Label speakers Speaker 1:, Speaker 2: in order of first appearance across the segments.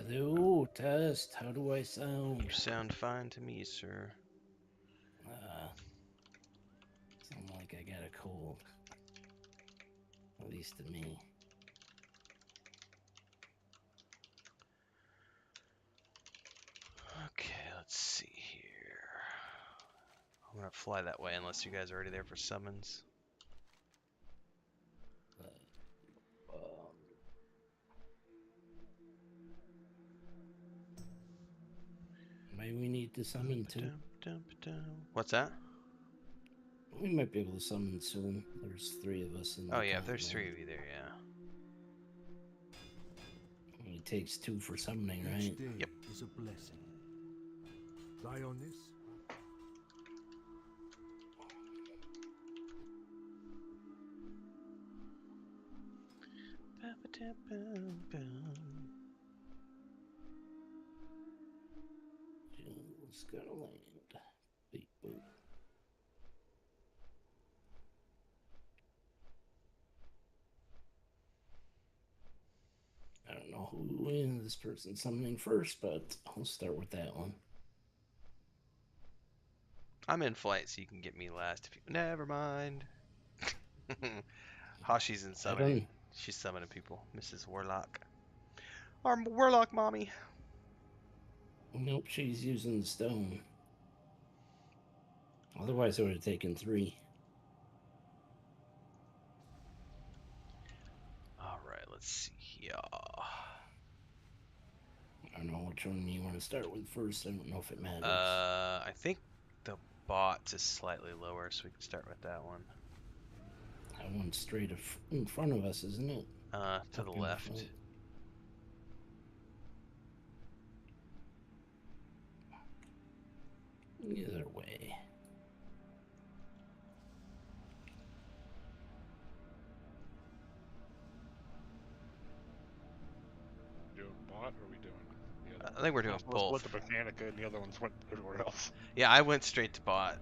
Speaker 1: Hello, test. How do I sound?
Speaker 2: You sound fine to me, sir.
Speaker 1: Sound like I got a cold. At least to me.
Speaker 2: Okay, let's see here. I'm gonna fly that way unless you guys are already there for summons.
Speaker 1: Maybe we need to summon too.
Speaker 2: What's that?
Speaker 1: We might be able to summon soon. There's 3 of us in the
Speaker 2: Oh yeah, if there's
Speaker 1: continent.
Speaker 2: 3 of you there, yeah.
Speaker 1: It takes 2 for summoning, right?
Speaker 3: Each day
Speaker 2: Yep.
Speaker 3: is a blessing. Lie on this.
Speaker 1: Jill's gonna land. Beep boop. I don't know who is this person summoning first, but I'll start with that one.
Speaker 2: I'm in flight, so you can get me last if you. Never mind. Hashi's in summoning. She's summoning people. Mrs. Warlock. Our Warlock mommy.
Speaker 1: Nope, she's using the stone. Otherwise, it would have taken 3.
Speaker 2: Alright, let's see here.
Speaker 1: I don't know which one you want to start with first. I don't know if it matters.
Speaker 2: I think the bot is slightly lower, so we can start with that one.
Speaker 1: That one's straight in front of us, isn't it?
Speaker 2: To the left.
Speaker 1: Either way.
Speaker 4: Doing bot, or are we doing the other
Speaker 2: I think we're doing
Speaker 4: one?
Speaker 2: both.
Speaker 4: Split the Botanica, and the other ones went everywhere else.
Speaker 2: Yeah, I went straight to bot.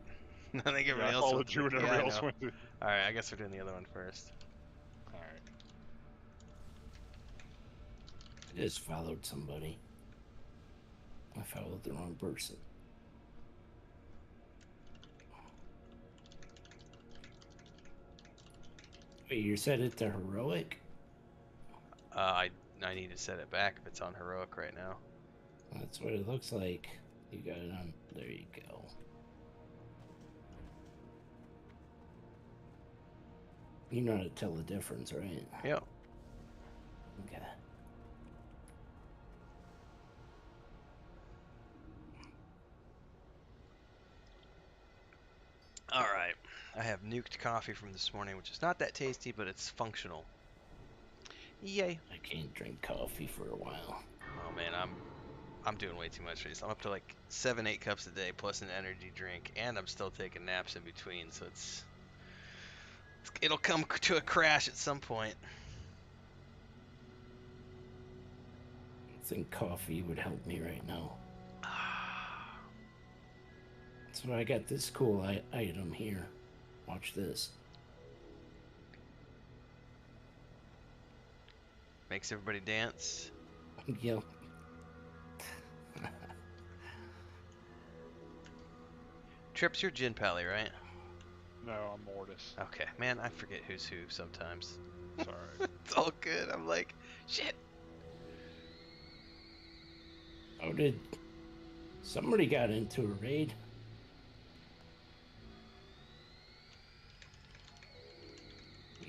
Speaker 2: I think everybody
Speaker 4: I
Speaker 2: else
Speaker 4: followed you, and everybody else went to.
Speaker 2: Alright, I guess we're doing the other one first.
Speaker 4: All right.
Speaker 1: I just followed somebody. I followed the wrong person. Wait, you set it to heroic?
Speaker 2: I need to set it back if it's on heroic right now.
Speaker 1: That's what it looks like. You got it on. There you go. You know how to tell the difference, right?
Speaker 2: Yep.
Speaker 1: Okay.
Speaker 2: Alright. I have nuked coffee from this morning, which is not that tasty, but it's functional. Yay.
Speaker 1: I can't drink coffee for a while.
Speaker 2: Oh man, I'm doing way too much for this. I'm up to like 7-8 cups a day plus an energy drink, and I'm still taking naps in between, so it'll come to a crash at some point.
Speaker 1: I think coffee would help me right now. So I got this cool item here. Watch this.
Speaker 2: Makes everybody dance.
Speaker 1: Yep.
Speaker 2: Trips your Gin Pally, right?
Speaker 4: No, I'm Mortis.
Speaker 2: Okay, man, I forget who's who sometimes.
Speaker 4: Sorry.
Speaker 2: It's all good. I'm like, shit.
Speaker 1: Oh, did somebody got into a raid?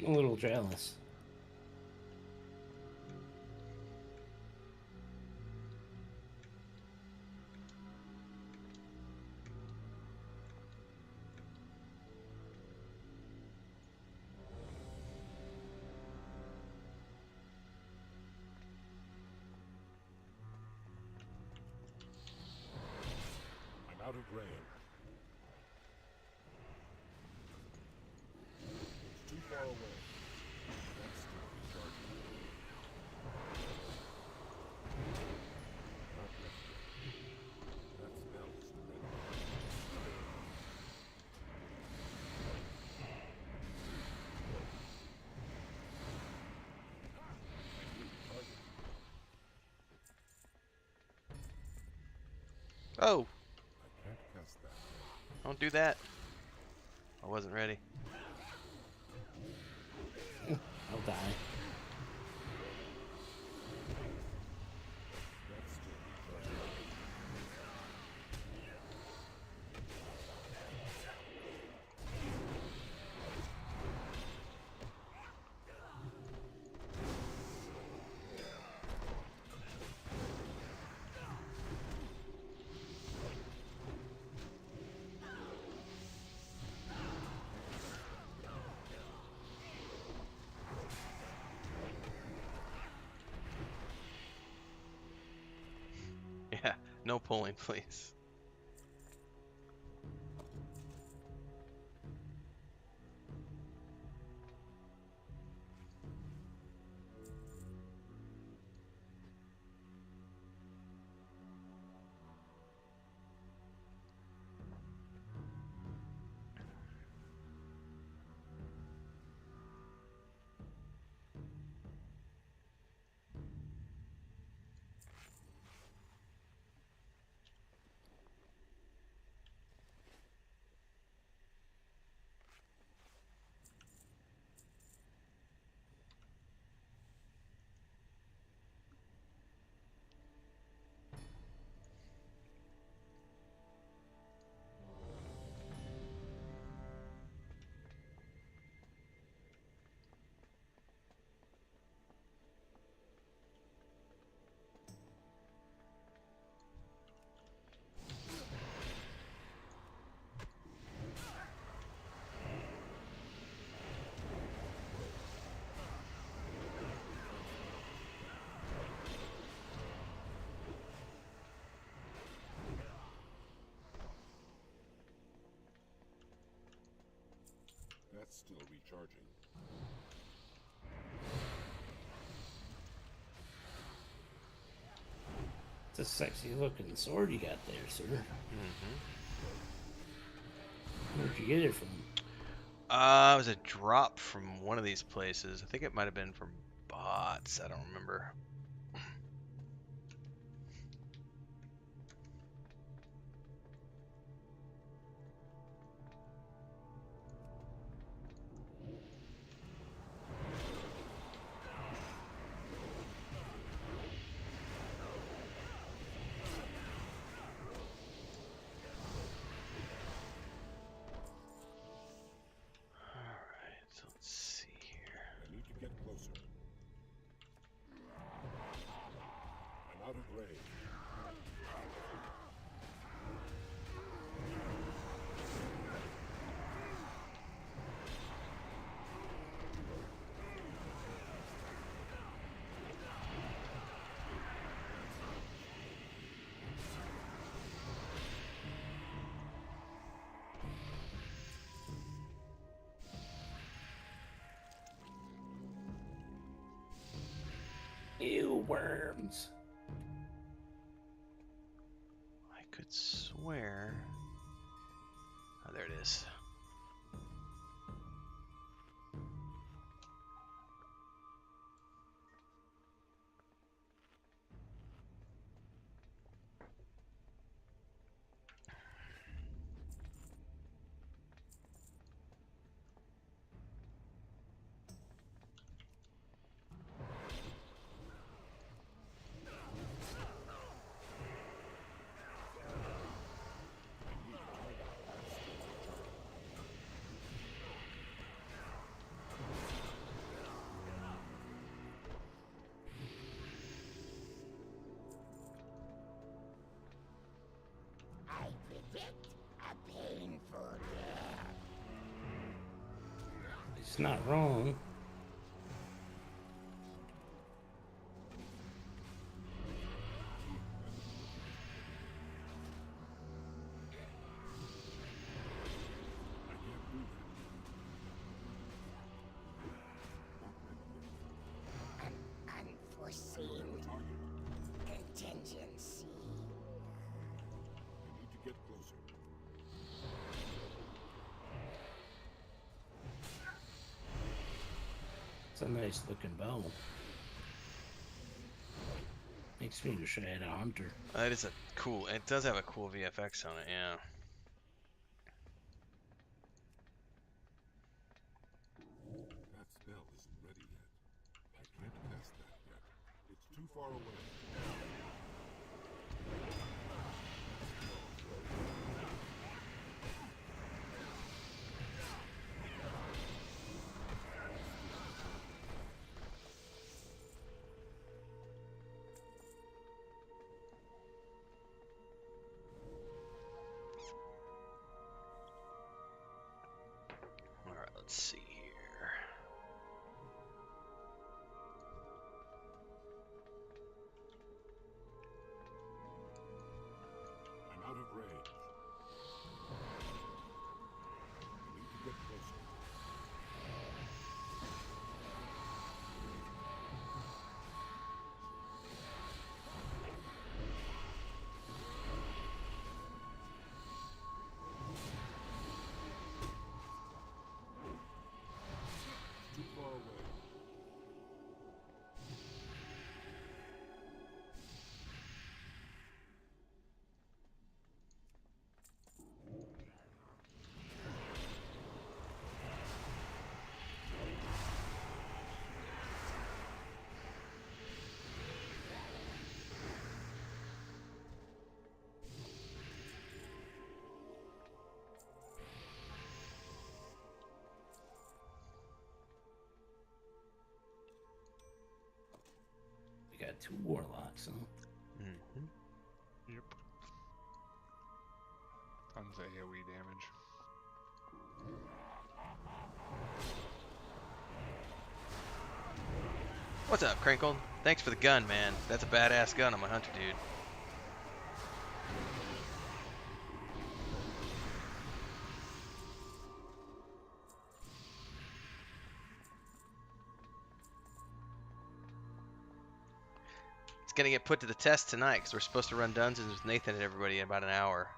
Speaker 1: I'm a little jealous.
Speaker 3: I'm out of rain. It's too far away. That's still recharging. Not left yet. That smells red.
Speaker 2: Oh,
Speaker 3: I can't cast that.
Speaker 2: don't do that. I wasn't ready.
Speaker 1: I'll die.
Speaker 3: That's still recharging.
Speaker 2: Yeah, no pulling, please.
Speaker 3: That's still recharging.
Speaker 1: It's a sexy looking sword you got there, sir.
Speaker 2: Mm-hmm.
Speaker 1: Where'd you get it from?
Speaker 2: It was a drop from one of these places. I think it might have been from bots. I don't remember. Alright, so let's see here.
Speaker 3: I need to get closer. I'm out of range.
Speaker 1: Ew, worms.
Speaker 2: I could swear. Oh, there it is.
Speaker 5: I predict a painful death.
Speaker 1: It's not wrong.
Speaker 3: I can't do that.
Speaker 5: An unforeseen contingency.
Speaker 3: I need to get closer.
Speaker 1: It's a nice looking bow. Makes me wish I had a hunter.
Speaker 2: That is a cool. It does have a cool VFX on it. Yeah.
Speaker 3: That spell isn't ready yet. I can't cast that yet. It's too far away.
Speaker 2: All right. Let's see here.
Speaker 3: I'm out of range. I need to get closer. Too far away.
Speaker 1: We got 2 warlocks, huh?
Speaker 2: Mm-hmm.
Speaker 4: Yep. Tons of AoE damage.
Speaker 2: What's up, Crinkle? Thanks for the gun, man. That's a badass gun on my hunter, dude. It's gonna get put to the test tonight because we're supposed to run dungeons with Nathan and everybody in about an hour.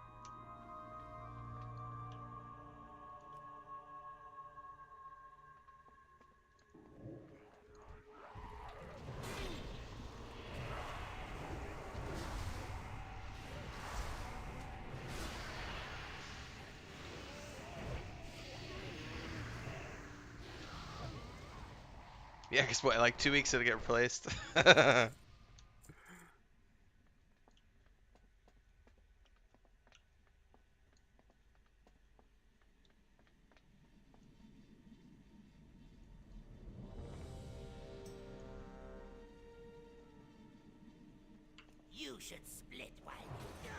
Speaker 2: Yeah, because what, like 2 weeks it'll get replaced?
Speaker 5: You should split while you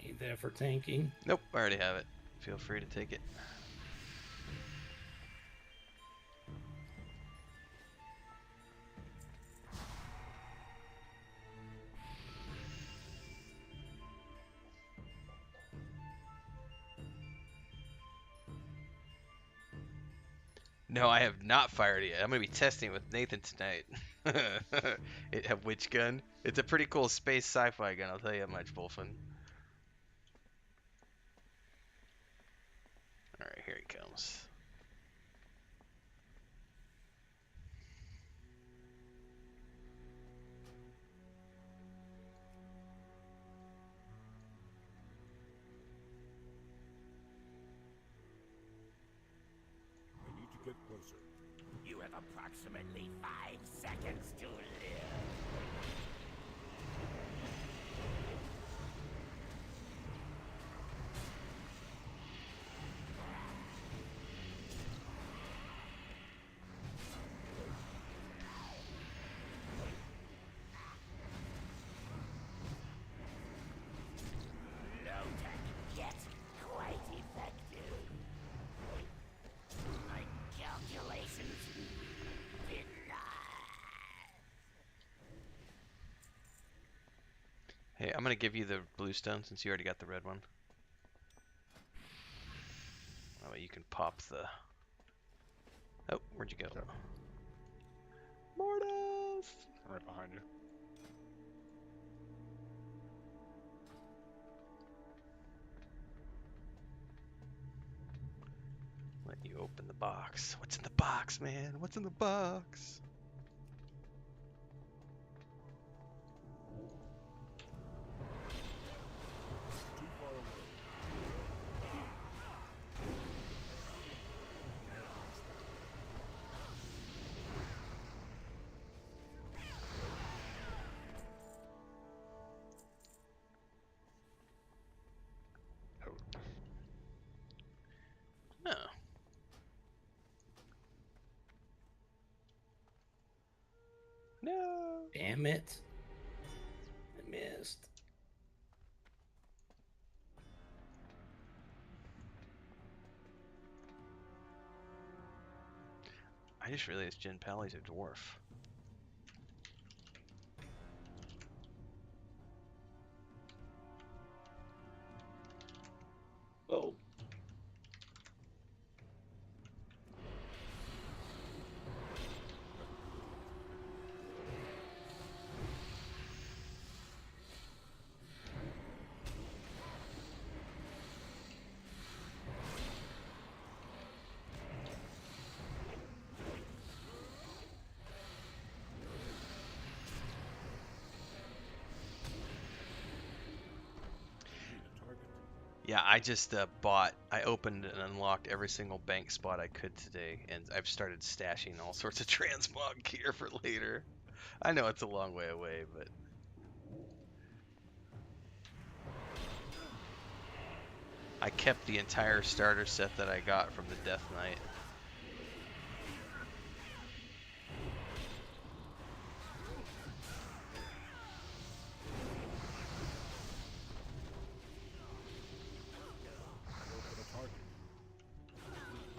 Speaker 1: Need that for tanking.
Speaker 2: Nope, I already have it. Feel free to take it. No, I have not fired it yet. I'm going to be testing it with Nathan tonight. A witch gun. It's a pretty cool space sci-fi gun, I'll tell you that much, Wolfen. Alright, here he comes.
Speaker 3: I need to get closer.
Speaker 5: You have approximately 5 seconds to live.
Speaker 2: Hey, I'm gonna give you the blue stone since you already got the red one. That way you can pop the... Oh, where'd you go?
Speaker 4: Yep.
Speaker 2: Mortis!
Speaker 4: I'm right behind you.
Speaker 2: Let you open the box. What's in the box, man? What's in the box?
Speaker 3: Too far away.
Speaker 4: Oh,
Speaker 2: Oh. No.
Speaker 1: Damn it. I missed.
Speaker 2: I just realized Jin Pally's a dwarf.
Speaker 1: Oh.
Speaker 3: Need a target.
Speaker 2: Yeah, I just I opened and unlocked every single bank spot I could today, and I've started stashing all sorts of transmog gear for later. I know it's a long way away, but I kept the entire starter set that I got from the Death Knight.
Speaker 3: Go for the target. Target.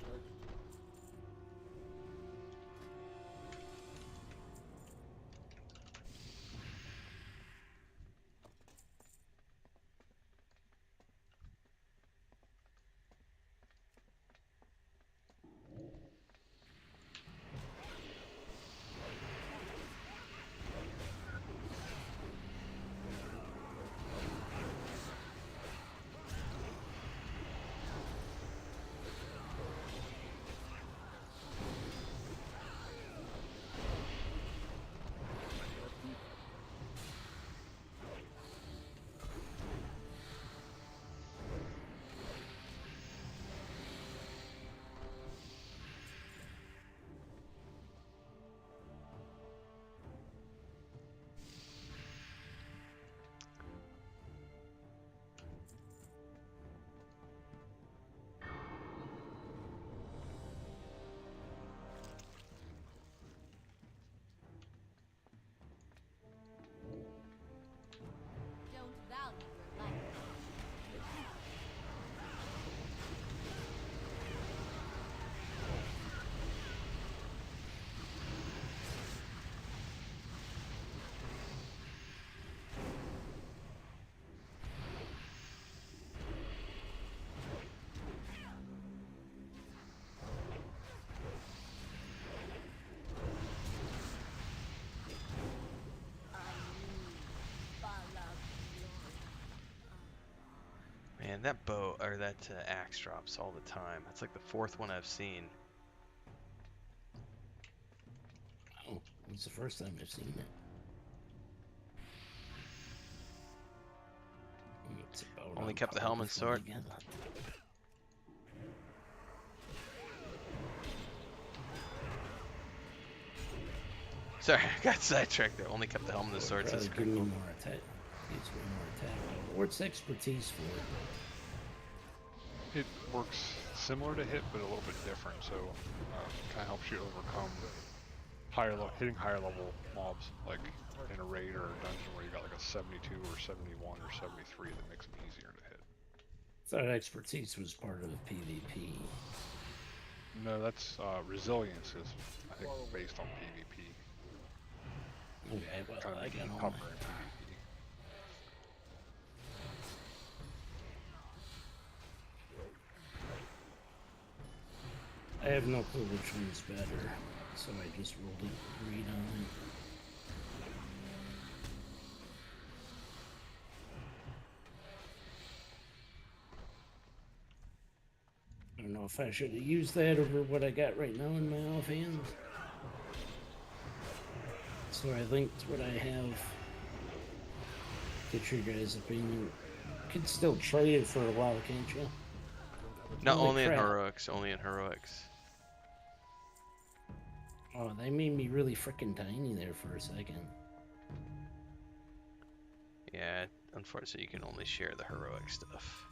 Speaker 5: Don't value your life.
Speaker 2: Man, that bow or that axe drops all the time. That's like the fourth one I've seen.
Speaker 1: Oh, it's the first time I've seen it. It's about
Speaker 2: Only
Speaker 1: on
Speaker 2: kept the
Speaker 1: par
Speaker 2: helm and
Speaker 1: with
Speaker 2: sword.
Speaker 1: what I got.
Speaker 2: Sorry, I got sidetracked there. Only kept the helm and the sword. Says
Speaker 1: Give me more attack. Gives me more attack. What's expertise for it?
Speaker 4: it works similar to hit, but a little bit different. So, kind of helps you overcome hitting higher level mobs, like in a raid or a dungeon where you got like a 72 or 71 or 73 that makes them easier to hit.
Speaker 1: Thought expertise was part of PvP.
Speaker 4: No, that's resilience is, I think, based on PvP.
Speaker 1: Okay, well,
Speaker 4: Kind of
Speaker 1: I
Speaker 4: making
Speaker 1: got
Speaker 4: it
Speaker 1: all
Speaker 4: tougher
Speaker 1: my...
Speaker 4: in PvP.
Speaker 1: have no clue which one's better, so I just rolled a read on it. I don't know if I should have used that over what I got right now in my offhand. So I linked what I have. Get your guys' opinion. You could still trade it for a while, can't you?
Speaker 2: No,
Speaker 1: Holy
Speaker 2: only in
Speaker 1: crap.
Speaker 2: heroics. Only in heroics.
Speaker 1: Oh, they made me really freaking tiny there for a second.
Speaker 2: Yeah, unfortunately, you can only share the heroic stuff.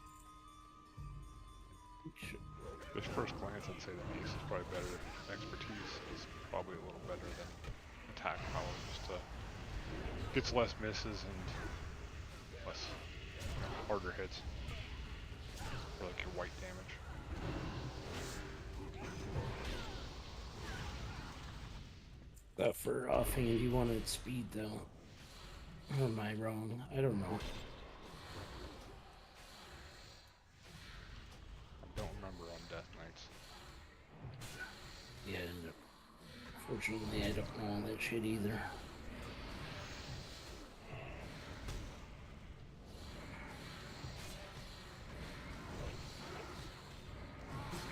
Speaker 4: Just first glance, I'd say the mace is probably better. Expertise is probably a little better than attack power. Just gets less misses and less harder hits for like your white damage.
Speaker 1: But for offhand, you wanted speed though. Or am I wrong? I don't know.
Speaker 4: I don't remember on Death Knights.
Speaker 1: Yeah, unfortunately, I don't know all that shit either.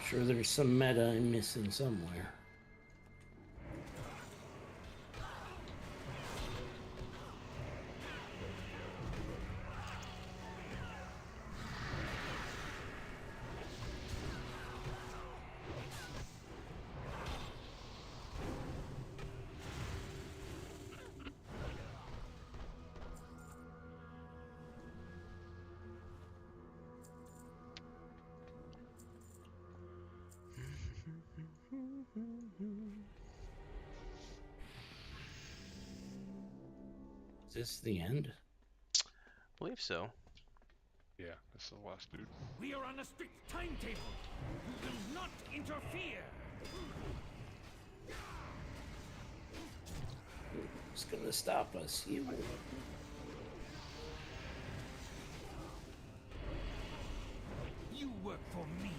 Speaker 1: Sure, there's some meta I'm missing somewhere. Is this the end?
Speaker 2: I believe so.
Speaker 4: Yeah, this is the last dude.
Speaker 5: We are on a strict timetable. You will not interfere.
Speaker 1: Who's gonna stop us? You.
Speaker 5: You work for me.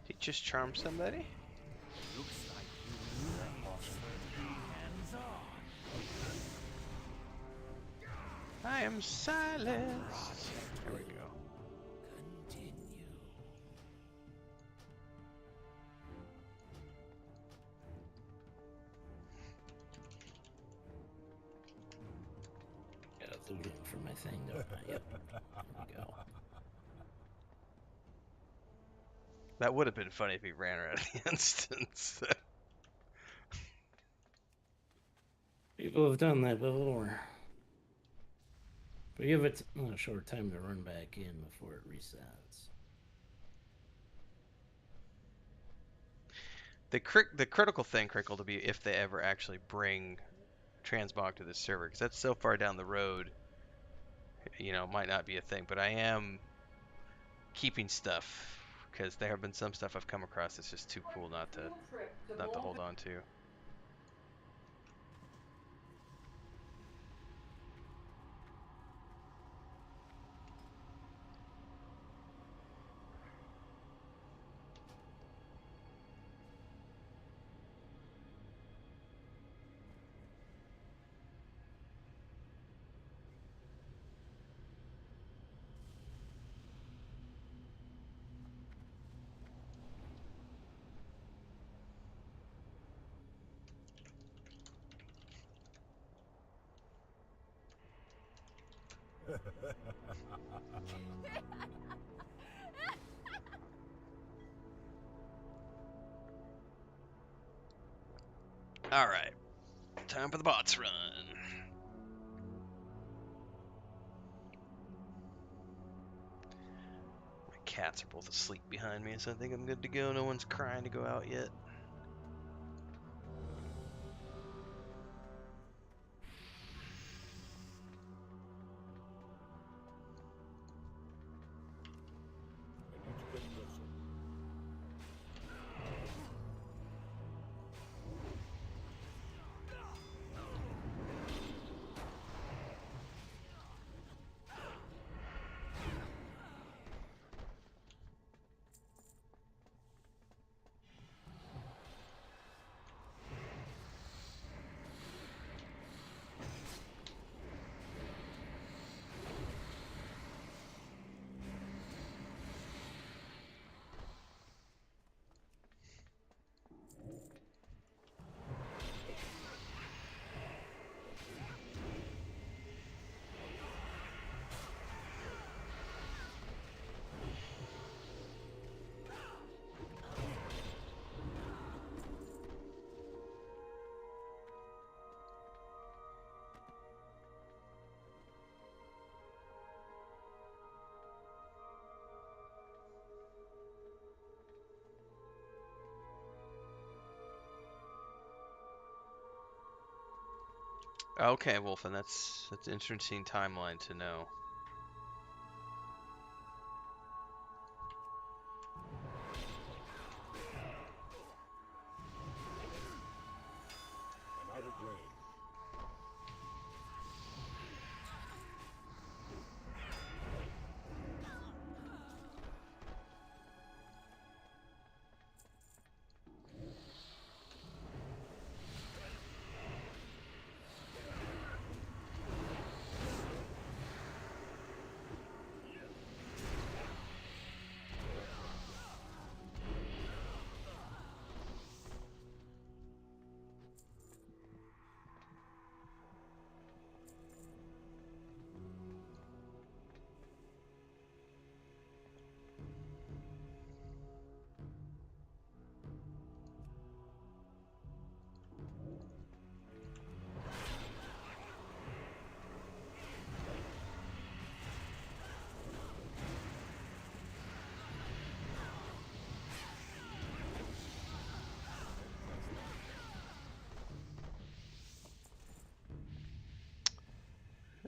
Speaker 2: Did he just charm somebody?
Speaker 5: Looks like you hands on.
Speaker 2: I am silenced. There we go.
Speaker 5: Continue.
Speaker 1: Gotta loot it for my thing, don't I? Yep. There we go.
Speaker 2: That would have been funny if he ran her out of the instance.
Speaker 1: People have done that before. But you have a short time to run back in before it resets.
Speaker 2: The critical thing, Crickle, to be if they ever actually bring transmog to this server, because that's so far down the road, you know, might not be a thing. But I am keeping stuff because there have been some stuff I've come across that's just too cool not to hold on to. All right, time for the bots run. My cats are both asleep behind me, so I think I'm good to go. No one's crying to go out yet.
Speaker 3: I need to get closer.
Speaker 2: Okay, Wolfen, that's an interesting timeline to know.
Speaker 3: I'm out of range.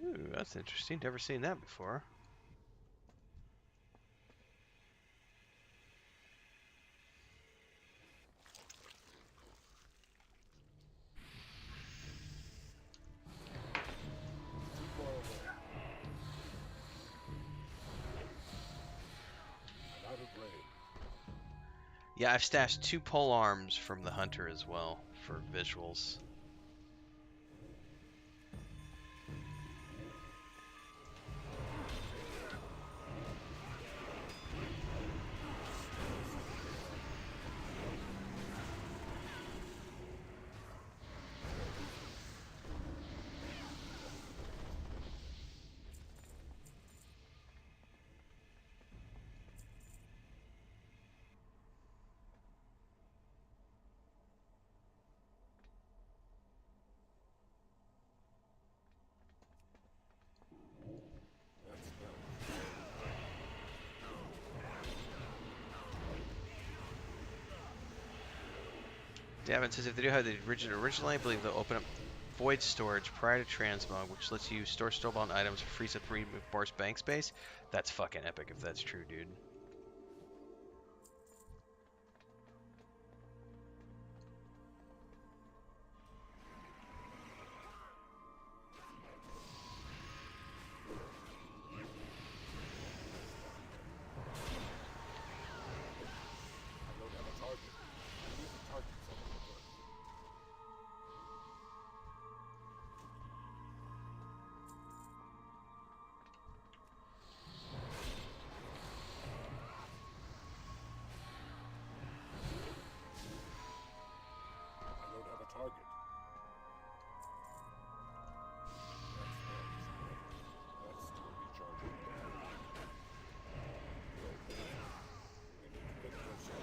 Speaker 2: Ooh, that's interesting. Never seen that before.
Speaker 3: Too far away. I'm out of range.
Speaker 2: Yeah, I've stashed 2 pole arms from the hunter as well for visuals.
Speaker 3: That spell.
Speaker 2: Davin says if they do have the originally, I believe they'll open up void storage prior to transmog, which lets you store snowbound items for frees up 3 Boris bank space. That's fucking epic if that's true, dude.
Speaker 3: I don't have a target. I need to target something first. I don't have a target. That spell is great. That's still recharging. I need to get closer.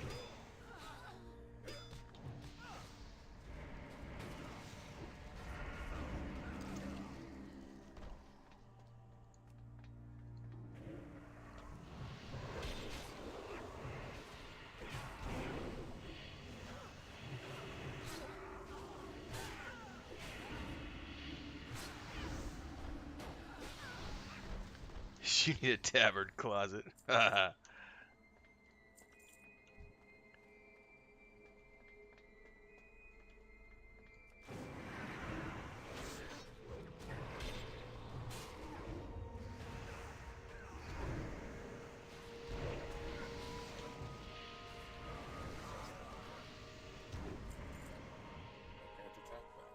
Speaker 2: You need a tabard closet. Haha.
Speaker 3: I can't attack that.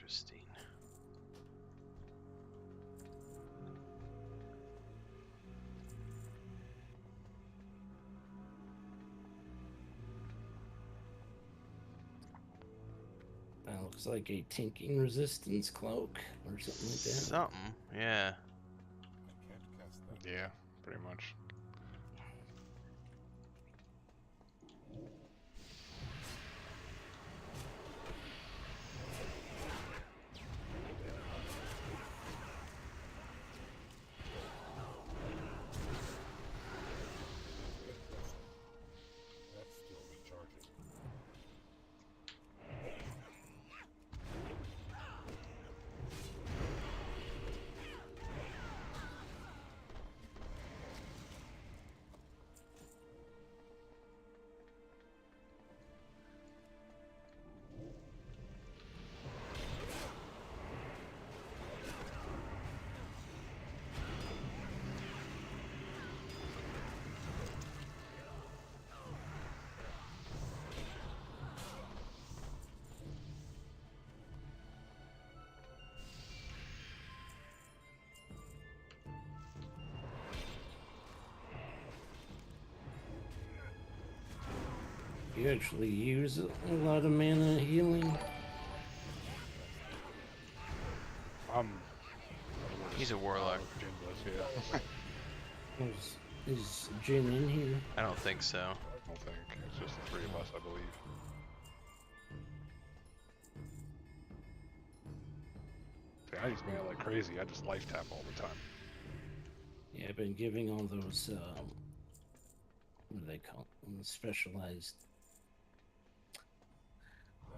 Speaker 2: Interesting.
Speaker 1: That looks like a tinking resistance cloak or something like that.
Speaker 2: Something, yeah.
Speaker 3: I can't cast that.
Speaker 4: Yeah, pretty much.
Speaker 3: That's still recharging.
Speaker 1: You actually use a lot of mana healing.
Speaker 2: He's a warlock.
Speaker 4: Jin does, yeah.
Speaker 1: Is Jin in here?
Speaker 2: I don't think so.
Speaker 4: I don't think. It's just the three of us, I believe. See, I use mana like crazy. I just life tap all the time.
Speaker 1: Yeah, I've been giving all those, what do they call them? Specialized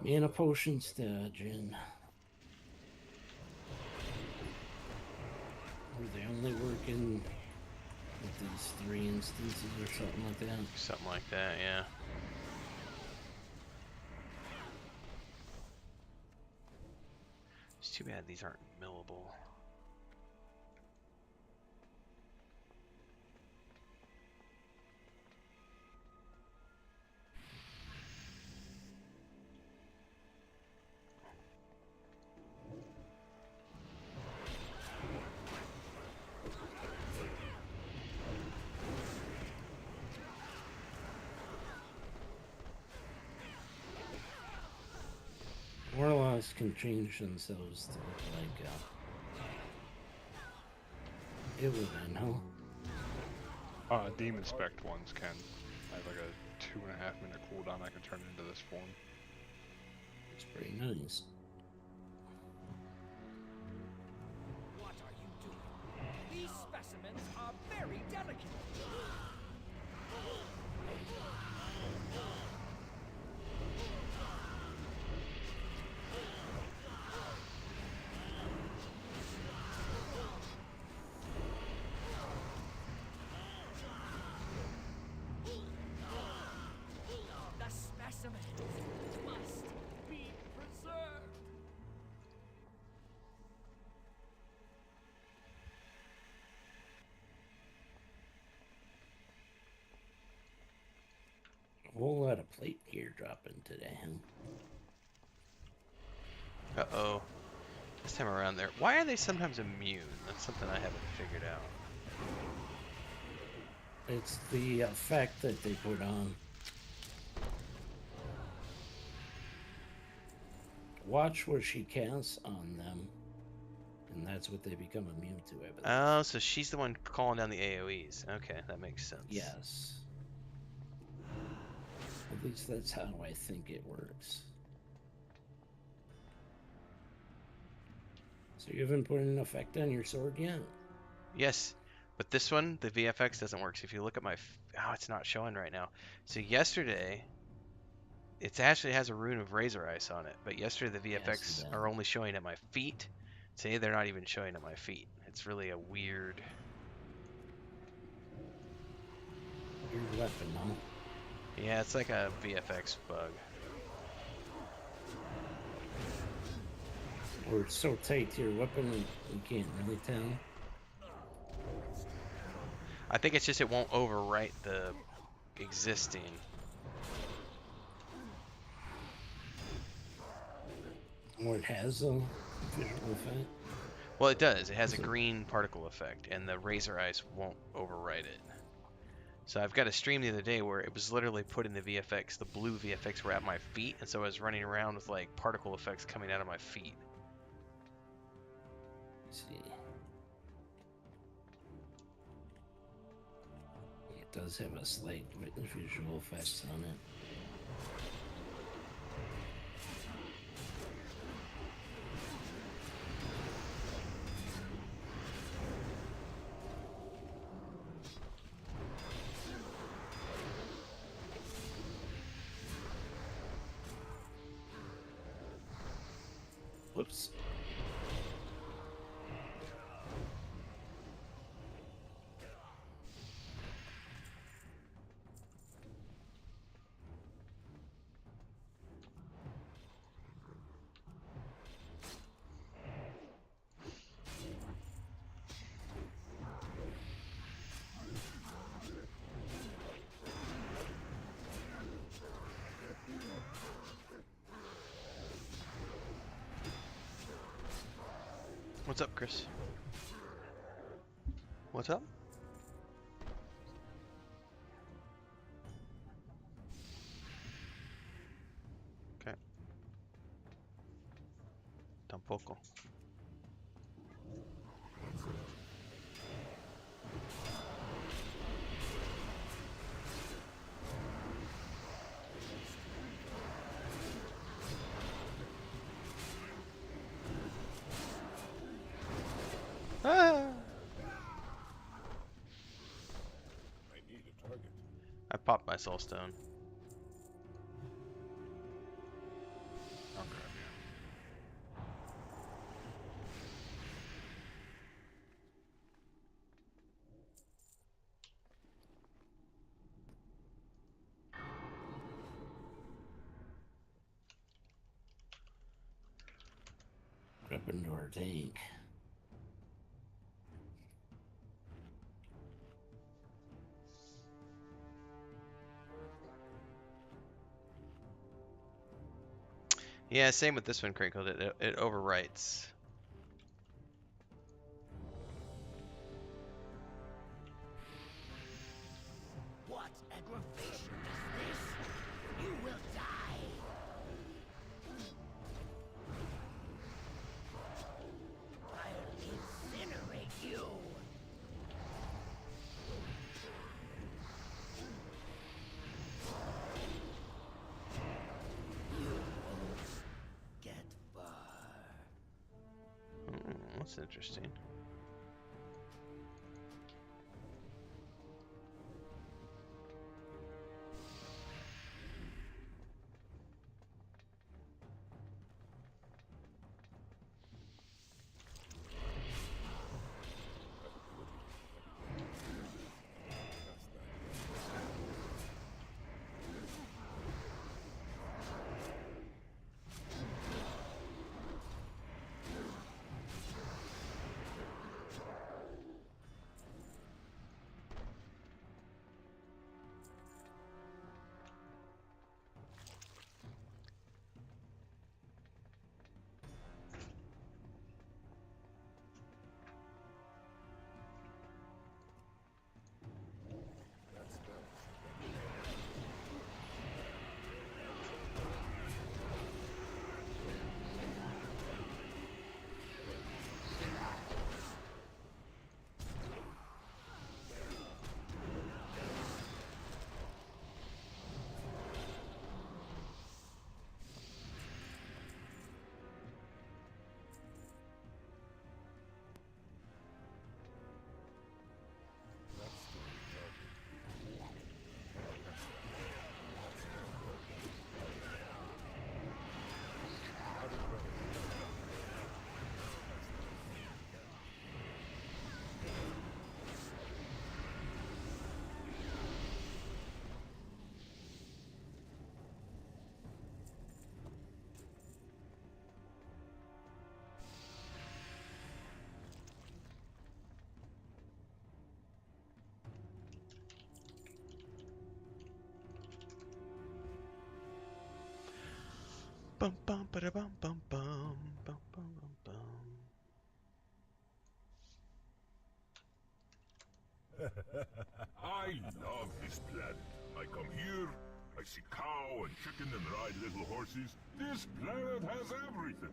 Speaker 1: mana potions to Jin. Or they only work in with these 3 instances or something like that.
Speaker 2: Something like that, yeah. It's too bad these aren't millable.
Speaker 1: Warlocks can change themselves to look like it would then, huh?
Speaker 4: Demon Spect ones can. I have like a 2.5 minute cooldown I can turn into this form.
Speaker 1: It's pretty nice.
Speaker 6: What are you doing? These specimens are very delicate. The specimens must be preserved.
Speaker 1: A whole lot of plate gear dropping today, huh?
Speaker 2: Uh-oh. This time around there. Why are they sometimes immune? That's something I haven't figured out.
Speaker 1: It's the effect that they put on. Watch what she casts on them, and that's what they become immune to, I believe.
Speaker 2: Oh, so she's the one calling down the AoEs. Okay, that makes sense.
Speaker 1: Yes. At least that's how I think it works. So you haven't put an effect on your sword yet?
Speaker 2: Yes, but this one, the VFX doesn't work. So if you look at my... Oh, it's not showing right now. So yesterday... It actually has a rune of Razor Ice on it, but yesterday the VFX are only showing at my feet. Today they're not even showing at my feet. It's really a weird...
Speaker 1: Weird weapon, huh?
Speaker 2: Yeah, it's like a VFX bug.
Speaker 1: Or it's so tight to your weapon that you can't really tell.
Speaker 2: I think it's just it won't overwrite the existing.
Speaker 1: Or it has a visual effect.
Speaker 2: Well, it does. It has a green particle effect, and the Razor Ice won't override it. So I've got a stream the other day where it was literally putting the VFX, the blue VFX were at my feet, and so I was running around with like particle effects coming out of my feet.
Speaker 1: Let's see. It does have a slight visual effects on it. Whoops.
Speaker 2: What's up, Chris? What's up? Okay. Tampoco. Ah!
Speaker 3: I need a target.
Speaker 2: I popped my soul stone.
Speaker 4: Okay, yeah.
Speaker 1: Up into our tank.
Speaker 2: Yeah, same with this one, Crinkled. It overwrites.
Speaker 5: What aggravation is this? You will die. I'll incinerate you. You won't get far.
Speaker 2: That's interesting. Bum bum ba da bum bum bum.
Speaker 3: I love this planet. I come here, I see cow and chicken and ride little horses. This planet has everything.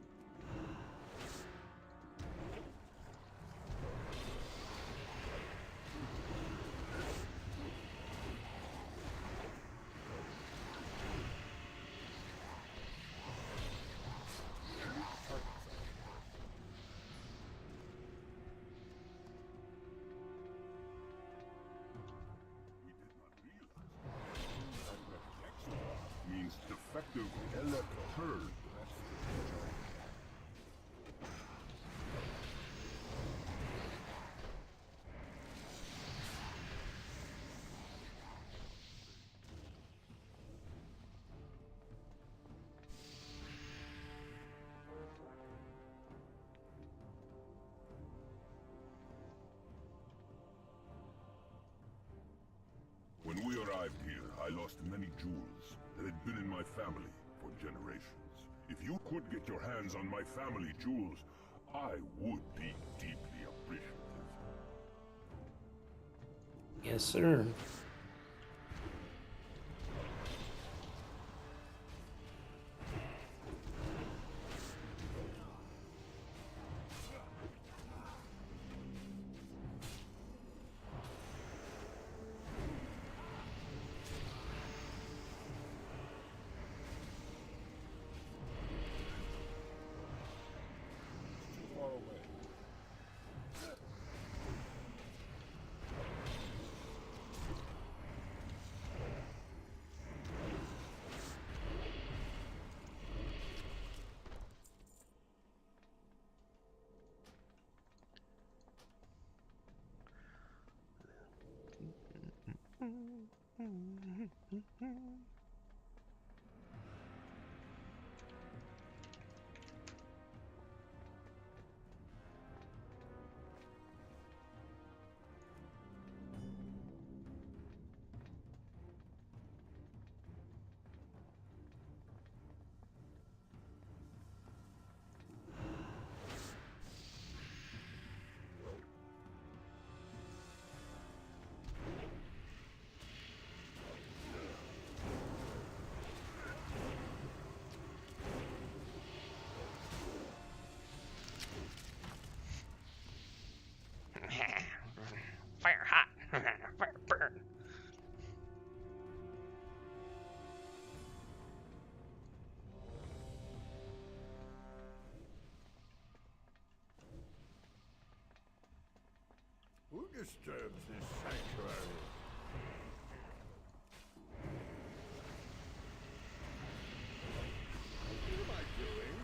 Speaker 3: Means defective WOTLK turd. When we arrived here, I lost many jewels that had been in my family for generations. If you could get your hands on my family jewels, I would be deeply appreciative.
Speaker 1: Yes, sir.
Speaker 3: Too far away.
Speaker 2: Fire hot. Fire burn.
Speaker 5: Who disturbs this sanctuary? What am I doing?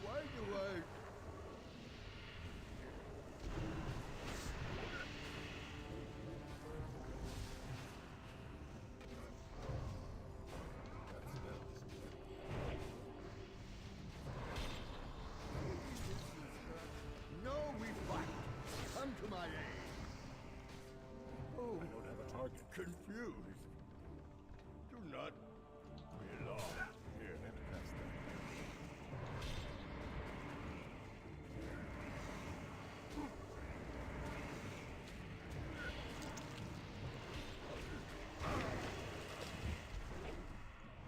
Speaker 5: Why do I... No, we fight. Come to my aid. Oh,
Speaker 3: I don't have a target.
Speaker 5: confused. Do not be lost.
Speaker 3: Here, let me pass that.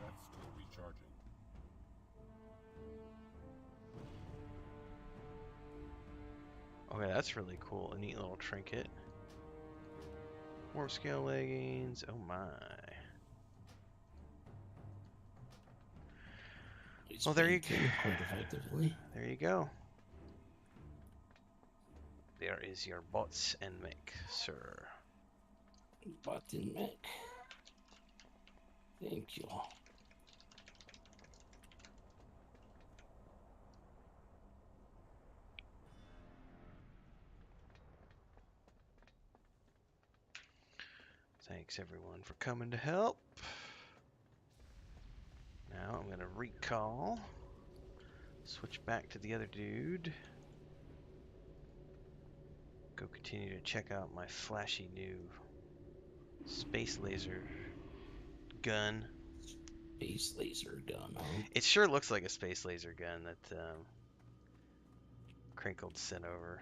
Speaker 3: That's still recharging.
Speaker 2: Okay, that's really cool. A neat little trinket. Warp scale leggings. Oh my.
Speaker 1: He's
Speaker 2: Well, there you
Speaker 1: maintained quite effectively.
Speaker 2: There you go. There is your bots and mech, sir.
Speaker 1: Button mech. Thank you.
Speaker 2: Thanks everyone for coming to help. Now I'm gonna recall. Switch back to the other dude. Go continue to check out my flashy new space laser gun.
Speaker 1: Space laser gun, huh?
Speaker 2: It sure looks like a space laser gun that Crinkled sent over.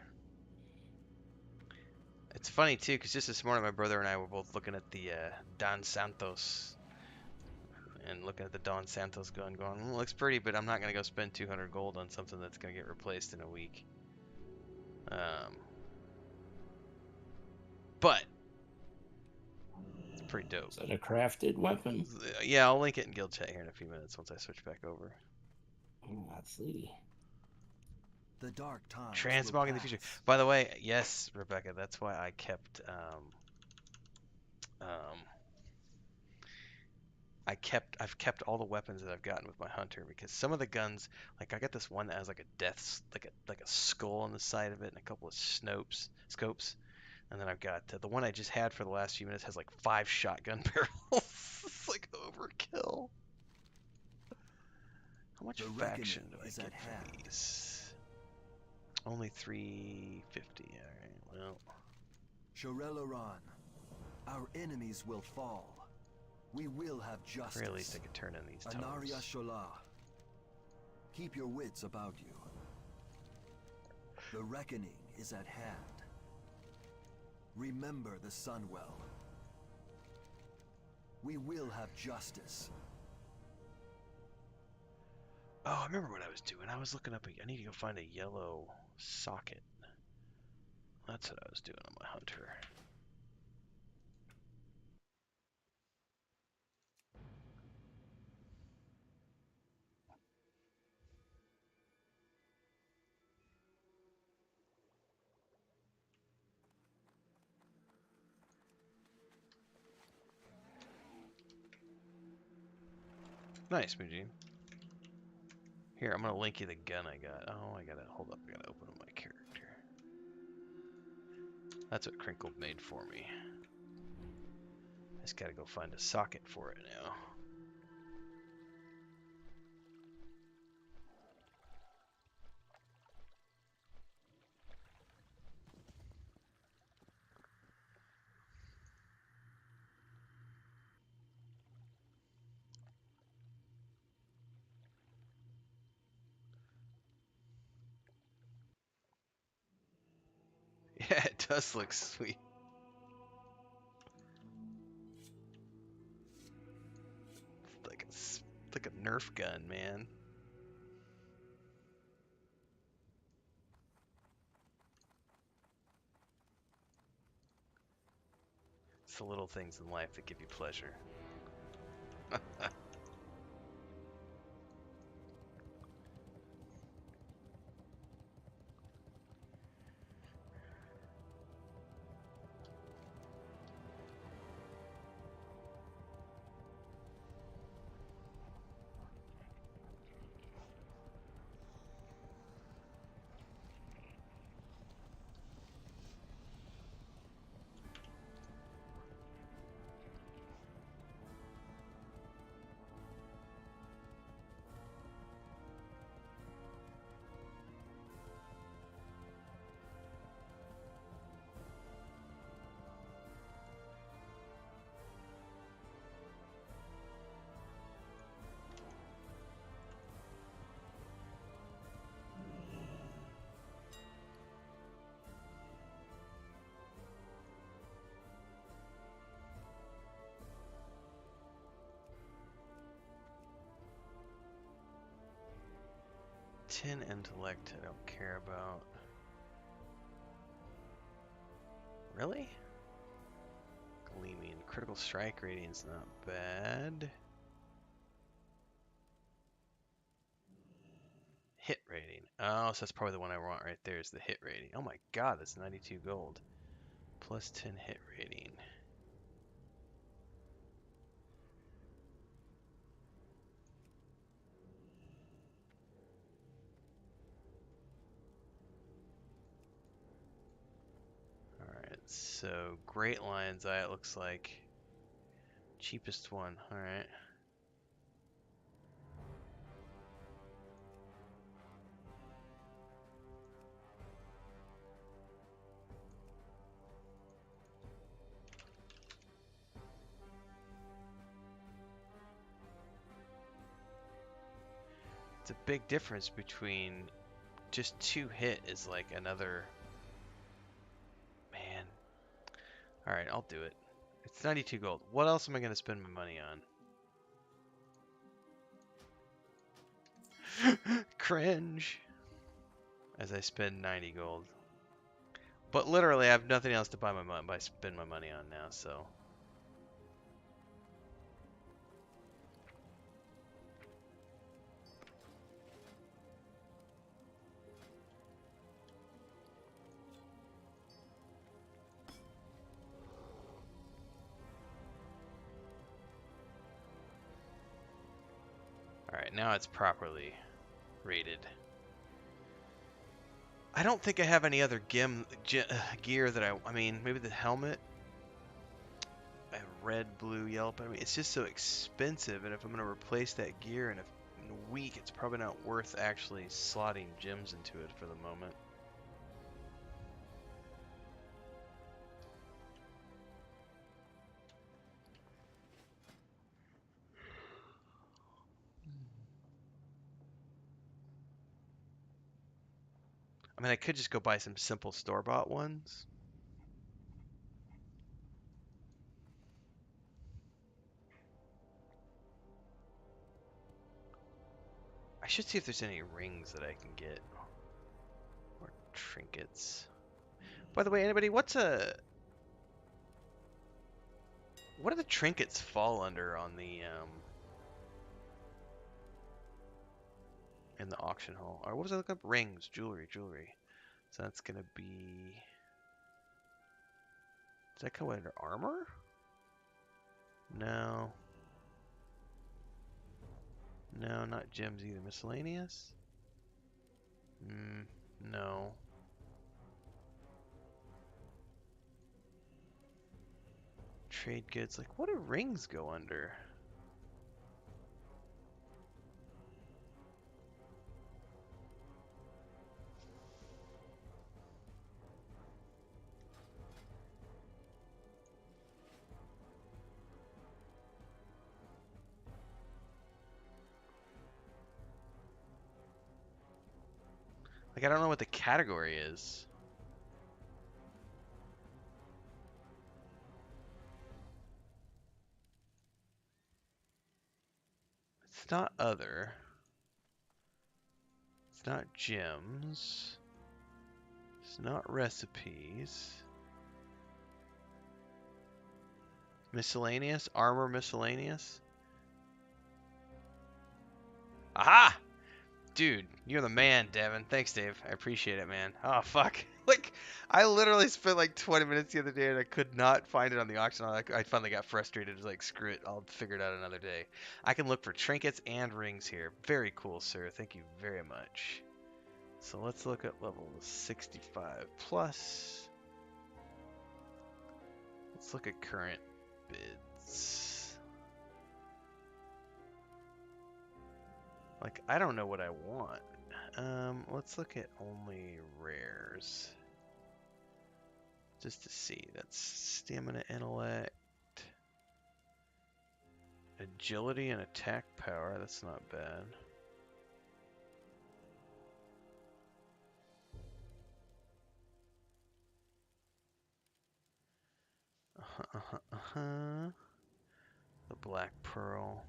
Speaker 2: It's funny too, because just this morning my brother and I were both looking at the Don Santos and looking at the Don Santos gun, going, looks pretty, but I'm not gonna go spend 200 gold on something that's gonna get replaced in a week. But it's pretty dope.
Speaker 1: Is that a crafted weapon?
Speaker 2: Yeah, I'll link it in guild chat here in a few minutes once I switch back over.
Speaker 1: Oh, let's see.
Speaker 7: The dark times
Speaker 2: Transmog in the future. By the way, yes, Rebecca, that's why I kept I've kept all the weapons that I've gotten with my hunter, because some of the guns, like I got this one that has like a like a skull on the side of it and a couple of scopes, and then I've got the one I just had for the last few minutes has like 5 shotgun barrels. It's like overkill. How much faction do I get for these? Only 350. All right. Well.
Speaker 7: Shorelaran, our enemies will fall. We will have justice.
Speaker 2: Or at least I could turn in these tomes.
Speaker 7: Anaria Shola. Keep your wits about you. The reckoning is at hand. Remember the Sunwell. We will have justice.
Speaker 2: Oh, I remember what I was doing. I was looking up. I need to go find a yellow socket. That's what I was doing on my hunter. Nice, Mujin. Here, I'm gonna link you the gun I got. Oh, I gotta hold up. I gotta open up my character. That's what Crinkled made for me. Just gotta go find a socket for it now. Yeah, it does look sweet. It's like a Nerf gun, man. It's the little things in life that give you pleasure. Tin intellect I don't care about. Really? Gleaming. Critical strike rating's not bad. Hit rating. Oh, so that's probably the one I want right there is the hit rating. Oh my god, that's 92 gold. Plus 10 hit rating. Alright, so Great Lion's Eye it looks like. Cheapest one, alright. It's a big difference between just 2 hit is like another, man, Alright, I'll do it. It's 92 gold. What else am I going to spend my money on? Cringe. As I spend 90 gold. But literally, I have nothing else to spend my money on now, so... Alright, now it's properly rated. I don't think I have any other gear that I mean, maybe the helmet. I have red, blue, yellow, but I mean, it's just so expensive, and if I'm going to replace that gear in a week, it's probably not worth actually slotting gems into it for the moment. I mean, I could just go buy some simple store-bought ones. I should see if there's any rings that I can get. Or trinkets. By the way, anybody, what do the trinkets fall under on the, in the auction hall? Or what was I looking up? Rings, jewelry. So that's gonna be... Does that come under armor? No. No, not gems either. Miscellaneous? No. Trade goods. Like, what do rings go under? Like, I don't know what the category is. It's not other. It's not gems. It's not recipes. Miscellaneous? Armor miscellaneous? Aha! Dude, you're the man, Devin. Thanks, Dave. I appreciate it, man. Oh, fuck. Like, I literally spent like 20 minutes the other day and I could not find it on the auction. I finally got frustrated. I was like, screw it. I'll figure it out another day. I can look for trinkets and rings here. Very cool, sir. Thank you very much. So let's look at level 65 plus. Let's look at current bids. Like, I don't know what I want. Let's look at only rares. Just to see. That's stamina, intellect, agility, and attack power. That's not bad. The Black Pearl.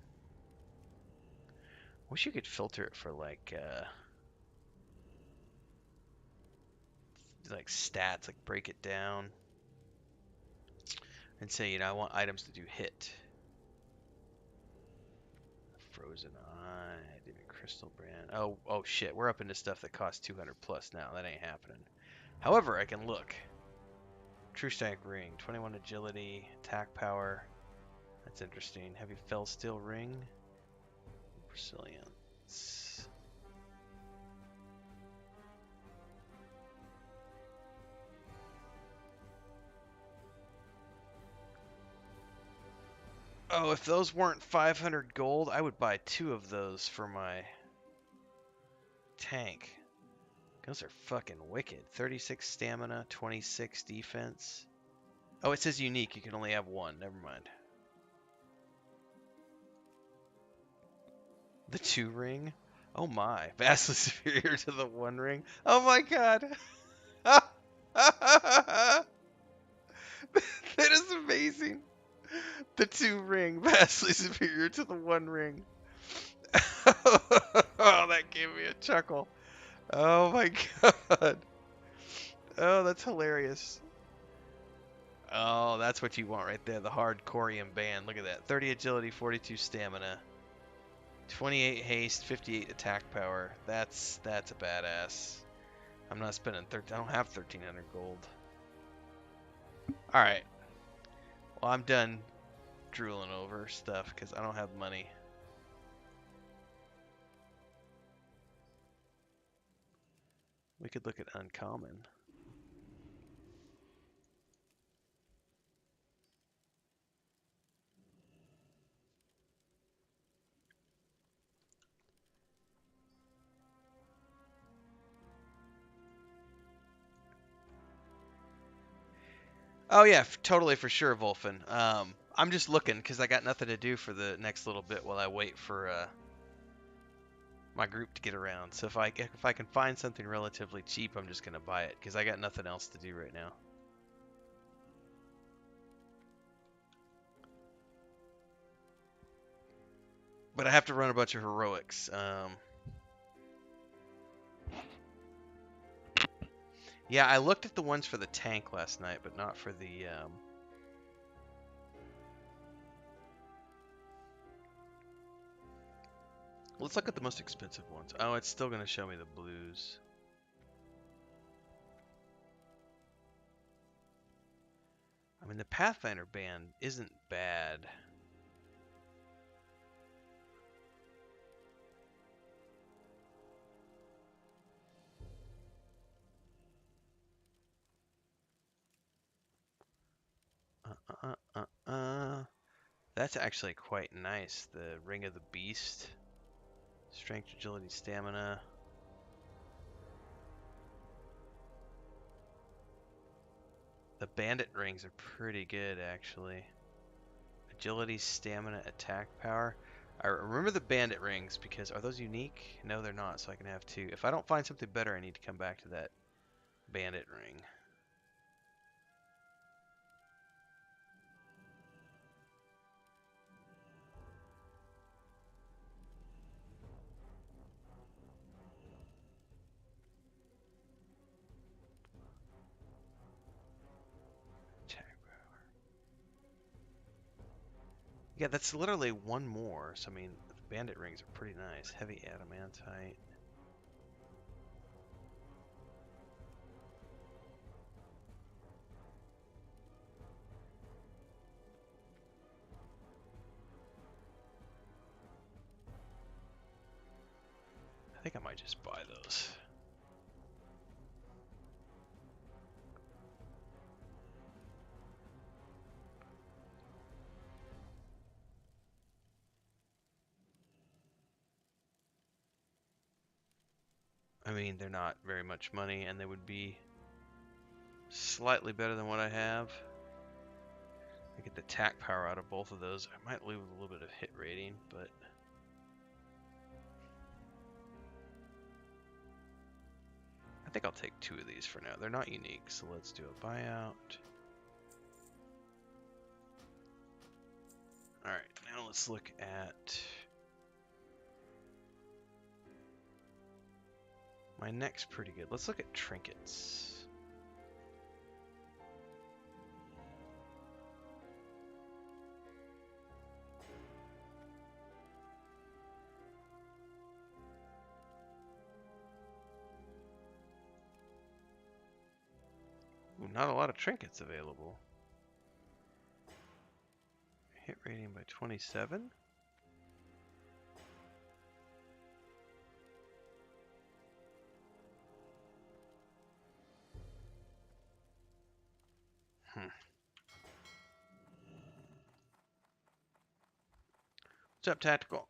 Speaker 2: Wish you could filter it for like stats, like break it down and say, you know, I want items to do hit. Frozen Eye, Divine Crystal Brand. Oh shit, we're up into stuff that costs 200 plus now. That ain't happening. However, I can look. True Stack Ring, 21 agility, attack power. That's interesting. Heavy Fell Steel Ring. Resilience. Oh, if those weren't 500 gold, I would buy 2 of those for my tank. Those are fucking wicked. 36 stamina, 26 defense. Oh, it says unique. You can only have 1. Never mind. The 2 ring? Oh my. Vastly superior to the 1 ring. Oh my god. That 2 ring, vastly superior to the 1 ring. Oh, that gave me a chuckle. Oh my god. Oh, that's hilarious. Oh, that's what you want right there, the hardcorium band. Look at that. 30 agility, 42 stamina. 28 haste, 58 attack power. That's a badass. I'm not spending 13. I don't have 1300 gold. All right. Well, I'm done drooling over stuff because I don't have money. We could look at uncommon. Oh yeah, totally for sure, Wolfen. I'm just looking because I got nothing to do for the next little bit while I wait for my group to get around. So if I can find something relatively cheap, I'm just gonna buy it because I got nothing else to do right now. But I have to run a bunch of heroics. Yeah, I looked at the ones for the tank last night, but not for the Let's look at the most expensive ones. Oh, it's still going to show me the blues. I mean, the Pathfinder band isn't bad. That's actually quite nice. The Ring of the Beast. Strength, agility, stamina. The bandit rings are pretty good, actually. Agility, stamina, attack power. I remember the bandit rings because are those unique? No, they're not, so I can have 2. If I don't find something better, I need to come back to that bandit ring. Yeah, that's literally 1 more. So, I mean, the bandit rings are pretty nice. Heavy adamantite. I think I might just buy those. I mean, they're not very much money, and they would be slightly better than what I have. I get the attack power out of both of those. I might lose a little bit of hit rating, but I think I'll take 2 of these for now. They're not unique, so let's do a buyout. Alright, now let's look at my neck's pretty good. Let's look at trinkets. Ooh, not a lot of trinkets available. Hit rating by 27. What's up, Tactical?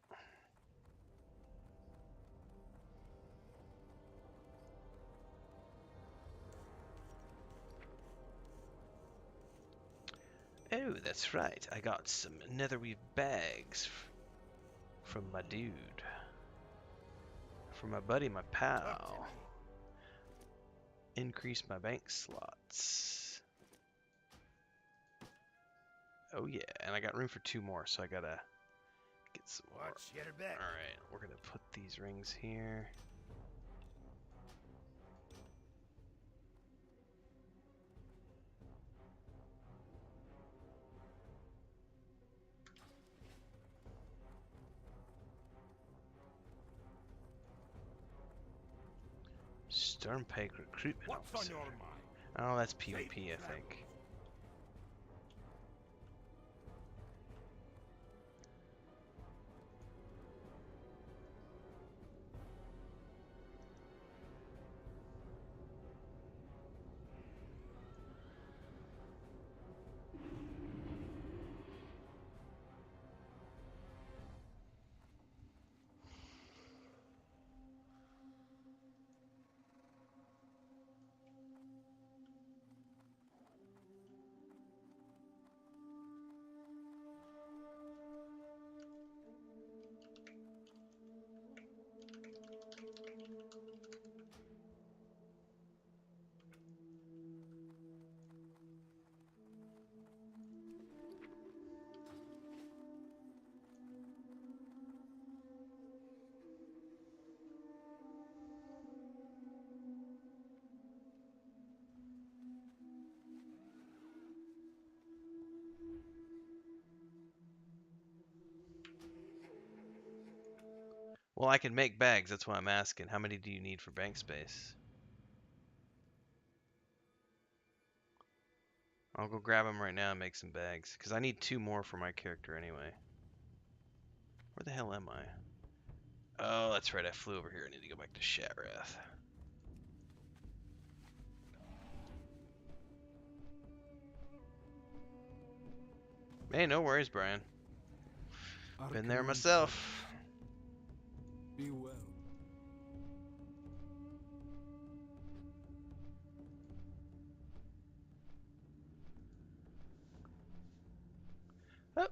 Speaker 2: Oh, that's right. I got some netherweave bags from my dude. From my buddy, my pal. Increase my bank slots. Oh yeah, and I got room for 2 more, so I gotta get some more.
Speaker 5: Watch your back.
Speaker 2: Alright, we're gonna put these rings here. Stormpike recruitment
Speaker 5: What's on
Speaker 2: officer.
Speaker 5: your mind?
Speaker 2: Oh, that's PvP, I think. Well, I can make bags, that's why I'm asking. How many do you need for bank space? I'll go grab them right now and make some bags, because I need 2 more for my character anyway. Where the hell am I? Oh, that's right, I flew over here. I need to go back to Shatrath. Hey, no worries, Brian. Been there myself.
Speaker 7: Be well.
Speaker 2: Oh.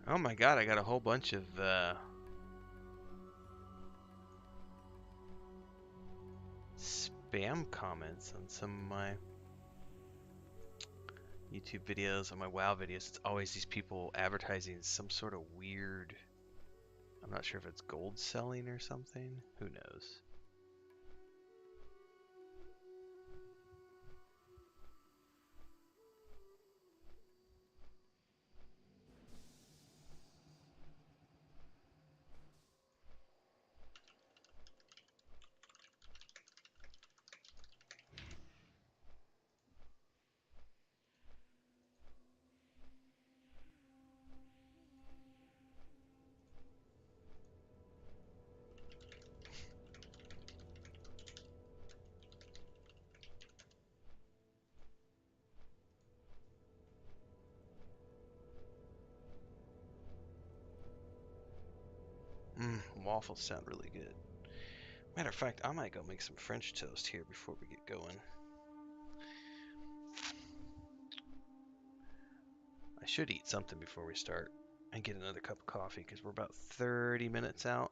Speaker 2: Oh my god, I got a whole bunch of spam comments on some of my YouTube videos, on my WoW videos. It's always these people advertising some sort of weird, I'm not sure if it's gold selling or something. Who knows? Waffles sound really good. Matter of fact, I might go make some French toast here before we get going. I should eat something before we start and get another cup of coffee because we're about 30 minutes out.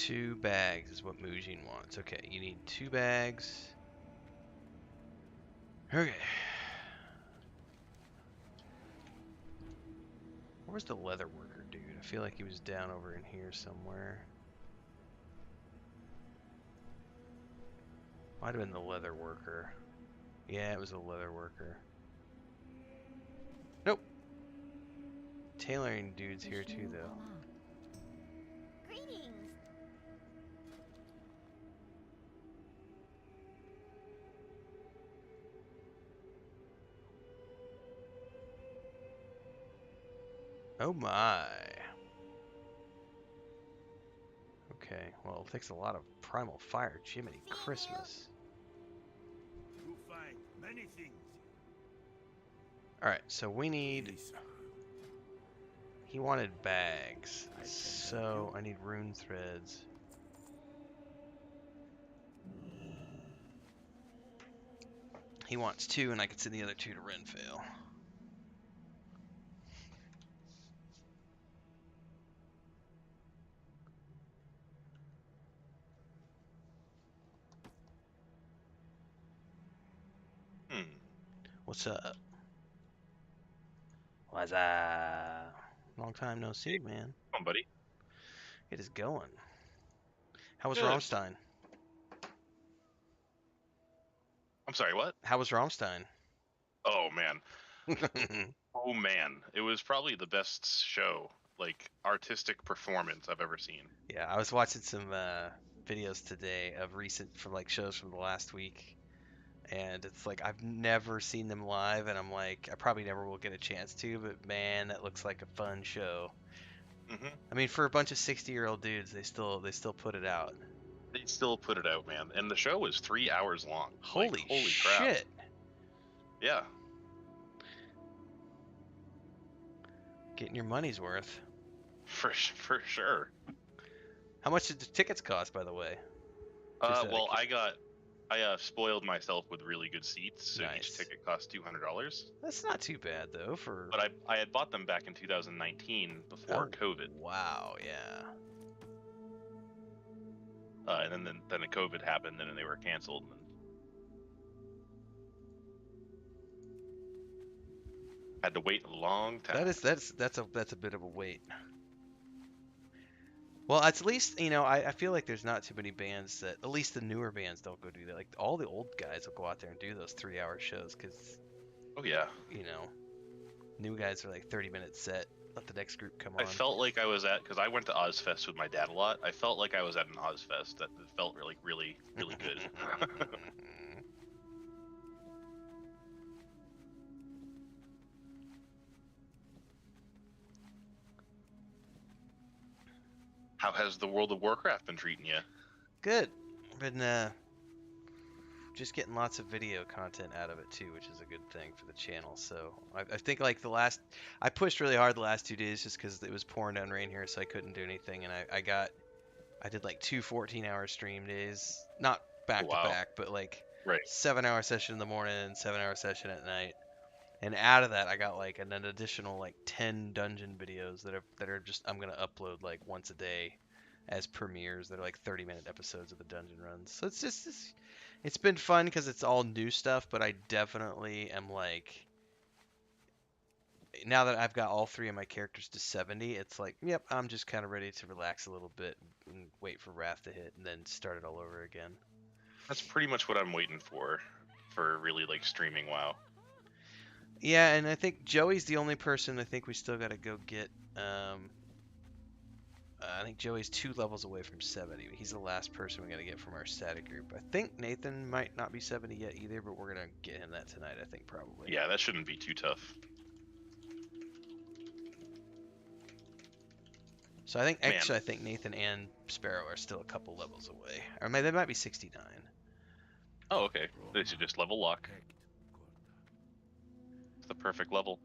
Speaker 2: 2 bags is what Mujin wants. Okay, you need 2 bags. Okay. Where's the leather worker dude? I feel like he was down over in here somewhere. Might have been the leather worker. Yeah, it was the leather worker. Nope. Tailoring dude's here too, though.
Speaker 8: Greetings.
Speaker 2: Oh my. Okay, well, it takes a lot of primal fire. Jiminy Christmas.
Speaker 5: You find many things.
Speaker 2: Alright, so we need... He wanted bags, so I need rune threads. He wants 2, and I can send the other 2 to Renfail. What's up? What's up? Long time no see, man.
Speaker 9: Come on, buddy.
Speaker 2: It is going. How was
Speaker 9: Good.
Speaker 2: Rammstein?
Speaker 9: I'm sorry, what?
Speaker 2: How was Rammstein?
Speaker 9: Oh, man. Oh, man. It was probably the best show, like, artistic performance I've ever seen.
Speaker 2: Yeah, I was watching some videos today of recent from like shows from the last week, and it's like I've never seen them live, and I'm like I probably never will get a chance to, but man, that looks like a fun show. I mean, for a bunch of 60-year-old dudes, they still put it out.
Speaker 9: They still put it out, man. And the show was 3 hours long.
Speaker 2: Holy
Speaker 9: like, holy crap.
Speaker 2: shit!
Speaker 9: Yeah.
Speaker 2: Getting your money's worth.
Speaker 9: For sure.
Speaker 2: How much did the tickets cost, by the way?
Speaker 9: Well, I spoiled myself with really good seats, so
Speaker 2: Nice.
Speaker 9: each ticket cost $200.
Speaker 2: That's not too bad though for.
Speaker 9: But I had bought them back in 2019 before COVID.
Speaker 2: Wow, yeah.
Speaker 9: And then the COVID happened, and then they were canceled. And had to wait a long time.
Speaker 2: That's a bit of a wait. Well, at least, you know, I feel like there's not too many bands that, at least the newer bands don't go do that. Like, all the old guys will go out there and do those 3-hour shows because,
Speaker 9: Oh yeah.
Speaker 2: you know, new guys are like 30-minute set, let the next group come on.
Speaker 9: I felt like I was at, because I went to Ozfest with my dad a lot. I felt like I was at an Ozfest. That felt really good. How has the World of Warcraft been treating you?
Speaker 2: Good. Been just getting lots of video content out of it too, which is a good thing for the channel. So I think like I pushed really hard the last 2 days just because it was pouring down rain here, so I couldn't do anything, and I did like 2 14-hour stream days, not back to back, but like 7-hour session in the morning and 7-hour session at night. And out of that, I got like an additional like 10 dungeon videos that are just I'm gonna upload like once a day as premieres. They're like 30-minute episodes of the dungeon runs. So it's been fun because it's all new stuff. But I definitely am like, now that I've got all 3 of my characters to 70, it's like, yep, I'm just kind of ready to relax a little bit and wait for Wrath to hit and then start it all over again.
Speaker 9: That's pretty much what I'm waiting for really like streaming WoW.
Speaker 2: Yeah, and I think Joey's the only person I think we still got to go get. I think Joey's 2 levels away from 70. He's the last person we got to get from our static group. I think Nathan might not be 70 yet either, but we're going to get him that tonight, I think, probably.
Speaker 9: Yeah, that shouldn't be too tough.
Speaker 2: So I think, actually, I think Nathan and Sparoh are still a couple levels away. Or maybe they might be 69.
Speaker 9: Oh, okay. They should just level lock. It's the perfect level.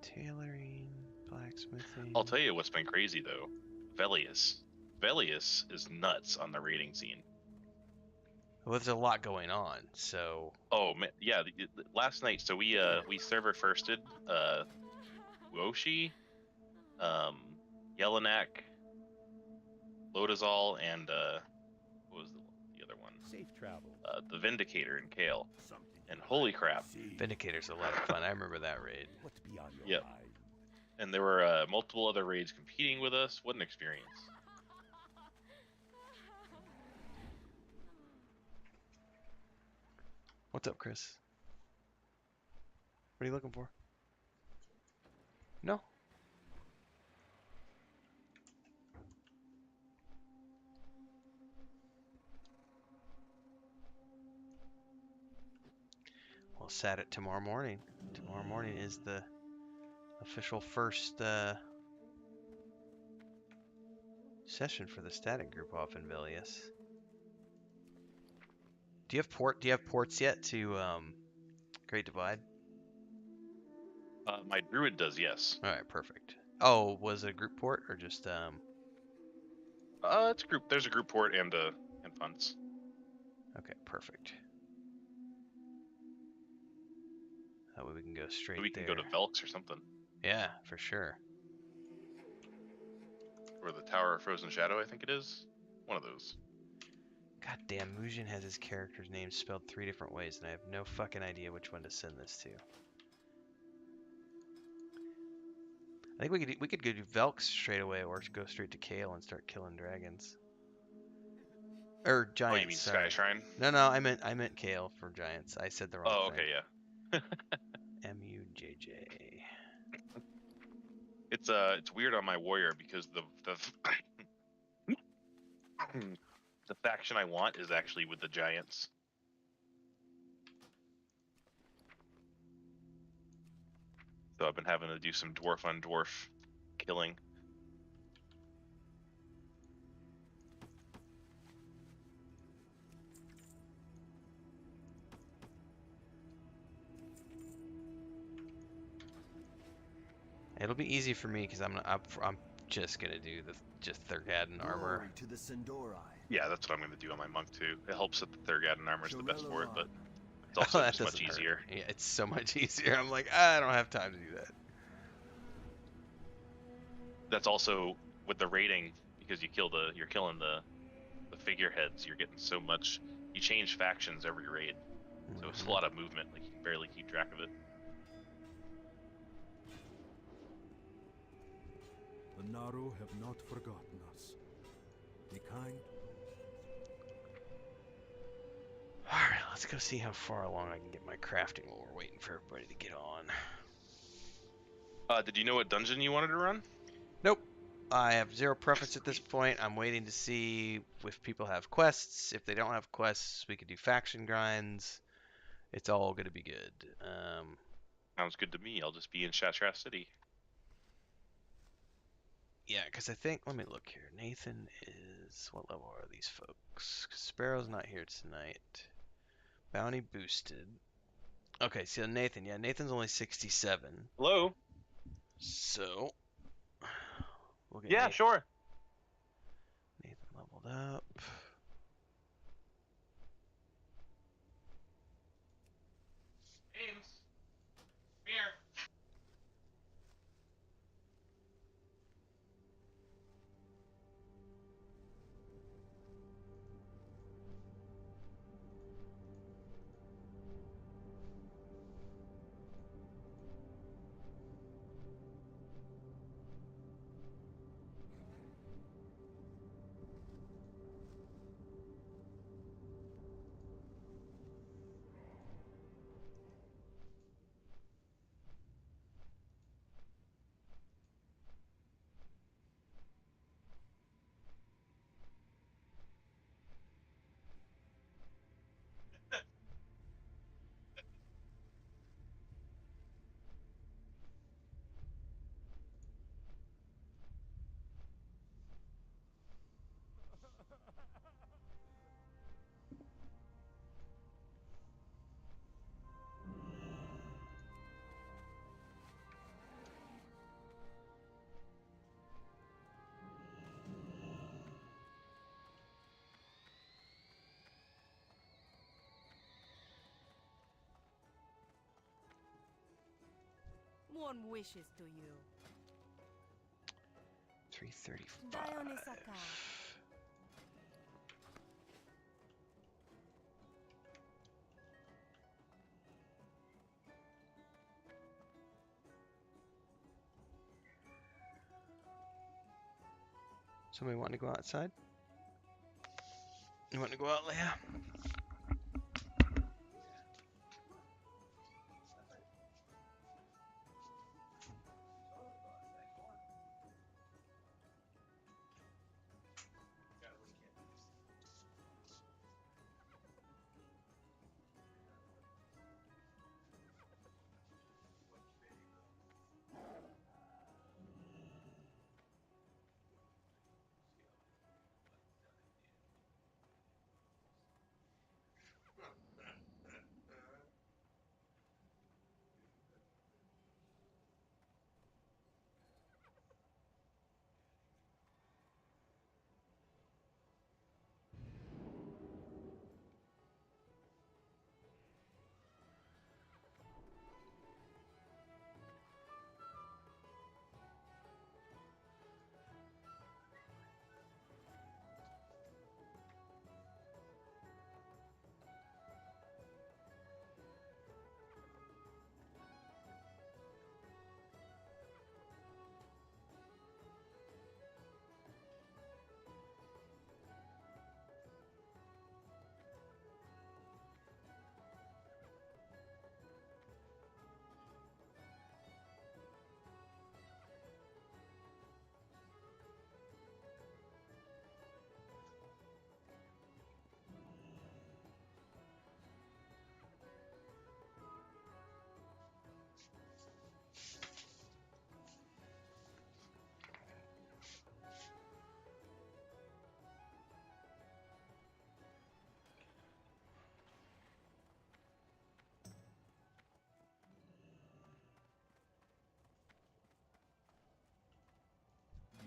Speaker 2: Tailoring, blacksmithing.
Speaker 9: I'll tell you what's been crazy though. Velius. Velius is nuts on the raiding scene.
Speaker 2: Well, there's a lot going on, so.
Speaker 9: Oh man, yeah. Last night, so we server firsted Woshi, Yellonak, Lodazal, and what was the other one?
Speaker 5: Safe travel.
Speaker 9: The Vindicator and Kale.
Speaker 5: Something
Speaker 9: And
Speaker 5: you
Speaker 9: holy
Speaker 5: like
Speaker 9: crap.
Speaker 5: to see.
Speaker 2: Vindicator's a lot of fun. I remember that raid.
Speaker 5: What's beyond your
Speaker 9: Yep.
Speaker 5: mind?
Speaker 9: And there were multiple other raids competing with us. What an experience.
Speaker 2: What's up, Chris? What are you looking for? No? Well, set it tomorrow morning. Tomorrow morning is the official first session for the static group off in Vilius. Do you have ports yet to Great Divide?
Speaker 9: My druid does, yes.
Speaker 2: All right, perfect. Oh, was it a group port or just
Speaker 9: It's group. There's a group port and funds.
Speaker 2: Okay, perfect. That way we can go straight
Speaker 9: We can
Speaker 2: there.
Speaker 9: go to Velks or something.
Speaker 2: Yeah, for sure.
Speaker 9: Or the Tower of Frozen Shadow, I think it is. One of those.
Speaker 2: God damn, Mujin has his character's name spelled 3 different ways, and I have no fucking idea which one to send this to. I think we could go to Velks straight away, or go straight to Kale and start killing dragons. Or giants.
Speaker 9: Oh, you mean
Speaker 2: sorry.
Speaker 9: Sky Shrine?
Speaker 2: No, I meant Kale for giants. I said the wrong
Speaker 9: Oh,
Speaker 2: thing.
Speaker 9: okay, yeah.
Speaker 2: MUJJ.
Speaker 9: It's weird on my warrior because the the faction I want is actually with the giants. So I've been having to do some dwarf on dwarf killing.
Speaker 2: It'll be easy for me because I'm just gonna do just Thurgaden armor.
Speaker 7: Glory to the Sindori.
Speaker 9: Yeah, that's what I'm going to do on my monk too. It helps that the Thurgaden armor is the best for it, but it's
Speaker 2: Oh,
Speaker 9: also
Speaker 2: that
Speaker 9: just much
Speaker 2: doesn't hurt.
Speaker 9: easier.
Speaker 2: Yeah, it's so much easier. I'm like, I don't have time to do that.
Speaker 9: That's also with the raiding because you're killing the figureheads. You're getting so much. You change factions every raid, so it's a lot of movement. Like you can barely keep track of it.
Speaker 5: The Naru have not forgotten us. Be kind.
Speaker 2: Alright, let's go see how far along I can get my crafting while we're waiting for everybody to get on.
Speaker 9: Did you know what dungeon you wanted to run?
Speaker 2: Nope. I have zero preference at this point. I'm waiting to see if people have quests. If they don't have quests, we can do faction grinds. It's all going to be good.
Speaker 9: Sounds good to me. I'll just be in Shattrath City.
Speaker 2: Yeah, because I think, let me look here. Nathan is, what level are these folks? Sparoh's not here tonight. Bounty boosted. Okay, so Nathan, yeah, Nathan's only 67.
Speaker 9: Hello?
Speaker 2: So, we'll get
Speaker 9: Yeah, sure.
Speaker 2: Nathan leveled up.
Speaker 9: James, here.
Speaker 8: One wishes to you.
Speaker 2: 335.
Speaker 8: Dionysaka.
Speaker 2: Somebody want to go outside? You want to go out, Leia?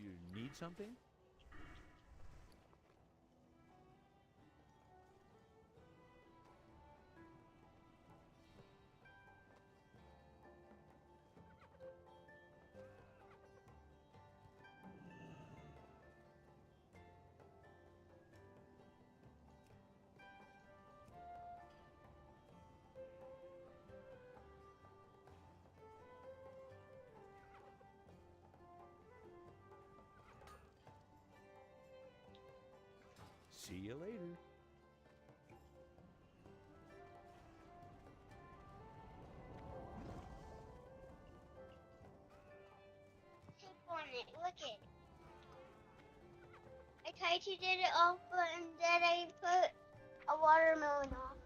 Speaker 10: You need something? See you later.
Speaker 11: Look it. I tried to get it off, but instead I put a watermelon off.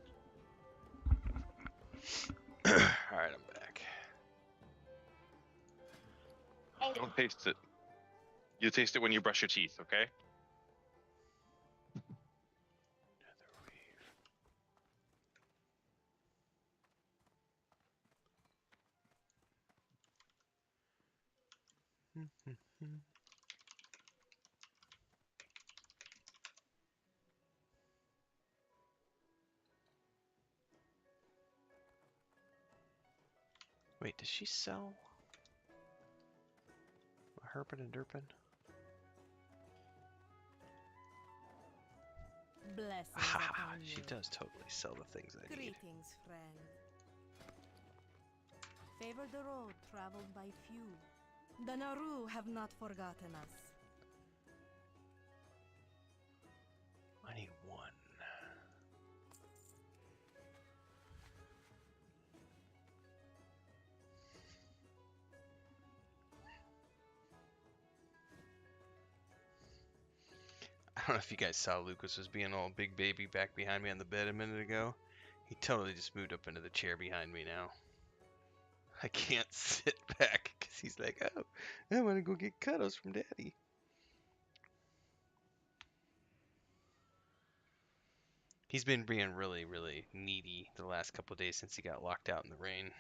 Speaker 2: Alright, I'm back.
Speaker 9: Don't taste it. You taste it when you brush your teeth, okay?
Speaker 2: Wait, does she sell a Herpin and Derpin?
Speaker 8: Blessings
Speaker 2: Ah,
Speaker 8: upon
Speaker 2: she
Speaker 8: you.
Speaker 2: does totally sell the things I need.
Speaker 8: Greetings, friend. Favor the road traveled by few. The Naru have not forgotten us.
Speaker 2: I need one. I don't know if you guys saw Lucas was being all big baby back behind me on the bed a minute ago. He totally just moved up into the chair behind me now. I can't sit back because he's like, oh, I want to go get cuddles from Daddy. He's been being really, really needy the last couple of days since he got locked out in the rain.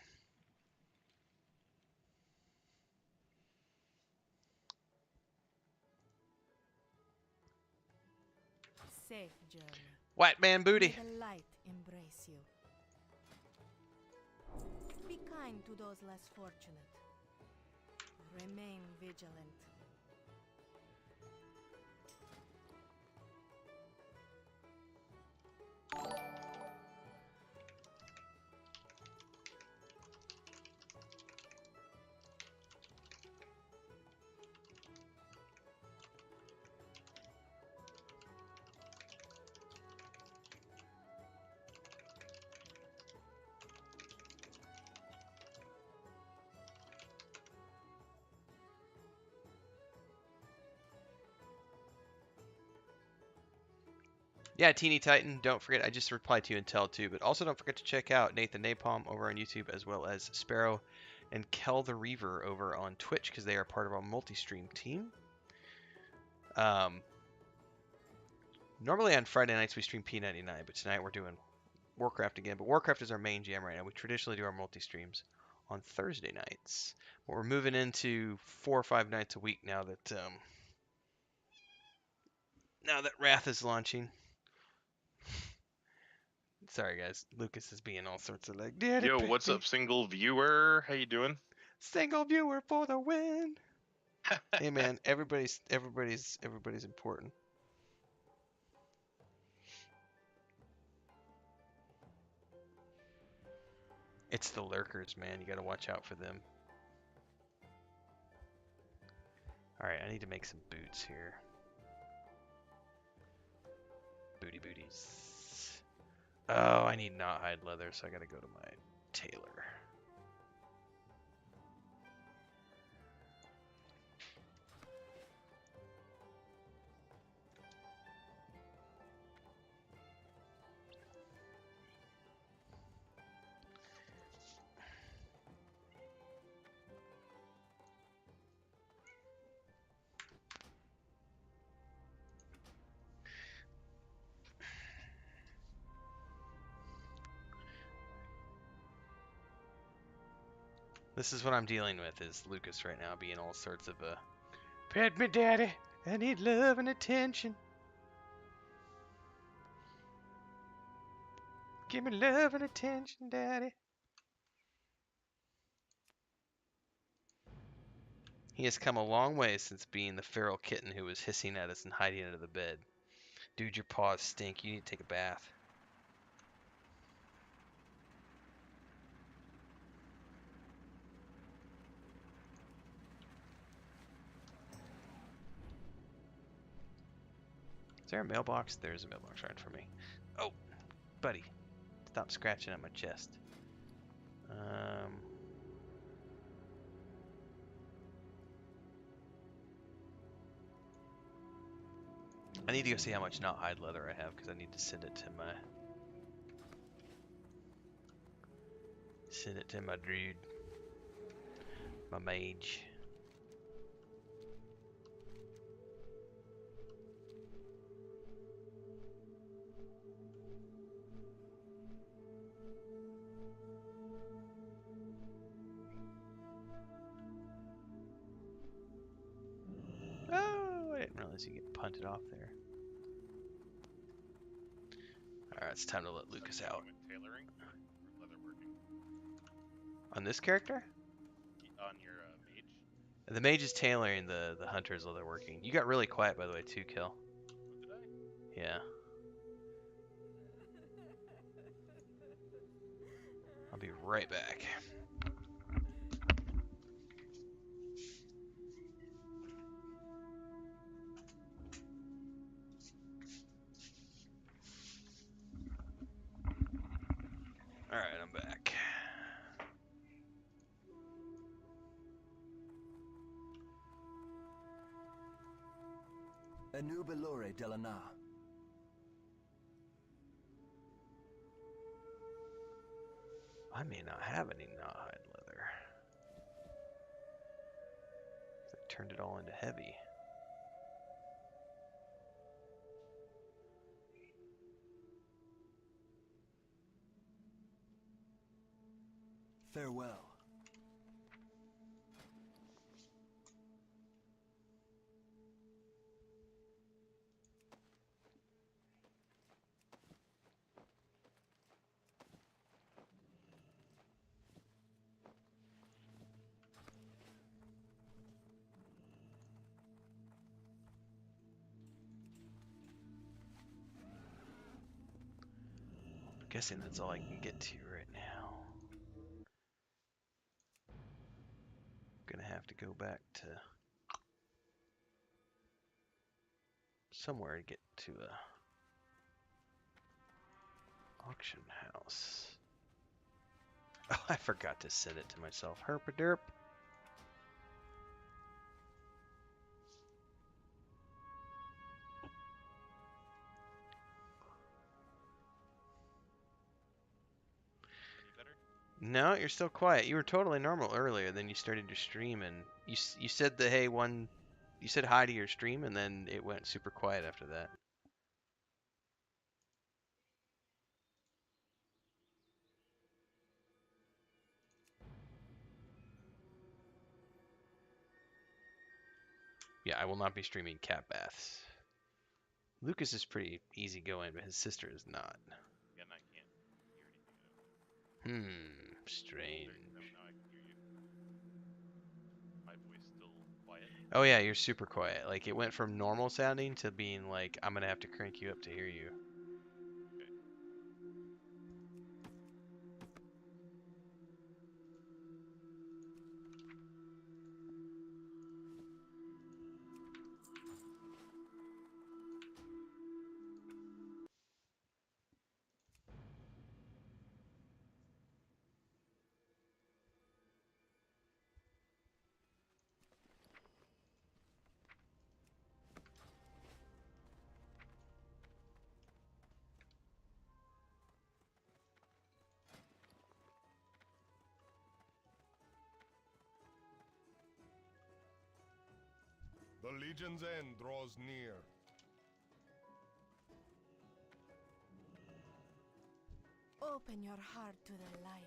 Speaker 8: Safe journey.
Speaker 2: White man booty.
Speaker 8: May the light embrace you. Be kind to those less fortunate. Remain vigilant.
Speaker 2: Yeah, Teeny Titan, don't forget, I just replied to you and tell too, but also don't forget to check out Nathan Napalm over on YouTube, as well as Sparoh and Kel the Reaver over on Twitch, because they are part of our multi-stream team. Normally on Friday nights we stream P99, but tonight we're doing Warcraft again, but Warcraft is our main jam right now. We traditionally do our multi-streams on Thursday nights, but we're moving into 4 or 5 nights a week now that Wrath is launching. Sorry guys, Lucas is being all sorts of like, Daddy,
Speaker 9: Yo, what's up, single viewer? How you doing?
Speaker 2: Single viewer for the win. Hey man, everybody's important. It's the lurkers, man. You gotta watch out for them. Alright, I need to make some boots here. Booty booties. Oh, I need not hide leather, so I gotta go to my tailor. This is what I'm dealing with, is Lucas right now being all sorts of a pet me daddy, I need love and attention. Give me love and attention, daddy. He has come a long way since being the feral kitten who was hissing at us and hiding under the bed. Dude, your paws stink. You need to take a bath. Is there a mailbox? There's a mailbox right for me. Oh, buddy. Stop scratching at my chest. I need to go see how much not hide leather I have, because I need to send it to my dude, my mage. Oh, I didn't realize you get punted off there. Alright, it's time to let Lucas out.
Speaker 9: Tailoring or leatherworking?
Speaker 2: On this character?
Speaker 9: On your mage?
Speaker 2: The mage is tailoring, the hunter's leatherworking. You got really quiet, by the way, too, Kel.
Speaker 9: Did I?
Speaker 2: Yeah. I'll be right back. Alright, I'm back.
Speaker 7: Anubelore Delana.
Speaker 2: I may not have any gnawhide leather. I turned it all into heavy.
Speaker 7: Farewell.
Speaker 2: Guessing that's all I can get to right now. Gonna have to go back to somewhere to get to a auction house. Oh, I forgot to send it to myself. Herpaderp. No, you're still quiet. You were totally normal earlier. Then you started your stream, and you said the hey one, you said hi to your stream, and then it went super quiet after that. Yeah, I will not be streaming cat baths. Lucas is pretty easygoing, but his sister is not.
Speaker 9: Again, I can't hear anything.
Speaker 2: Strange.
Speaker 9: Now I can hear you. My voice still quiet.
Speaker 2: Oh yeah, you're super quiet. Like it went from normal sounding to being like I'm gonna have to crank you up to hear you.
Speaker 9: Okay.
Speaker 5: The Legion's end draws near.
Speaker 8: Open your heart to the light.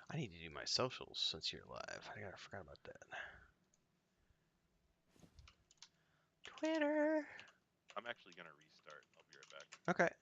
Speaker 2: I need to do my socials since you're live. I forgot about that. Twitter.
Speaker 9: I'm actually gonna restart. I'll be right back.
Speaker 2: Okay.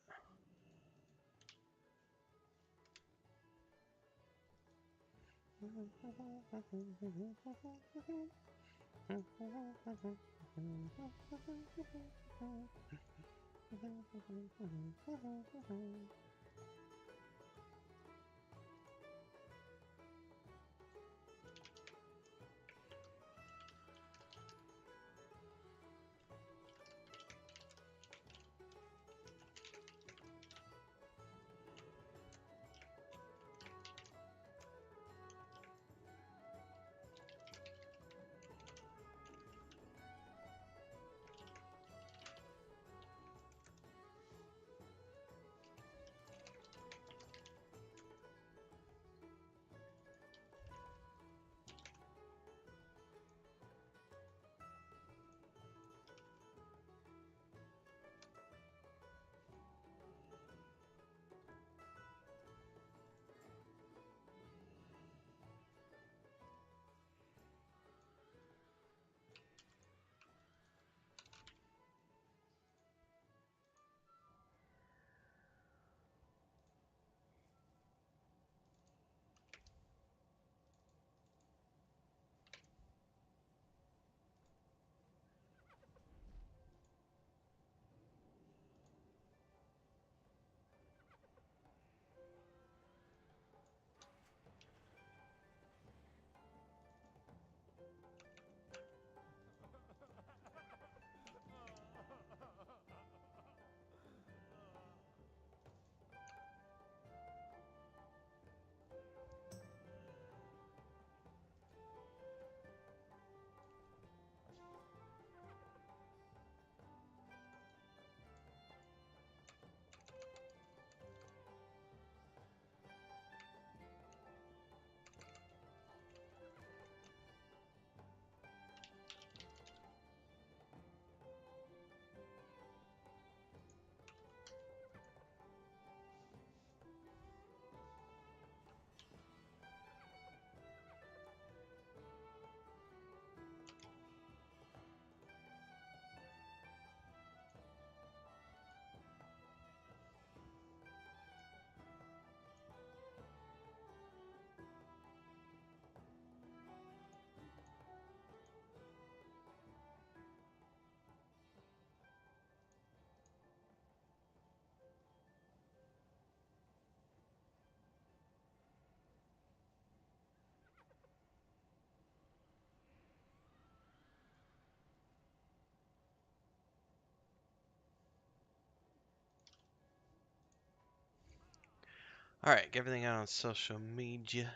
Speaker 2: All right, get everything out on social media.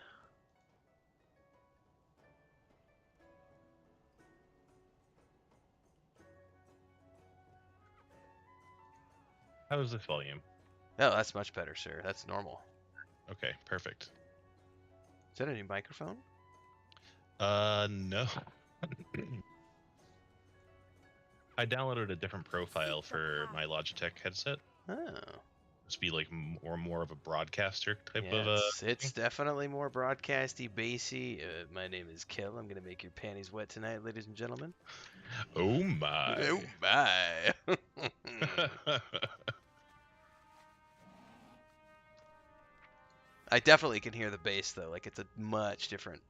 Speaker 9: How is this volume?
Speaker 2: Oh, that's much better, sir. That's normal.
Speaker 9: Okay, perfect.
Speaker 2: Is that a new microphone?
Speaker 9: No. I downloaded a different profile for my Logitech headset.
Speaker 2: Oh.
Speaker 9: Just be like more of a broadcaster type
Speaker 2: Yeah,
Speaker 9: of
Speaker 2: it's definitely more broadcasty, bassy. My name is Kel. I'm gonna make your panties wet tonight, ladies and gentlemen.
Speaker 9: Oh my.
Speaker 2: Oh my. I definitely can hear the bass though. Like it's a much different.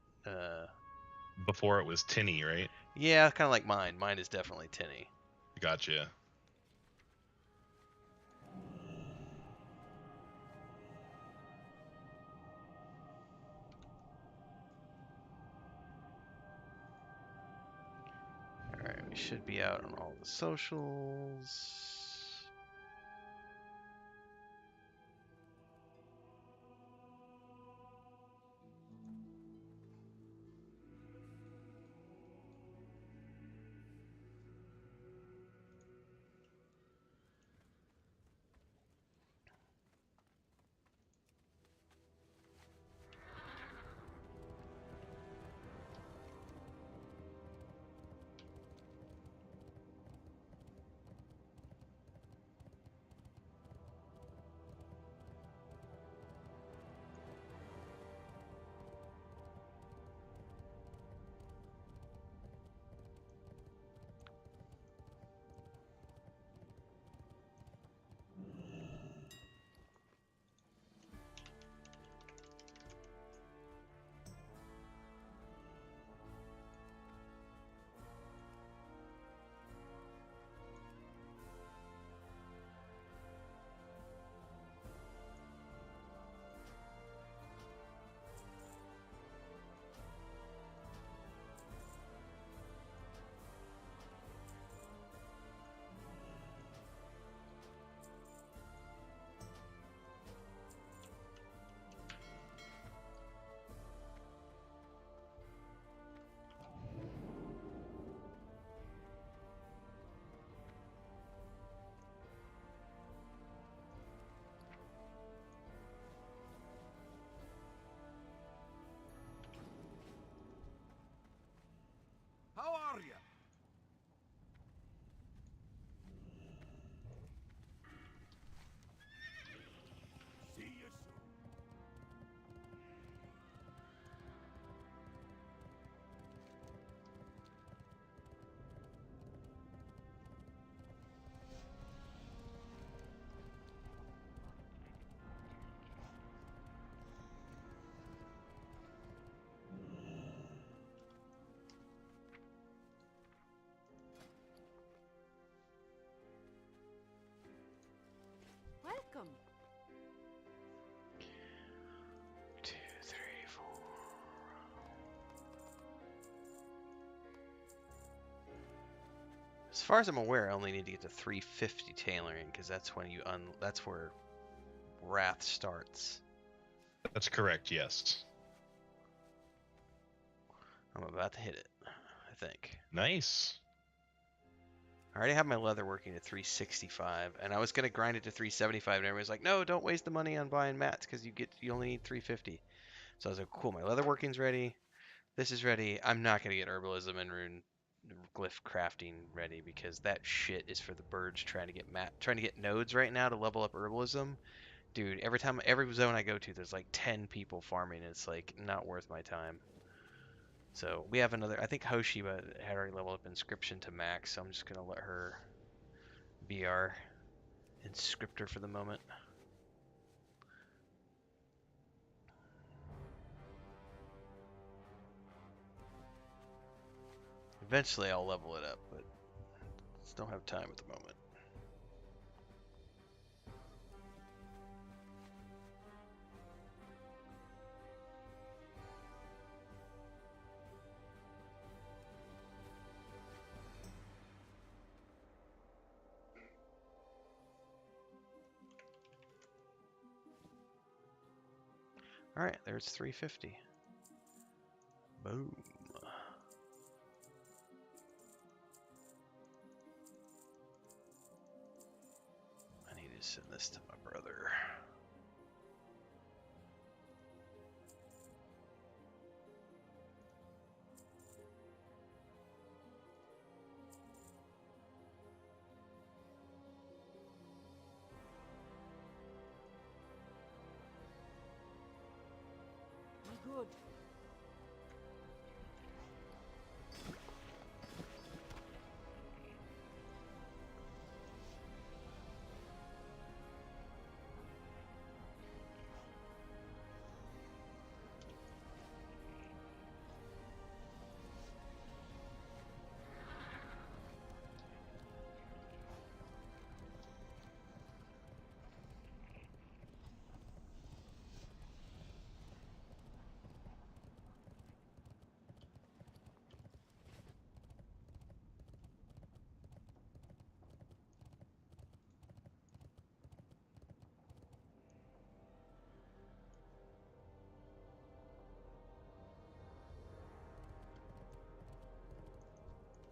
Speaker 9: Before it was tinny, right?
Speaker 2: Yeah, kind of like mine. Mine is definitely tinny.
Speaker 9: Gotcha.
Speaker 2: Alright, we should be out on all the socials.
Speaker 5: How are you? See you soon.
Speaker 8: Welcome.
Speaker 2: 2, 3, 4. As far as I'm aware, I only need to get to 350 tailoring because that's when you that's where Wrath starts.
Speaker 9: That's correct, yes.
Speaker 2: I'm about to hit it, I think.
Speaker 9: Nice.
Speaker 2: I already have my leather working at 365, and I was gonna grind it to 375, and everybody's like, "No, don't waste the money on buying mats because you only need 350." So I was like, "Cool, my leather working's ready. This is ready. I'm not gonna get herbalism and rune glyph crafting ready because that shit is for the birds trying to get nodes right now to level up herbalism. Dude, every zone I go to, there's like 10 people farming. And it's like not worth my time." So we have another. I think Hoshiba had already leveled up inscription to max, so I'm just gonna let her be our inscriptor for the moment. Eventually I'll level it up, but just don't have time at the moment. All right, there's 350. Boom. I need to send this to my brother.
Speaker 6: Good.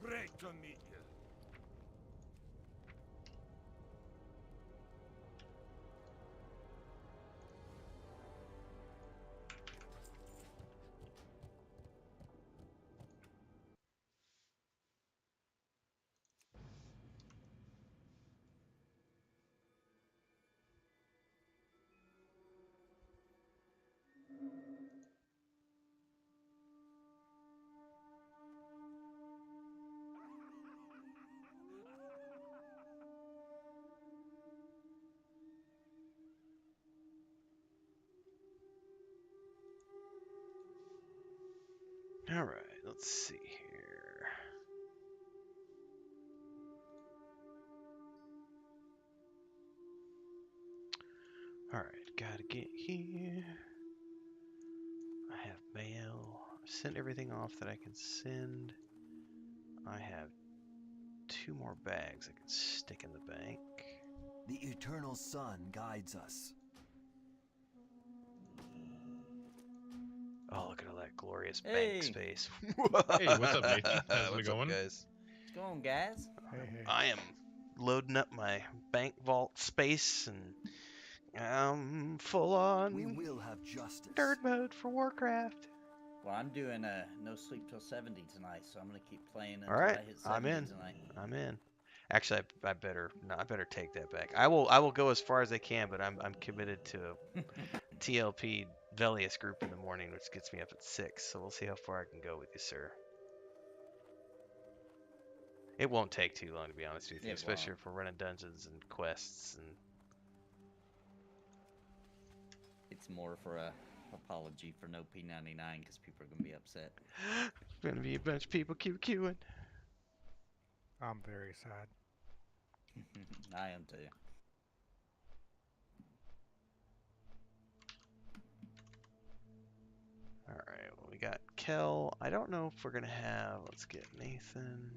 Speaker 5: Great to meet you.
Speaker 2: All right, let's see here. All right, gotta get here. I have mail. I've sent everything off that I can send. I have 2 more bags I can stick in the bank.
Speaker 7: The eternal sun guides us.
Speaker 2: Oh, look at all that glorious
Speaker 12: Hey.
Speaker 2: bank space.
Speaker 13: Hey, what's up, Nathan? How's it
Speaker 2: What's
Speaker 13: going?
Speaker 2: up, guys?
Speaker 12: What's going on, guys?
Speaker 4: Hey.
Speaker 2: I am loading up my bank vault space, and I'm full on
Speaker 7: We will have justice.
Speaker 2: nerd mode for Warcraft.
Speaker 12: Well, I'm doing no sleep till 70 tonight, so I'm gonna keep playing until
Speaker 2: All right,
Speaker 12: I hit 70
Speaker 2: I'm in.
Speaker 12: tonight.
Speaker 2: I'm in. Actually, I better take that back. I will go as far as I can, but I'm committed to TLP Velius group in the morning, which gets me up at 6. So we'll see how far I can go with you, sir. It won't take too long, to be honest with you, especially if we're running dungeons and quests. And
Speaker 12: it's more for a apology for no P99 because people are gonna be upset.
Speaker 2: Gonna be a bunch of people queuing.
Speaker 4: I'm very sad.
Speaker 12: I am too.
Speaker 2: Alright, well, we got Kel. I don't know if we're gonna have... Let's get Nathan.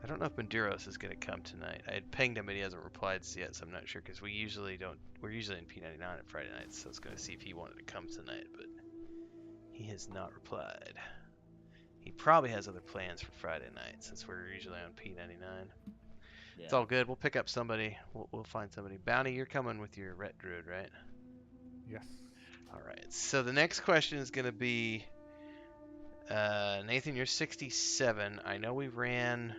Speaker 2: I don't know if Maduros is gonna come tonight. I had pinged him, but he hasn't replied yet, so I'm not sure, because we usually don't... We're usually in P99 on Friday nights, so I was gonna see if he wanted to come tonight, but he has not replied. He probably has other plans for Friday night, since we're usually on P99.
Speaker 12: Yeah.
Speaker 2: It's all good. We'll pick up somebody. We'll find somebody. Bounty, you're coming with your Ret Druid, right?
Speaker 4: Yes.
Speaker 2: All right. So the next question is going to be, Nathan, you're 67. I know we ran...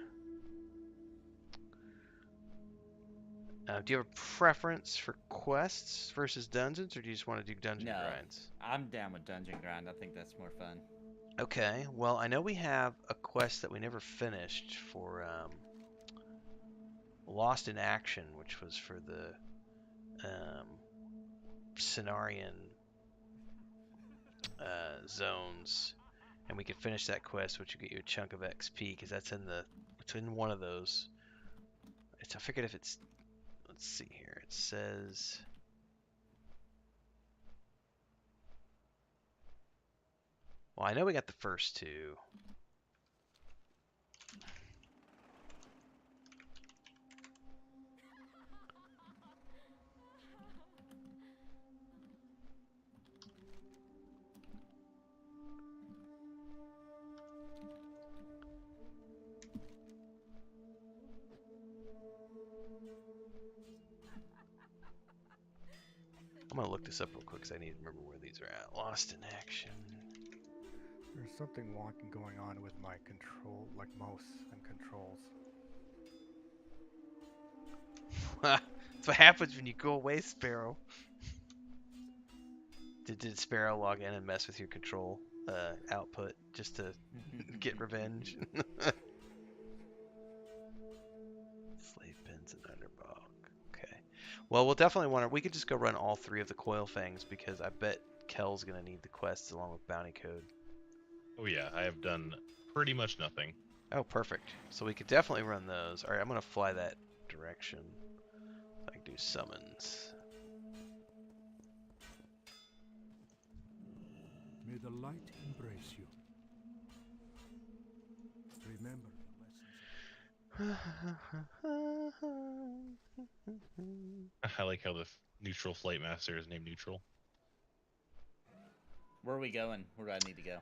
Speaker 2: do you have a preference for quests versus dungeons, or do you just want to do dungeon grinds?
Speaker 12: I'm down with dungeon grind. I think that's more fun.
Speaker 2: Okay. Well, I know we have a quest that we never finished for Lost in Action, which was for the Cenarian zones, and we could finish that quest, which will get you a chunk of XP, because that's it's in one of those. I forget if it's, let's see here, it says, well, I know we got the first 2. I'm gonna look this up real quick because I need to remember where these are at. Lost in action.
Speaker 14: There's something wonky going on with my control, like mouse and controls.
Speaker 2: That's what happens when you go away, Sparoh. Did Sparoh log in and mess with your control output just to get revenge? Slave pins and underbog. Okay. Well, we'll definitely want to. We could just go run all 3 of the coil fangs because I bet Kel's gonna need the quests along with bounty code.
Speaker 13: Oh yeah, I have done pretty much nothing.
Speaker 2: Oh, perfect. So we could definitely run those. All right, I'm gonna fly that direction. I can do summons.
Speaker 5: May the light embrace you. Remember the lessons.
Speaker 13: I like how the neutral flight master is named Neutral.
Speaker 12: Where are we going? Where do I need to go?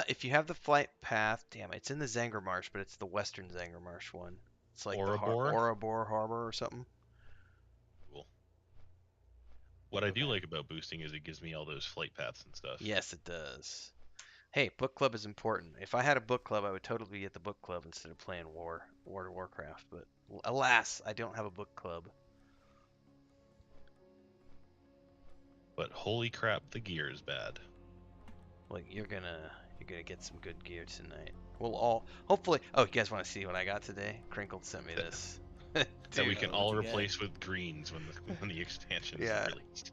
Speaker 2: If you have the flight path, damn, it's in the Zanger Marsh, but it's the western Zanger Marsh one. It's like
Speaker 13: Orabor?
Speaker 2: the Orabor Harbor or something.
Speaker 13: Cool. What I do like about boosting is it gives me all those flight paths and stuff.
Speaker 2: Yes, it does. Hey, book club is important. If I had a book club, I would totally be at the book club instead of playing World of Warcraft. But alas, I don't have a book club.
Speaker 13: But holy crap, the gear is bad.
Speaker 2: Well, you're gonna get some good gear tonight. We'll all hopefully. Oh, you guys want to see what I got today? Crinkled sent me this.
Speaker 13: That we can all replace with greens when the expansion is released.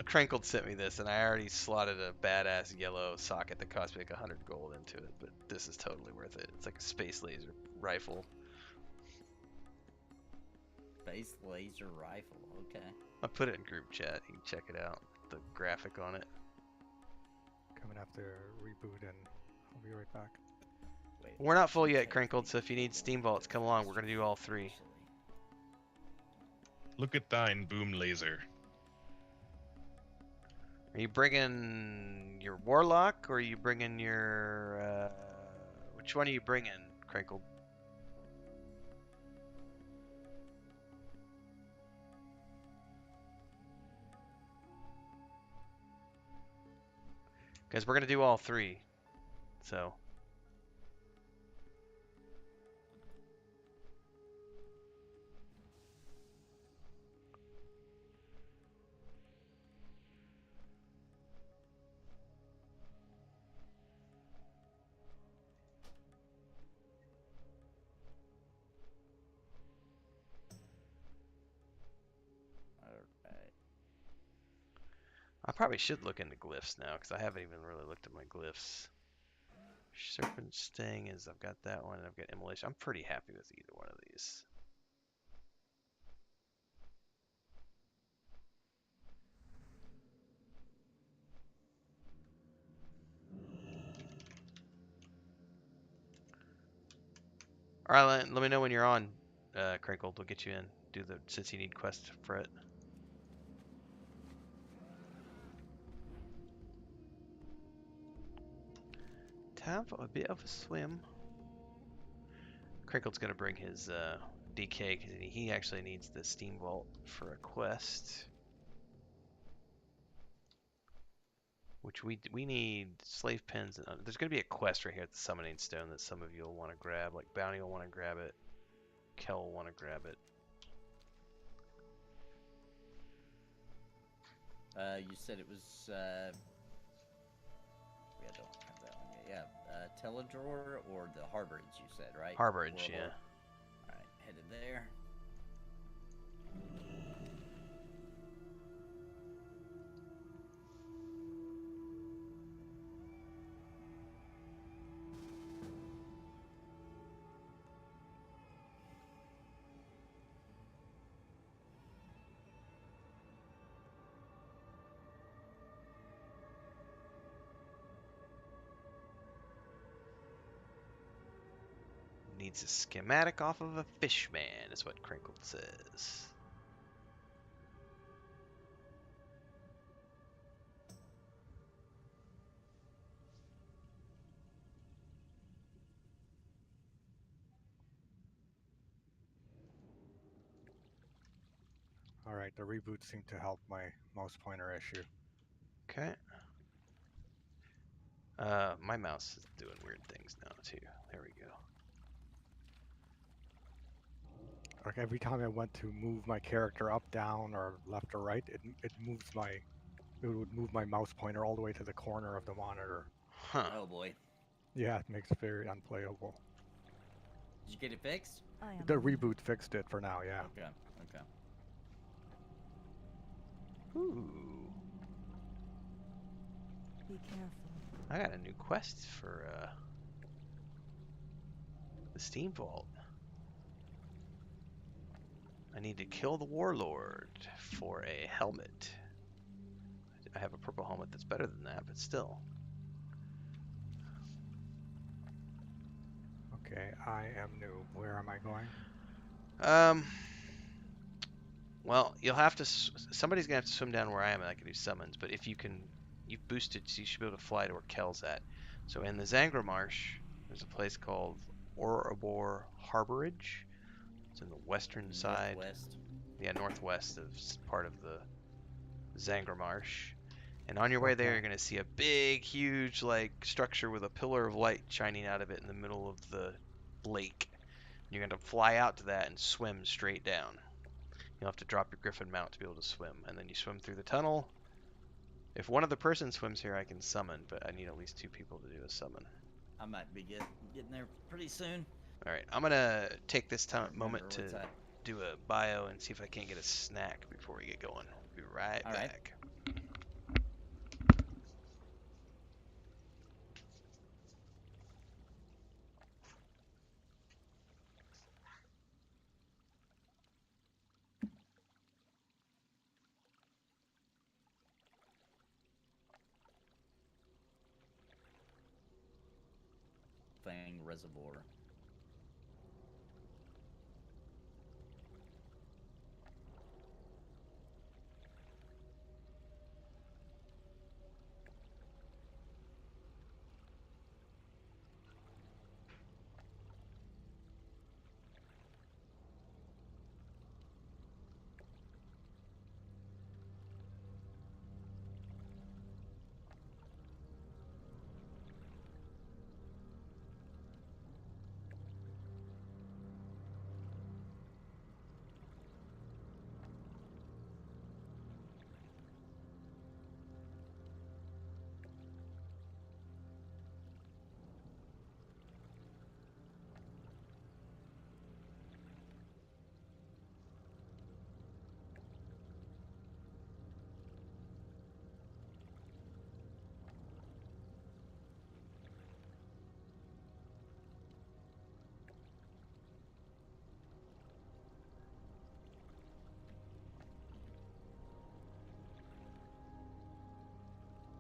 Speaker 2: Crinkled sent me this, and I already slotted a badass yellow socket that cost me like 100 gold into it. But this is totally worth it. It's like a space laser rifle.
Speaker 12: Space laser rifle. Okay.
Speaker 2: I put it in group chat. You can check it out. The graphic on it.
Speaker 14: Coming after reboot, and I'll be right back.
Speaker 12: Wait,
Speaker 2: We're not full yet, Crinkled. So if you need Steam Vaults, come along. We're gonna do all 3.
Speaker 13: Look at thine boom laser.
Speaker 2: Are you bringing your Warlock, or are you bringing your... which one are you bringing, Crinkled? Because we're going to do all 3. So... I probably should look into glyphs now, because I haven't even really looked at my glyphs. Serpent Sting is, I've got that one, and I've got Immolation. I'm pretty happy with either one of these. Alright, let me know when you're on, Crinkled. We'll get you in. Since you need quest for it. Time for a bit of a swim. Crinkled's gonna bring his DK because he actually needs the Steam Vault for a quest. Which we need slave pins. And, there's gonna be a quest right here at the Summoning Stone that some of you will want to grab. Like Bounty will want to grab it. Kel will want to grab it.
Speaker 12: You said it was. Yeah, I don't have that one yet. Yeah, Idhradlor or the Harborage. You said, right?
Speaker 2: Harborage, yeah.
Speaker 12: All right, headed there.
Speaker 2: Needs a schematic off of a fishman, is what Crinkled says.
Speaker 14: Alright, the reboot seemed to help my mouse pointer issue.
Speaker 2: Okay. My mouse is doing weird things now too. There we go.
Speaker 14: Like every time I went to move my character up, down, or left or right, it would move my mouse pointer all the way to the corner of the monitor.
Speaker 2: Huh.
Speaker 12: Oh boy.
Speaker 14: Yeah, it makes it very unplayable.
Speaker 12: Did you get it fixed?
Speaker 14: The reboot fixed it for now, yeah.
Speaker 12: Okay, okay.
Speaker 2: Ooh.
Speaker 8: Be careful.
Speaker 2: I got a new quest for the Steam Vault. I need to kill the warlord for a helmet. I have a purple helmet that's better than that, but still.
Speaker 14: Okay, I am new. Where am I going?
Speaker 2: Well, you'll have to. Somebody's gonna have to swim down where I am, and I can do summons. But if you can, you've boosted, so you should be able to fly to where Kel's at. So in the Zangra Marsh, there's a place called Orobor Harborage. It's in the western side.
Speaker 12: Northwest.
Speaker 2: Yeah, northwest of part of the Zangra Marsh. And on your way there, you're gonna see a big, huge, like structure with a pillar of light shining out of it in the middle of the lake. You're gonna fly out to that and swim straight down. You'll have to drop your griffin mount to be able to swim, and then you swim through the tunnel. If one other person swims here, I can summon, but I need at least 2 people to do a summon.
Speaker 12: I might be getting there pretty soon.
Speaker 2: All right, I'm gonna take this moment to
Speaker 12: what's that.
Speaker 2: do a bio and see if I can't get a snack before we get going. We'll be right
Speaker 12: All right.
Speaker 2: back.
Speaker 12: Fang Reservoir.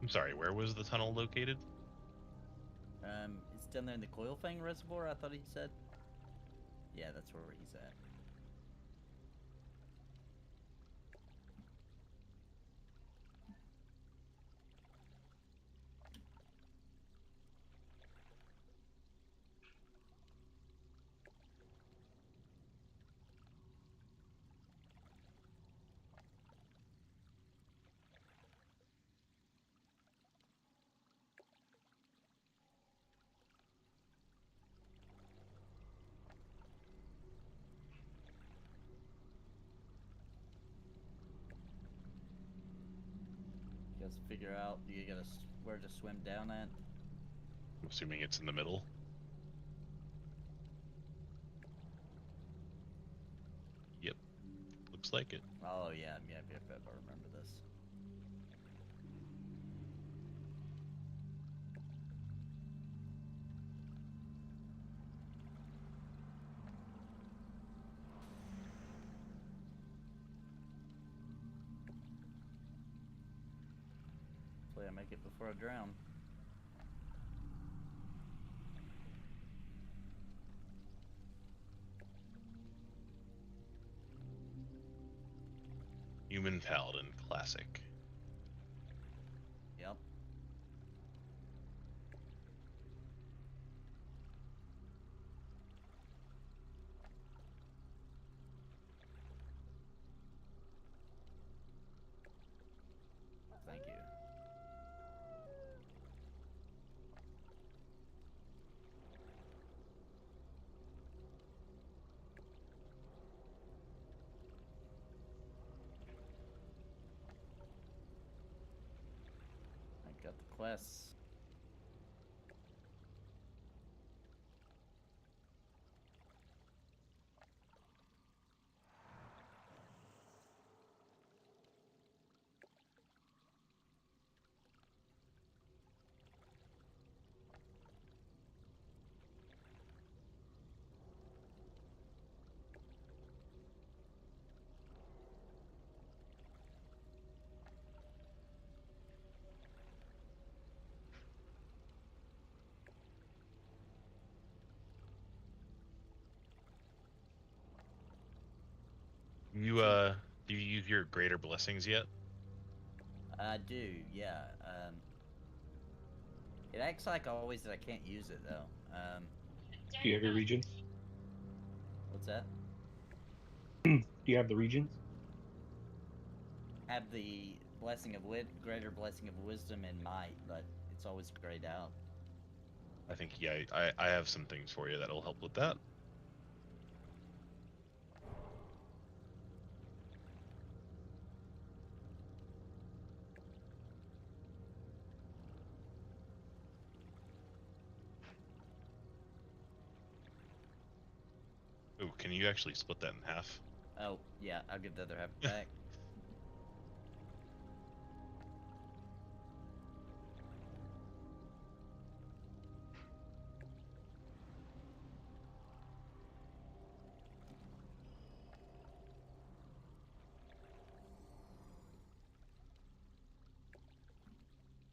Speaker 13: I'm sorry, where was the tunnel located?
Speaker 12: It's down there in the Coil Fang Reservoir, I thought he said. Yeah, that's where he's at. You guys figure out, do you got where to swim down at?
Speaker 13: I'm assuming it's in the middle. Yep, looks like it.
Speaker 12: Oh yeah, yep, I remember this. Hopefully I make it before I drown.
Speaker 13: Human Paladin Classic.
Speaker 12: Yep. Got the quests.
Speaker 13: You do you use your greater blessings yet?
Speaker 12: I do, yeah. It acts like always that I can't use it though.
Speaker 15: Do you have your regions?
Speaker 12: What's that?
Speaker 15: Do you have the regions?
Speaker 12: Have the blessing of greater blessing of wisdom and might, but it's always grayed out.
Speaker 13: I think yeah, I have some things for you that'll help with that. Oh, can you actually split that in half?
Speaker 12: Oh, yeah, I'll give the other half back.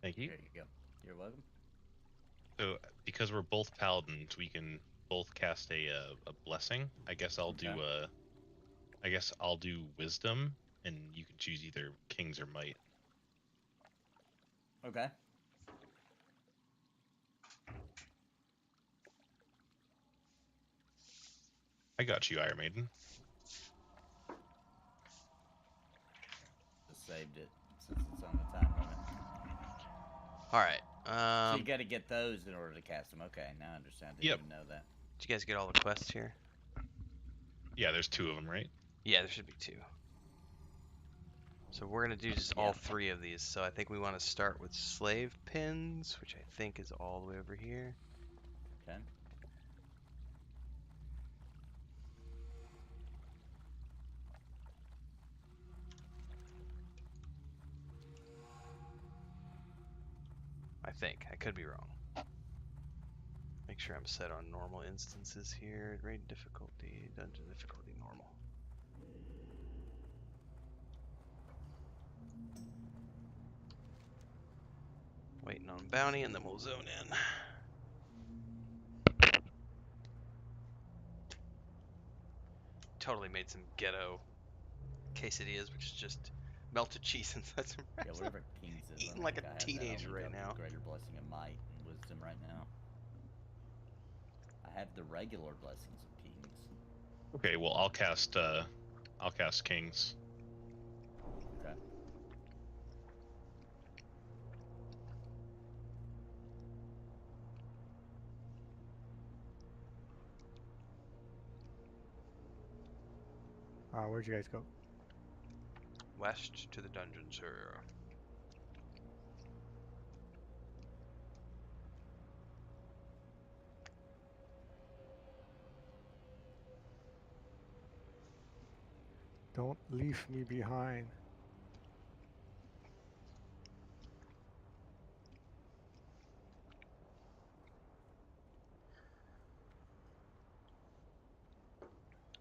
Speaker 13: Thank you.
Speaker 12: There you go. You're welcome.
Speaker 13: So, because we're both paladins, we can both cast a blessing. I guess I'll do wisdom, and you can choose either kings or might.
Speaker 12: Okay.
Speaker 13: I got you, Iron Maiden.
Speaker 12: Just saved it since it's on the time limit.
Speaker 2: All right.
Speaker 12: So you got to get those in order to cast them. Okay, now I understand. I didn't even know that.
Speaker 2: Did you guys get all the quests here?
Speaker 13: Yeah, there's 2 of them, right?
Speaker 2: Yeah, there should be 2. So we're gonna do just all 3 of these. So I think we want to start with slave pins, which I think is all the way over here.
Speaker 12: Okay.
Speaker 2: I think. I could be wrong. Make sure I'm set on normal instances here. Raid difficulty, dungeon difficulty, normal. Waiting on bounty and then we'll zone in. Totally made some ghetto quesadillas, which is just melted cheese inside some rice.
Speaker 12: Yeah, whatever Kings is.
Speaker 2: Eating like a
Speaker 12: I have that.
Speaker 2: teenager
Speaker 12: I'll look
Speaker 2: right
Speaker 12: up
Speaker 2: now.
Speaker 12: the greater blessing of might and wisdom right now. I have the regular blessings of kings.
Speaker 13: Okay, well I'll cast kings.
Speaker 12: Okay.
Speaker 14: Where'd you guys go?
Speaker 2: West to the dungeon, sir.
Speaker 14: Don't leave me behind.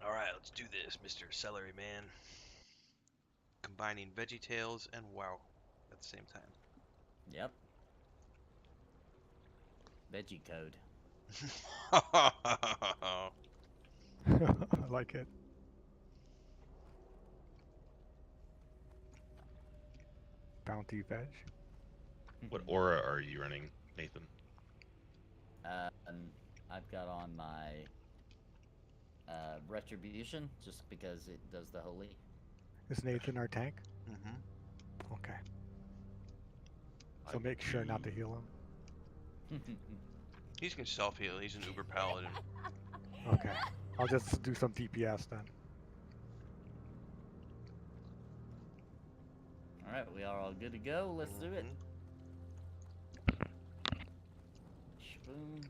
Speaker 2: All right, let's do this, Mr. Celery Man. Combining Veggie Tales and WoW at the same time.
Speaker 12: Yep. Veggie code.
Speaker 14: I like it. Bounty veg.
Speaker 13: What aura are you running, Nathan?
Speaker 12: And I've got on my retribution just because it does the holy.
Speaker 14: Is Nathan our tank?
Speaker 2: Mm-hmm.
Speaker 14: Okay. So make sure not to heal him.
Speaker 2: He's gonna self-heal. He's an Uber Paladin.
Speaker 14: Okay. I'll just do some DPS then.
Speaker 12: Alright, we are all good to go. Let's do it. Boom.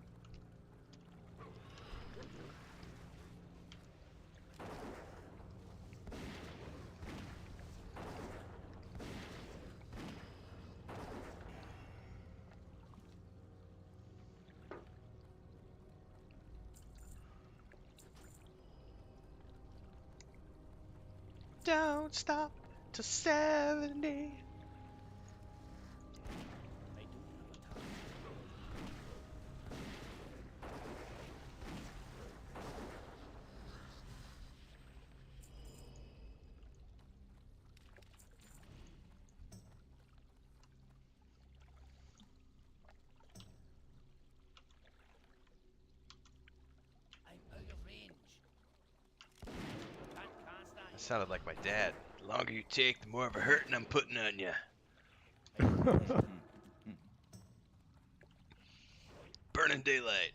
Speaker 2: Don't stop to 70. That sounded like my dad. The longer you take, the more of a hurting I'm putting on you. Burning daylight.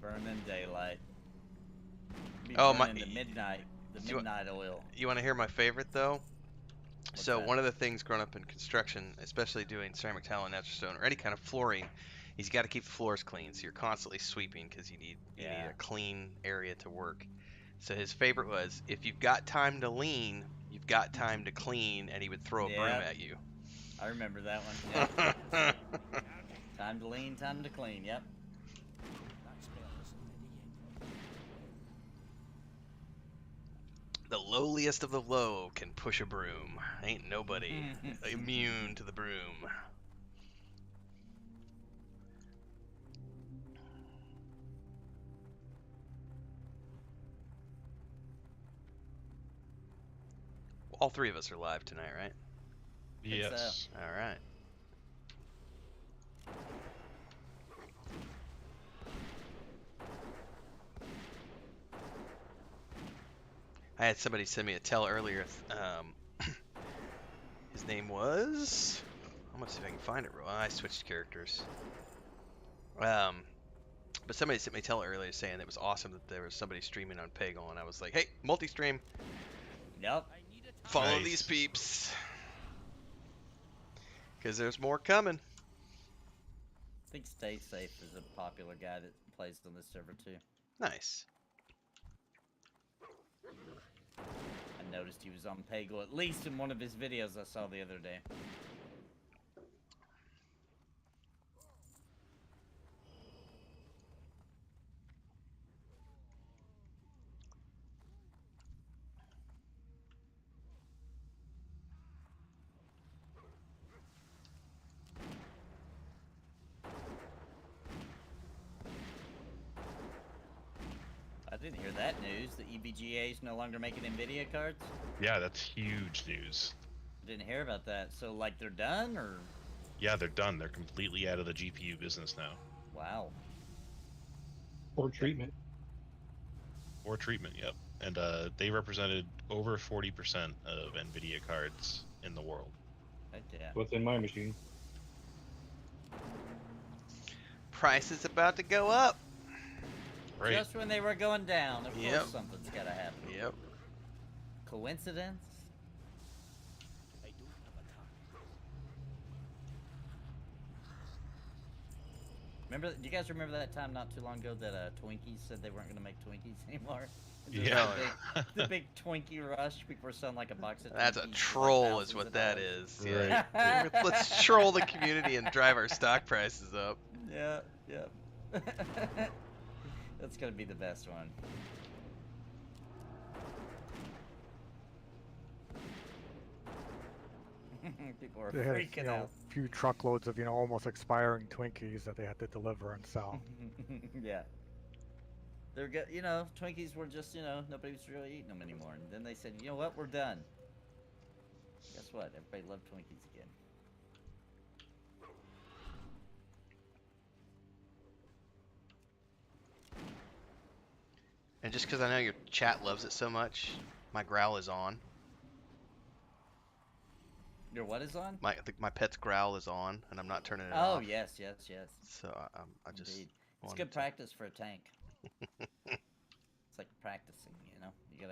Speaker 12: Burning daylight. Be
Speaker 2: Oh,
Speaker 12: burning the midnight oil.
Speaker 2: You want to hear my favorite though?
Speaker 12: What's
Speaker 2: So
Speaker 12: that?
Speaker 2: one of the things growing up in construction, especially doing ceramic tile and natural stone or any kind of flooring, is you got to keep the floors clean. So you're constantly sweeping because you need a clean area to work. So his favorite was, if you've got time to lean, you've got time to clean, and he would throw a broom at you.
Speaker 12: I remember that one. Yep. Time to lean, time to clean. Yep.
Speaker 2: The lowliest of the low can push a broom. Ain't nobody immune to the broom. All three of us are live tonight, right?
Speaker 13: Yes.
Speaker 2: All right. I had somebody send me a tell earlier. His name was... I'm gonna see if I can find it. I switched characters. But somebody sent me a tell earlier saying it was awesome that there was somebody streaming on Peggle, and I was like, hey, multi-stream.
Speaker 12: Yep.
Speaker 2: Follow these peeps. Because there's more coming.
Speaker 12: I think Stay Safe is a popular guy that plays on this server too.
Speaker 2: Nice.
Speaker 12: I noticed he was on Peggle at least in one of his videos I saw the other day. I didn't hear that news. The EVGA is no longer making NVIDIA cards?
Speaker 13: Yeah, that's huge news.
Speaker 12: Didn't hear about that. So, like, they're done, or?
Speaker 13: Yeah, they're done. They're completely out of the GPU business now.
Speaker 12: Wow.
Speaker 15: Or treatment.
Speaker 13: Or treatment, yep. And they represented over 40% of NVIDIA cards in the world.
Speaker 12: Heck yeah.
Speaker 15: What's in my machine?
Speaker 2: Price is about to go up.
Speaker 13: Right.
Speaker 12: Just when they were going down, of
Speaker 2: Yep.
Speaker 12: course something's gotta happen.
Speaker 2: Yep.
Speaker 12: Coincidence? Remember? Do you guys remember that time not too long ago that Twinkies said they weren't going to make Twinkies anymore?
Speaker 13: Yeah.
Speaker 12: The big Twinkie rush. People were selling like a box of
Speaker 2: That's a
Speaker 12: Twinkies for
Speaker 2: troll, is
Speaker 12: thousands
Speaker 2: what
Speaker 12: of
Speaker 2: that
Speaker 12: dollars.
Speaker 2: is. Yeah. Let's troll the community and drive our stock prices up.
Speaker 12: Yeah, yeah. That's gonna be the best one. People are
Speaker 14: They had,
Speaker 12: freaking
Speaker 14: you know,
Speaker 12: out.
Speaker 14: a few truckloads of, you know, almost expiring Twinkies that they had to deliver and sell.
Speaker 12: Yeah. They're good. You know, Twinkies were just, you know, nobody was really eating them anymore. And then they said, you know what, we're done. Guess what? Everybody loved Twinkies again.
Speaker 2: And just because I know your chat loves it so much, my growl is on.
Speaker 12: Your what is on?
Speaker 2: My pet's growl is on, and I'm not turning it
Speaker 12: Oh,
Speaker 2: off.
Speaker 12: yes, yes, yes.
Speaker 2: So I just.
Speaker 12: Indeed. It's
Speaker 2: wanted
Speaker 12: good
Speaker 2: to-
Speaker 12: practice for a tank. It's like practicing, you know? You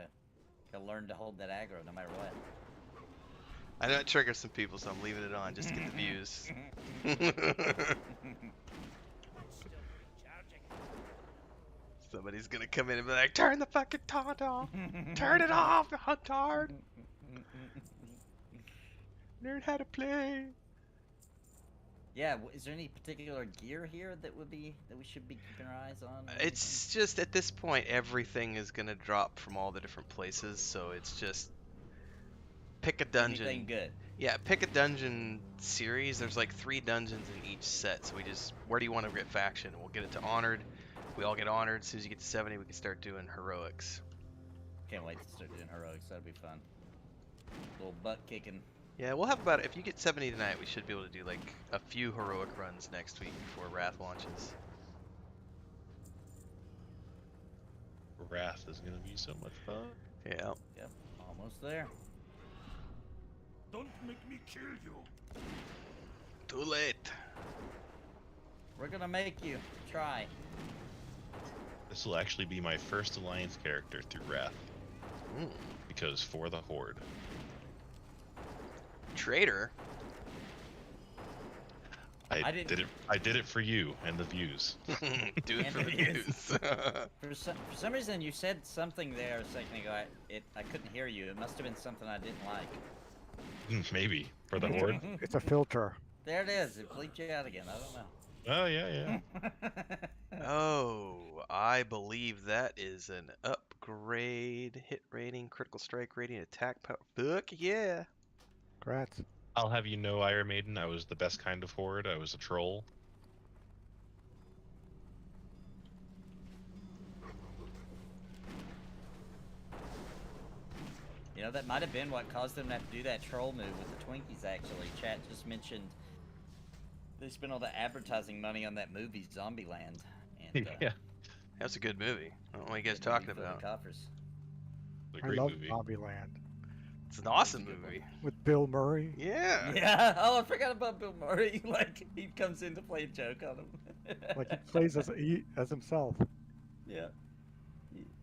Speaker 12: gotta learn to hold that aggro no matter what.
Speaker 2: I know it triggers some people, so I'm leaving it on just to get the views. Somebody's gonna come in and be like, turn the fucking taunt off! Turn it off, huntard! Learn how to play!
Speaker 12: Yeah, is there any particular gear here that we should be keeping our eyes on? or
Speaker 2: It's just, at this point, everything is gonna drop from all the different places, so it's just... Pick a dungeon.
Speaker 12: Anything good?
Speaker 2: Yeah, pick a dungeon series. There's like 3 dungeons in each set, so we just... Where do you want to get faction? We'll get it to Honored. We all get Honored. As soon as you get to 70, we can start doing Heroics.
Speaker 12: Can't wait to start doing Heroics. That'll be fun. Little butt kicking.
Speaker 2: Yeah, we'll have about... If you get 70 tonight, we should be able to do like a few Heroic runs next week before Wrath launches.
Speaker 13: Wrath is gonna be so much fun.
Speaker 2: Yeah.
Speaker 12: Yep, almost there.
Speaker 5: Don't make me kill you.
Speaker 2: Too late.
Speaker 12: We're gonna make you try.
Speaker 13: This will actually be my first Alliance character through Wrath. Because for the Horde.
Speaker 2: Traitor?
Speaker 12: I
Speaker 13: did it for you and the views.
Speaker 2: Do it for the views.
Speaker 12: For some reason, you said something there a second ago. I couldn't hear you. It must have been something I didn't like.
Speaker 13: Maybe for the Horde.
Speaker 14: It's a filter.
Speaker 12: There it is. It bleeped you out again. I don't know.
Speaker 13: Oh yeah.
Speaker 2: Oh, I believe that is an upgrade. Hit rating, critical strike rating, attack power. Fuck yeah.
Speaker 14: Congrats.
Speaker 13: I'll have you know, Iron Maiden, I was the best kind of Horde. I was a troll.
Speaker 12: You know, that might have been what caused them to have to do that troll move with the Twinkies, actually. Chat just mentioned they spent all the advertising money on that movie, Zombieland. And,
Speaker 2: Yeah. That's a good movie. I don't know what you guys are talking about.
Speaker 14: I love Zombieland.
Speaker 2: It's an awesome movie.
Speaker 14: With Bill Murray.
Speaker 2: Yeah.
Speaker 12: Yeah. Oh, I forgot about Bill Murray. Like, he comes in to play a joke on him.
Speaker 14: Like he plays as himself.
Speaker 12: Yeah.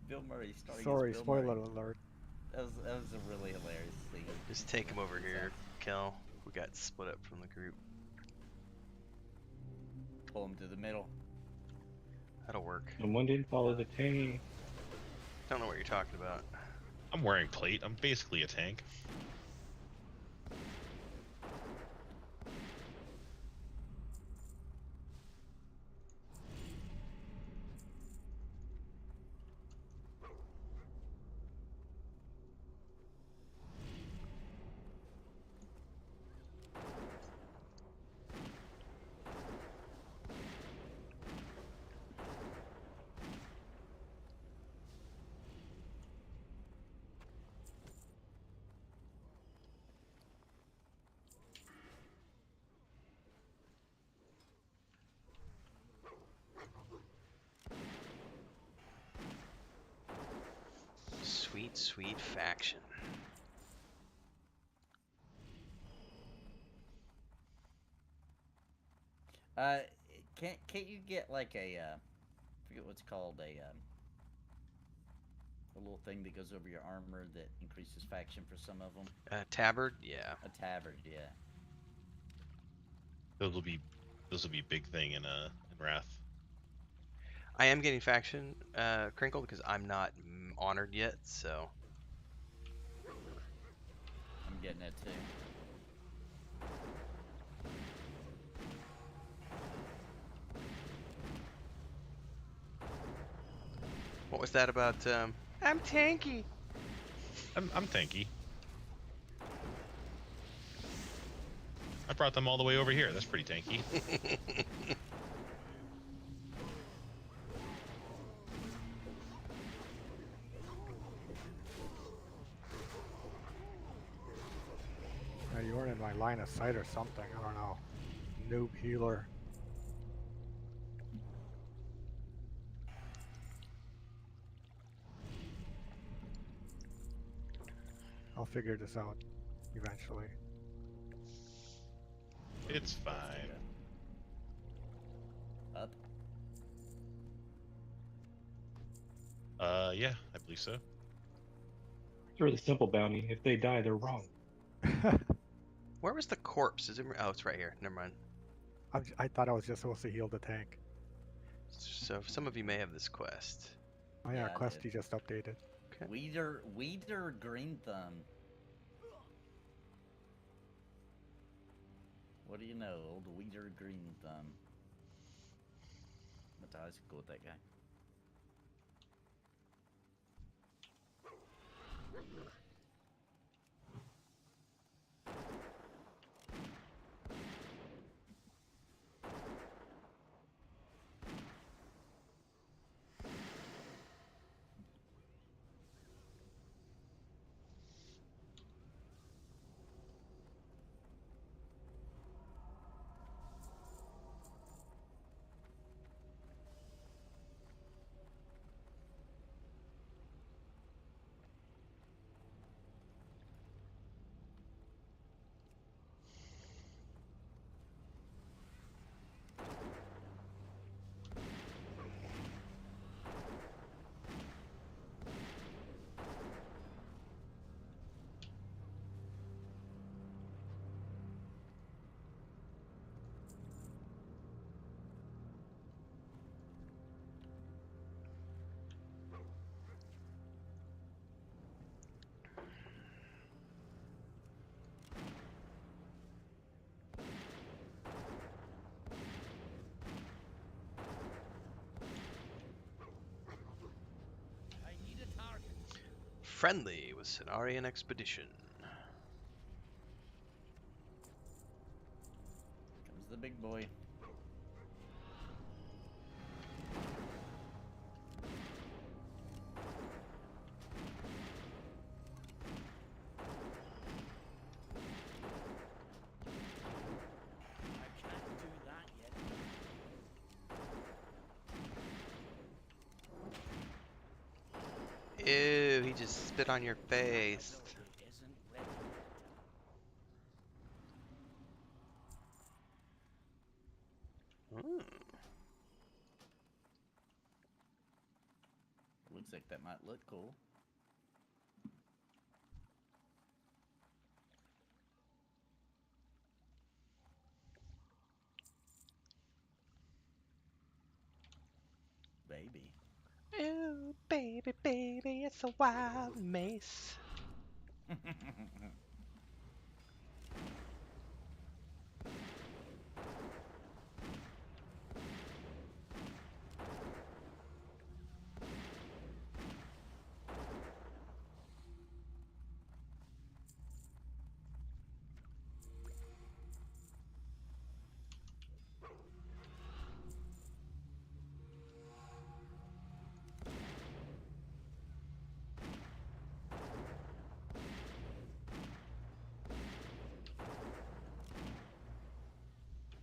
Speaker 12: Bill Murray starring
Speaker 14: Sorry,
Speaker 12: as Bill
Speaker 14: spoiler
Speaker 12: Murray.
Speaker 14: alert.
Speaker 12: That was a really hilarious scene.
Speaker 2: Just take him over here, Kel. We got split up from the group.
Speaker 12: Pull him to the middle.
Speaker 2: That'll work.
Speaker 15: Someone didn't follow the tank.
Speaker 2: Don't know what you're talking about.
Speaker 13: I'm wearing plate. I'm basically a tank.
Speaker 2: Sweet, sweet faction.
Speaker 12: Can't you get like a forget what's called a little thing that goes over your armor that increases faction for some of them?
Speaker 2: Tabard, yeah.
Speaker 12: A tabard, yeah.
Speaker 13: Those will be big thing in Wrath.
Speaker 2: I am getting faction Crinkle because I'm not honored yet, so.
Speaker 12: I'm getting it too.
Speaker 2: What was that about? I'm tanky.
Speaker 13: I'm tanky. I brought them all the way over here. That's pretty tanky.
Speaker 14: You weren't in my line of sight or something. I don't know. Noob healer. I'll figure this out eventually.
Speaker 13: It's fine.
Speaker 12: Up?
Speaker 13: Yeah, I believe so.
Speaker 15: It's a really simple bounty. If they die, they're wrong.
Speaker 2: Where was the corpse? Is it? Oh, it's right here. Never mind.
Speaker 14: I thought I was just supposed to heal the tank.
Speaker 2: So some of you may have this quest.
Speaker 14: Oh yeah,
Speaker 12: Yeah, I
Speaker 14: quest
Speaker 12: did.
Speaker 14: he just updated.
Speaker 2: Okay.
Speaker 12: Weeder Green Thumb. What do you know, old Weeder Green Thumb? Went to high school with that guy.
Speaker 2: Friendly with Cenarian Expedition.
Speaker 12: Comes the big boy.
Speaker 2: Ew, he just spit on your face. Hmm.
Speaker 12: Looks like that might look cool. Baby.
Speaker 2: Ew, baby, baby, it's a wild mace.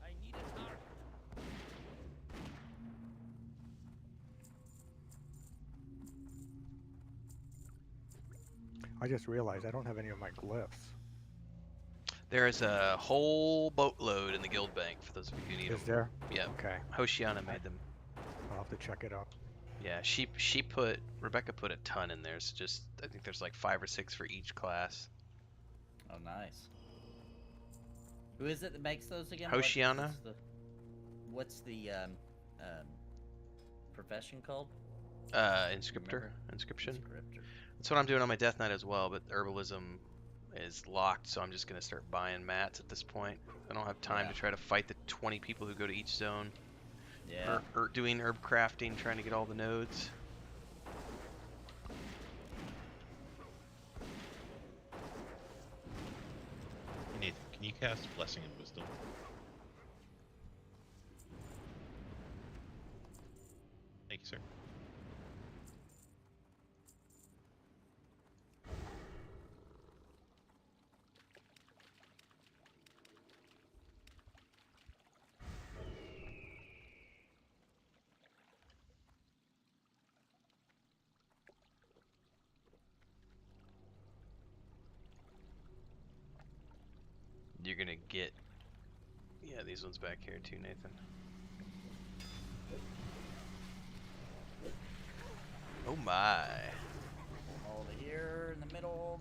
Speaker 6: I need a target.
Speaker 14: I just realized I don't have any of my glyphs.
Speaker 2: There's a whole boatload in the guild bank for those of you who need them.
Speaker 14: Is there?
Speaker 2: Yeah.
Speaker 14: Okay.
Speaker 2: Hoshiana made them.
Speaker 14: I'll have to check it out.
Speaker 2: Yeah, Rebecca put a ton in there. So just I think there's like 5 or 6 for each class.
Speaker 12: Oh, nice. Who is it that makes those again?
Speaker 2: Hoshiana.
Speaker 12: What's the profession called?
Speaker 2: Inscriptor. Inscription. That's what I'm doing on my Death Knight as well, but herbalism is locked, so I'm just gonna start buying mats at this point. I don't have time to try to fight the 20 people who go to each zone.
Speaker 12: Yeah.
Speaker 2: Or doing herb crafting, trying to get all the nodes.
Speaker 13: Nathan, can you cast Blessing and Wisdom? Thank you, sir.
Speaker 2: You're gonna get, yeah, these ones back here too, Nathan. Oh my.
Speaker 12: Over here in the middle.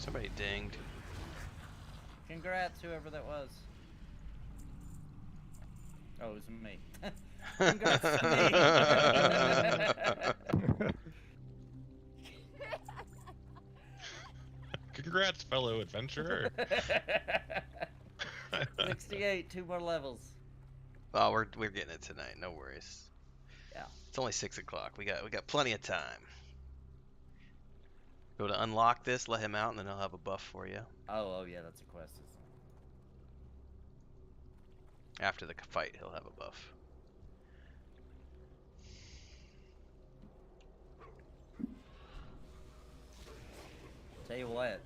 Speaker 2: Somebody dinged.
Speaker 12: Congrats, whoever that was. Oh, it was me. Congrats to me.
Speaker 13: Congrats, fellow adventurer.
Speaker 12: 68, 2 more levels.
Speaker 2: Oh, we're getting it tonight. No worries.
Speaker 12: Yeah.
Speaker 2: It's only 6 o'clock. We got plenty of time. Go to unlock this, let him out, and then he'll have a buff for you.
Speaker 12: Oh yeah, that's a quest. Isn't it?
Speaker 2: After the fight, he'll have a buff.
Speaker 12: Tell you what.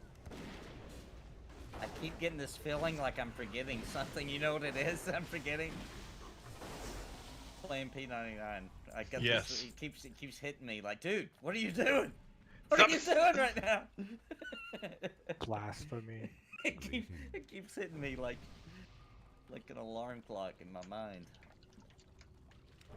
Speaker 12: I keep getting this feeling like I'm forgetting something. You know what it is? I'm forgetting. Playing P99. I got this. It keeps hitting me. Like, dude, what are you doing? What are you doing right now?
Speaker 14: Blasphemy.
Speaker 12: It keeps hitting me like an alarm clock in my mind. I'm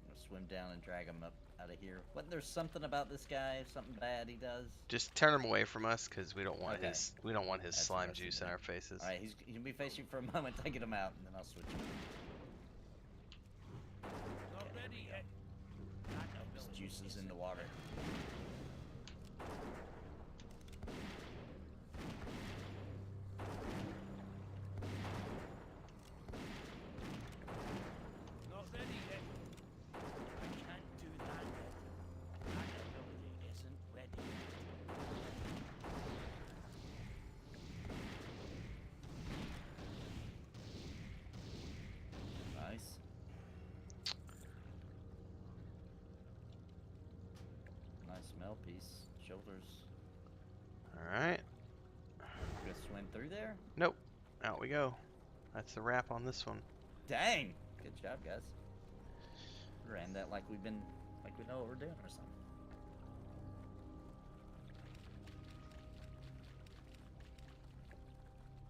Speaker 12: gonna swim down and drag him up out of here. Wasn't there something about this guy? Something bad he does?
Speaker 2: Just turn him away from us, because we don't want his
Speaker 12: That's
Speaker 2: slime juice in our faces.
Speaker 12: All right, he'll be facing for a moment. I get him out, and then I'll switch him.
Speaker 6: Not ready yet.
Speaker 12: His juice is in the water.
Speaker 6: Not ready yet. I can't do that yet. That ability isn't ready yet.
Speaker 12: Nice. Nice smell piece. Shoulders.
Speaker 2: Alright.
Speaker 12: Gonna swim through there?
Speaker 2: Nope. Out we go. That's the wrap on this one.
Speaker 12: Dang! Good job, guys. Ran that like we know what we're doing or something.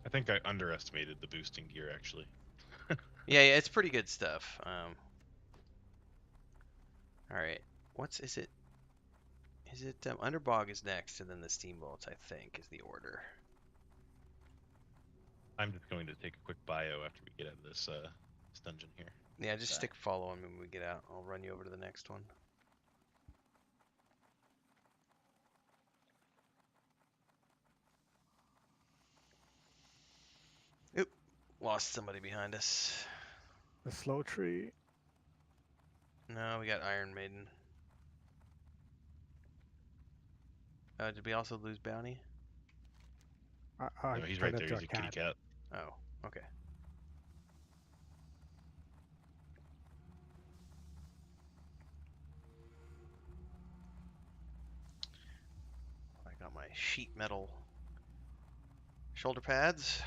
Speaker 13: I think I underestimated the boosting gear, actually.
Speaker 2: Yeah, it's pretty good stuff. Alright. Is it Underbog is next, and then the Steambolts, I think, is the order.
Speaker 13: I'm just going to take a quick bio after we get out of this dungeon here.
Speaker 2: Yeah, just stick follow him when we get out. I'll run you over to the next one. Oop. Lost somebody behind us.
Speaker 14: The slow tree.
Speaker 2: No, we got Iron Maiden. Did we also lose Bounty?
Speaker 13: No, he's right there. He's a kitty cat.
Speaker 2: Oh, okay. I got my sheet metal shoulder pads.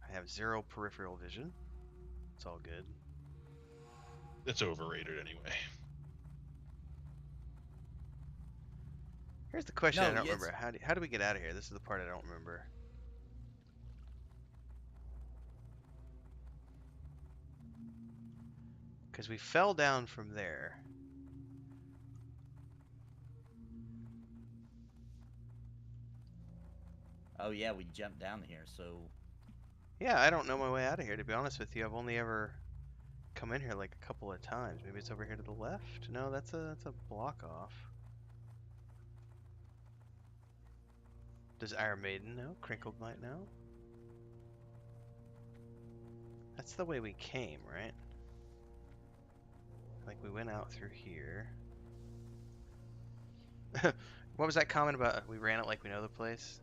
Speaker 2: I have 0 peripheral vision. It's all good.
Speaker 13: It's overrated anyway.
Speaker 2: Here's the question I don't
Speaker 12: yes.
Speaker 2: remember. How do we get out of here? This is the part I don't remember. Because we fell down from there.
Speaker 12: Oh yeah, we jumped down here, so...
Speaker 2: Yeah, I don't know my way out of here, to be honest with you. I've only ever come in here like a couple of times. Maybe it's over here to the left? No, that's a block off. Does Iron Maiden know? Crinkled might know. That's the way we came, right? Like we went out through here. What was that comment about we ran it like we know the place?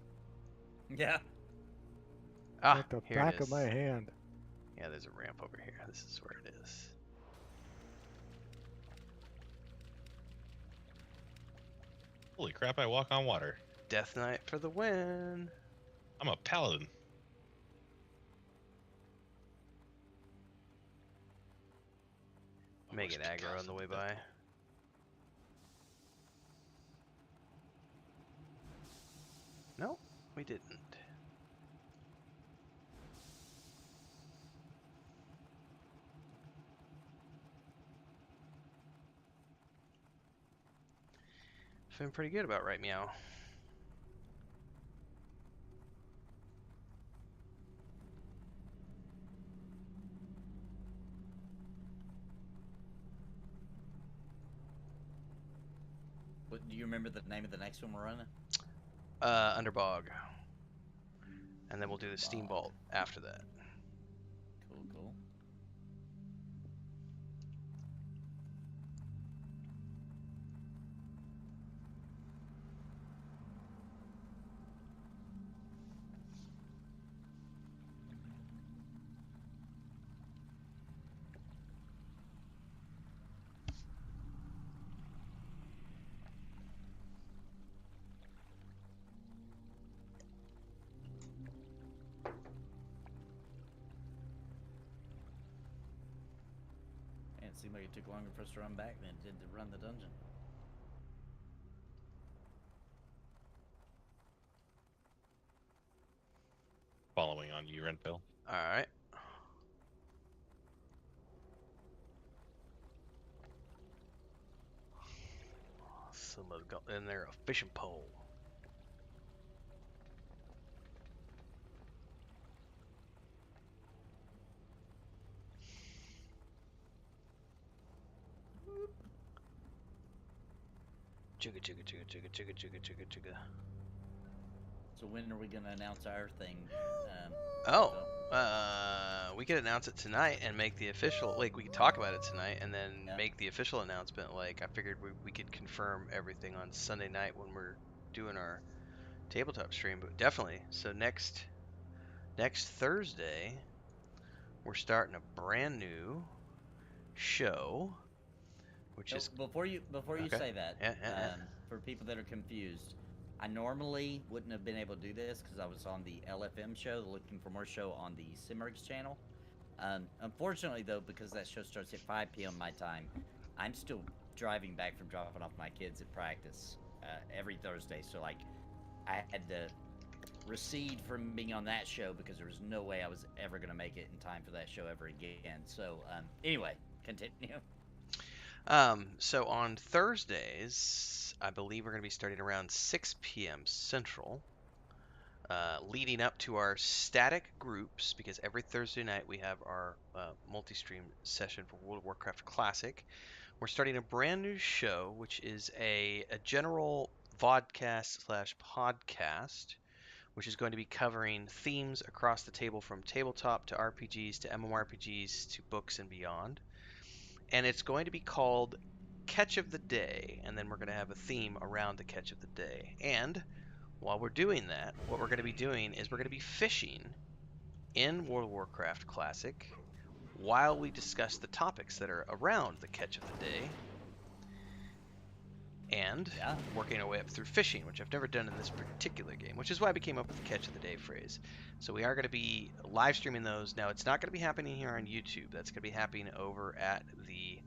Speaker 12: Yeah.
Speaker 2: Ah,
Speaker 14: At the
Speaker 2: here
Speaker 14: back
Speaker 2: it is.
Speaker 14: of my hand.
Speaker 2: Yeah, there's a ramp over here. This is where it is.
Speaker 13: Holy crap, I walk on water.
Speaker 2: Death Knight for the win.
Speaker 13: I'm a paladin.
Speaker 2: Make it aggro on the way by. No, we didn't. Feeling pretty good about right meow.
Speaker 12: What, do you remember the name of the next one we're running?
Speaker 2: Underbog. And then we'll do the Steambolt after that.
Speaker 12: Cool, cool. Man, it seemed like it took longer for us to run back than it did to run the dungeon.
Speaker 13: Following on you, Renville.
Speaker 2: Alright. Someone's got in there a fishing pole. Chugga chugga chugga chugga chugga chugga chugga chugga.
Speaker 12: So when are we gonna announce our thing?
Speaker 2: We could announce it tonight and make the official. Like we could talk about it tonight and then make the official announcement. Like I figured we could confirm everything on Sunday night when we're doing our tabletop stream. But definitely. So next Thursday, we're starting a brand new show. Which is
Speaker 12: before you say that,
Speaker 2: yeah.
Speaker 12: For people that are confused, I normally wouldn't have been able to do this because I was on the LFM show, the Looking for More show on the Simmerix channel. Unfortunately, though, because that show starts at 5 p.m. my time, I'm still driving back from dropping off my kids at practice every Thursday. So, like, I had to recede from being on that show because there was no way I was ever going to make it in time for that show ever again. So, anyway, continue.
Speaker 2: So on Thursdays, I believe we're going to be starting around 6 p.m. Central, leading up to our static groups, because every Thursday night we have our multi-stream session for World of Warcraft Classic. We're starting a brand new show, which is a general vodcast / podcast, which is going to be covering themes across the table from tabletop to RPGs to MMORPGs to books and beyond. And it's going to be called Catch of the Day, and then we're going to have a theme around the Catch of the Day. And while we're doing that, what we're going to be doing is we're going to be fishing in World of Warcraft Classic while we discuss the topics that are around the Catch of the Day, and working our way up through fishing, which I've never done in this particular game, which is why I came up with the Catch of the Day phrase. So we are going to be live streaming those. Now, it's not going to be happening here on YouTube. That's going to be happening over at the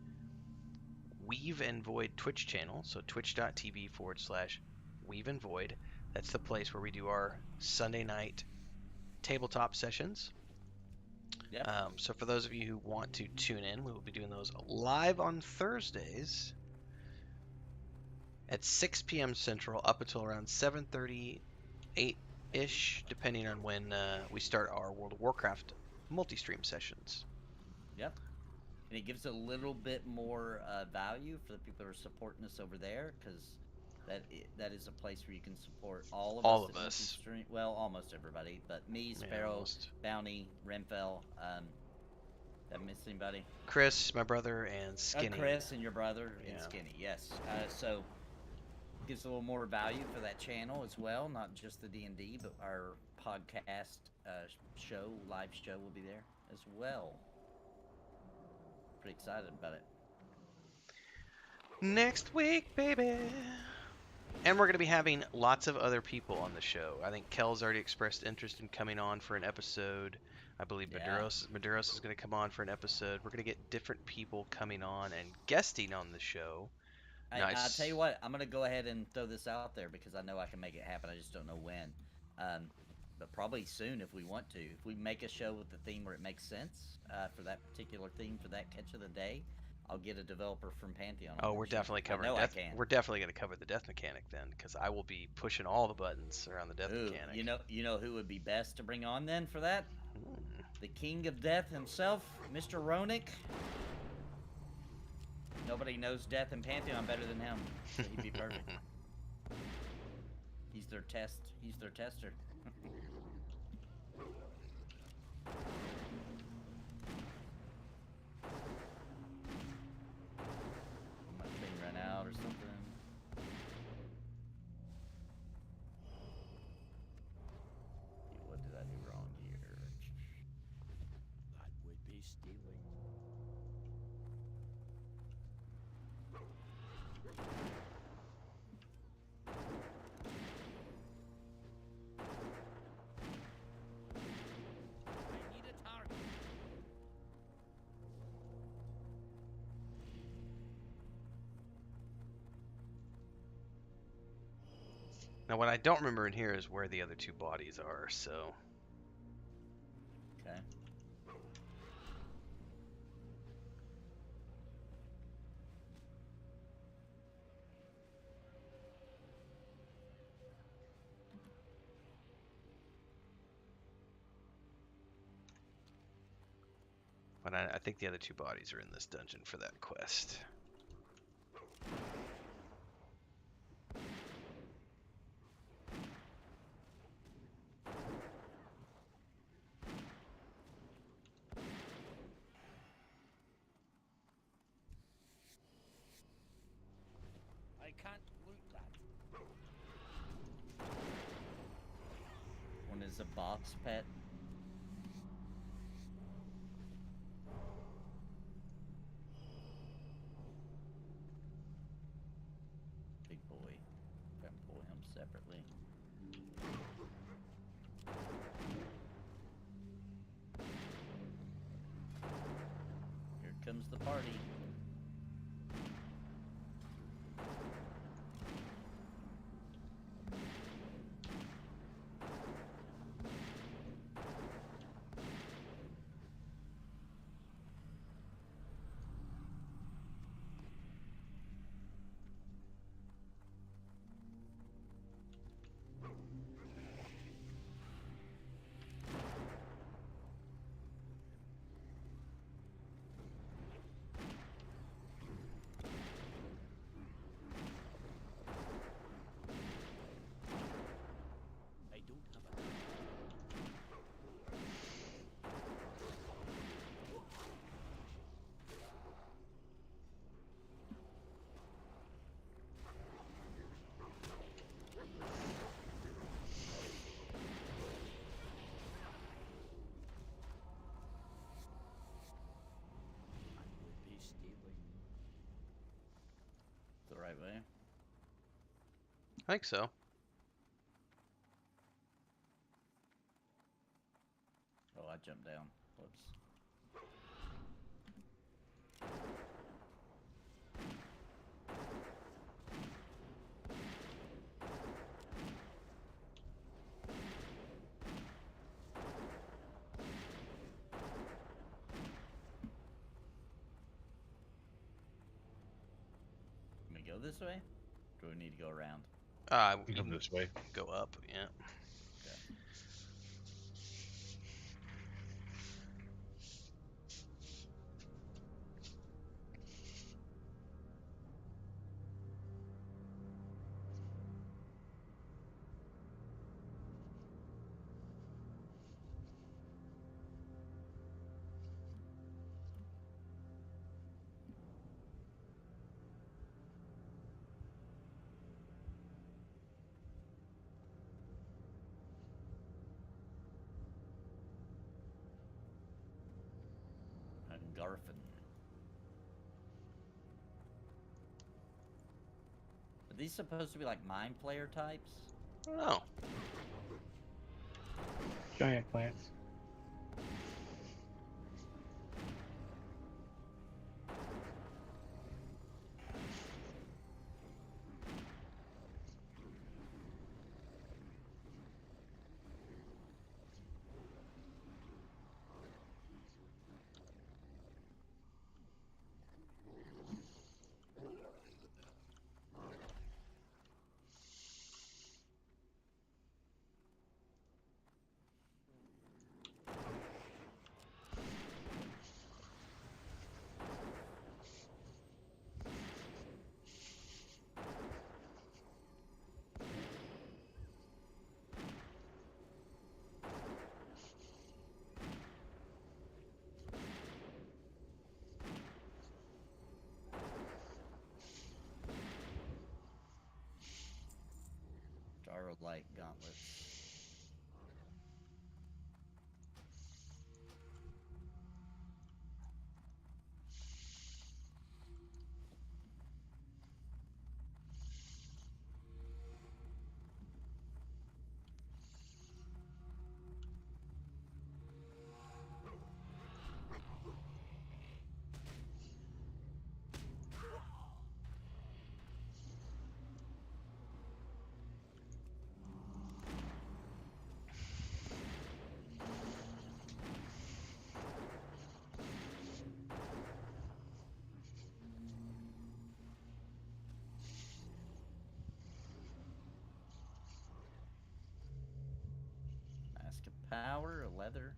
Speaker 2: Weave and Void Twitch channel, so twitch.tv/Weave and Void. That's the place where we do our Sunday night tabletop sessions.
Speaker 12: Yep.
Speaker 2: So for those of you who want to tune in, we will be doing those live on Thursdays at 6 p.m. Central up until around 7:30, 8-ish, depending on when we start our World of Warcraft multi-stream sessions.
Speaker 12: Yep. And it gives a little bit more value for the people that are supporting us over there, because that is a place where you can support all of us. Well, almost everybody, but me, Sparoh, Bounty, Renfell. Did I miss anybody?
Speaker 2: Chris, my brother, and Skinny.
Speaker 12: Chris and your brother and Skinny, yes. So gives a little more value for that channel as well, not just the D&D, but our podcast live show will be there as well. Pretty excited about it.
Speaker 2: Next week, baby. And we're going to be having lots of other people on the show. I think Kel's already expressed interest in coming on for an episode. I believe Maduros is going to come on for an episode. We're going to get different people coming on and guesting on the show.
Speaker 12: I'll tell you what, I'm going to go ahead and throw this out there because I know I can make it happen. I just don't know when. But probably soon if we want to. If we make a show with the theme where it makes sense for that particular theme for that Catch of the Day, I'll get a developer from Pantheon.
Speaker 2: Oh,
Speaker 12: on
Speaker 2: we're
Speaker 12: this shit.
Speaker 2: definitely covering
Speaker 12: I know
Speaker 2: death.
Speaker 12: I can.
Speaker 2: We're definitely going to cover the death mechanic then, because I will be pushing all the buttons around the death
Speaker 12: Ooh,
Speaker 2: mechanic.
Speaker 12: you know who would be best to bring on then for that? The King of Death himself, Mr. Ronick. Nobody knows Death and Pantheon better than him. So he'd be perfect. He's their tester. My train ran out or something. What did I do wrong here?
Speaker 10: That would be stealing.
Speaker 6: I need a target.
Speaker 2: Now, what I don't remember in here is where the other two bodies are, so...
Speaker 12: Okay.
Speaker 2: But I think the other two bodies are in this dungeon for that quest.
Speaker 6: I can't loot that.
Speaker 12: One is a box pet. Big boy. Gotta pull him separately. Here comes the party.
Speaker 6: I don't have a That would be stealing.
Speaker 12: The right way.
Speaker 2: I think so.
Speaker 12: Oh, I jumped down. Whoops. Can we go this way? Or do we need to go around?
Speaker 2: You
Speaker 13: Come this way.
Speaker 2: Go up, yeah.
Speaker 12: Okay. Garfin. Are these supposed to be like mind player types?
Speaker 2: I don't know.
Speaker 15: Giant plants.
Speaker 12: Arrow-like gauntlets. Mask of Power, leather.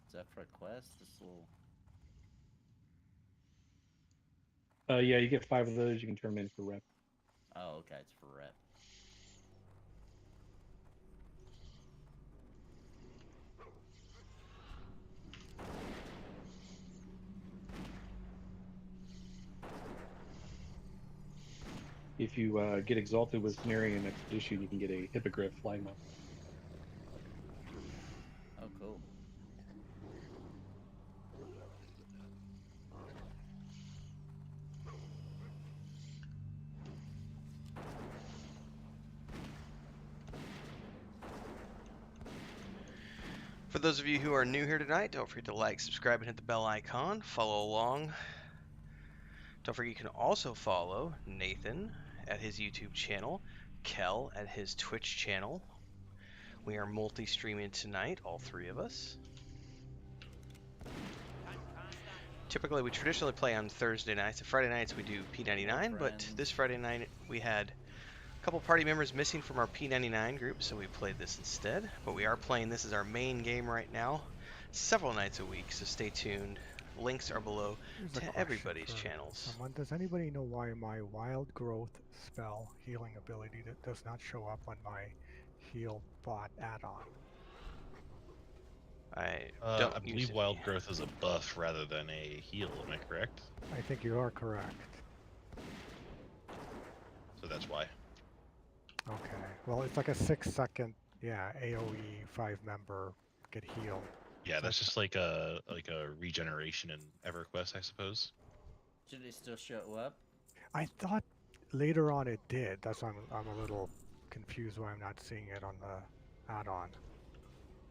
Speaker 12: Is that for a quest? This little.
Speaker 15: Yeah, you get 5 of those. You can turn them in for rep.
Speaker 12: Oh, okay, it's for rep.
Speaker 15: If you get exalted with Cenarian Expedition, you can get a Hippogriff flying mount.
Speaker 12: Oh, cool.
Speaker 2: For those of you who are new here tonight, don't forget to like, subscribe, and hit the bell icon. Follow along. Don't forget you can also follow Nathan at his YouTube channel, Kel at his Twitch channel. We are multi-streaming tonight, all 3 of us. Typically, we traditionally play on Thursday nights. And Friday nights we do P99, but this Friday night we had a couple party members missing from our P99 group, so we played this instead. But we are playing this as our main game right now, several nights a week, so stay tuned. Links are below to everybody's channels.
Speaker 14: Someone, does anybody know why my Wild Growth spell healing ability does not show up on my Heal Bot add-on?
Speaker 2: I
Speaker 13: believe Wild Growth is a buff rather than a heal, am I correct?
Speaker 14: I think you are correct.
Speaker 13: So that's why.
Speaker 14: Okay. Well, it's like a 6-second, AoE 5-member get healed.
Speaker 13: Yeah, that's just like a regeneration in EverQuest, I suppose.
Speaker 12: Should it still show up?
Speaker 14: I thought later on it did. That's why I'm a little confused why I'm not seeing it on the add-on.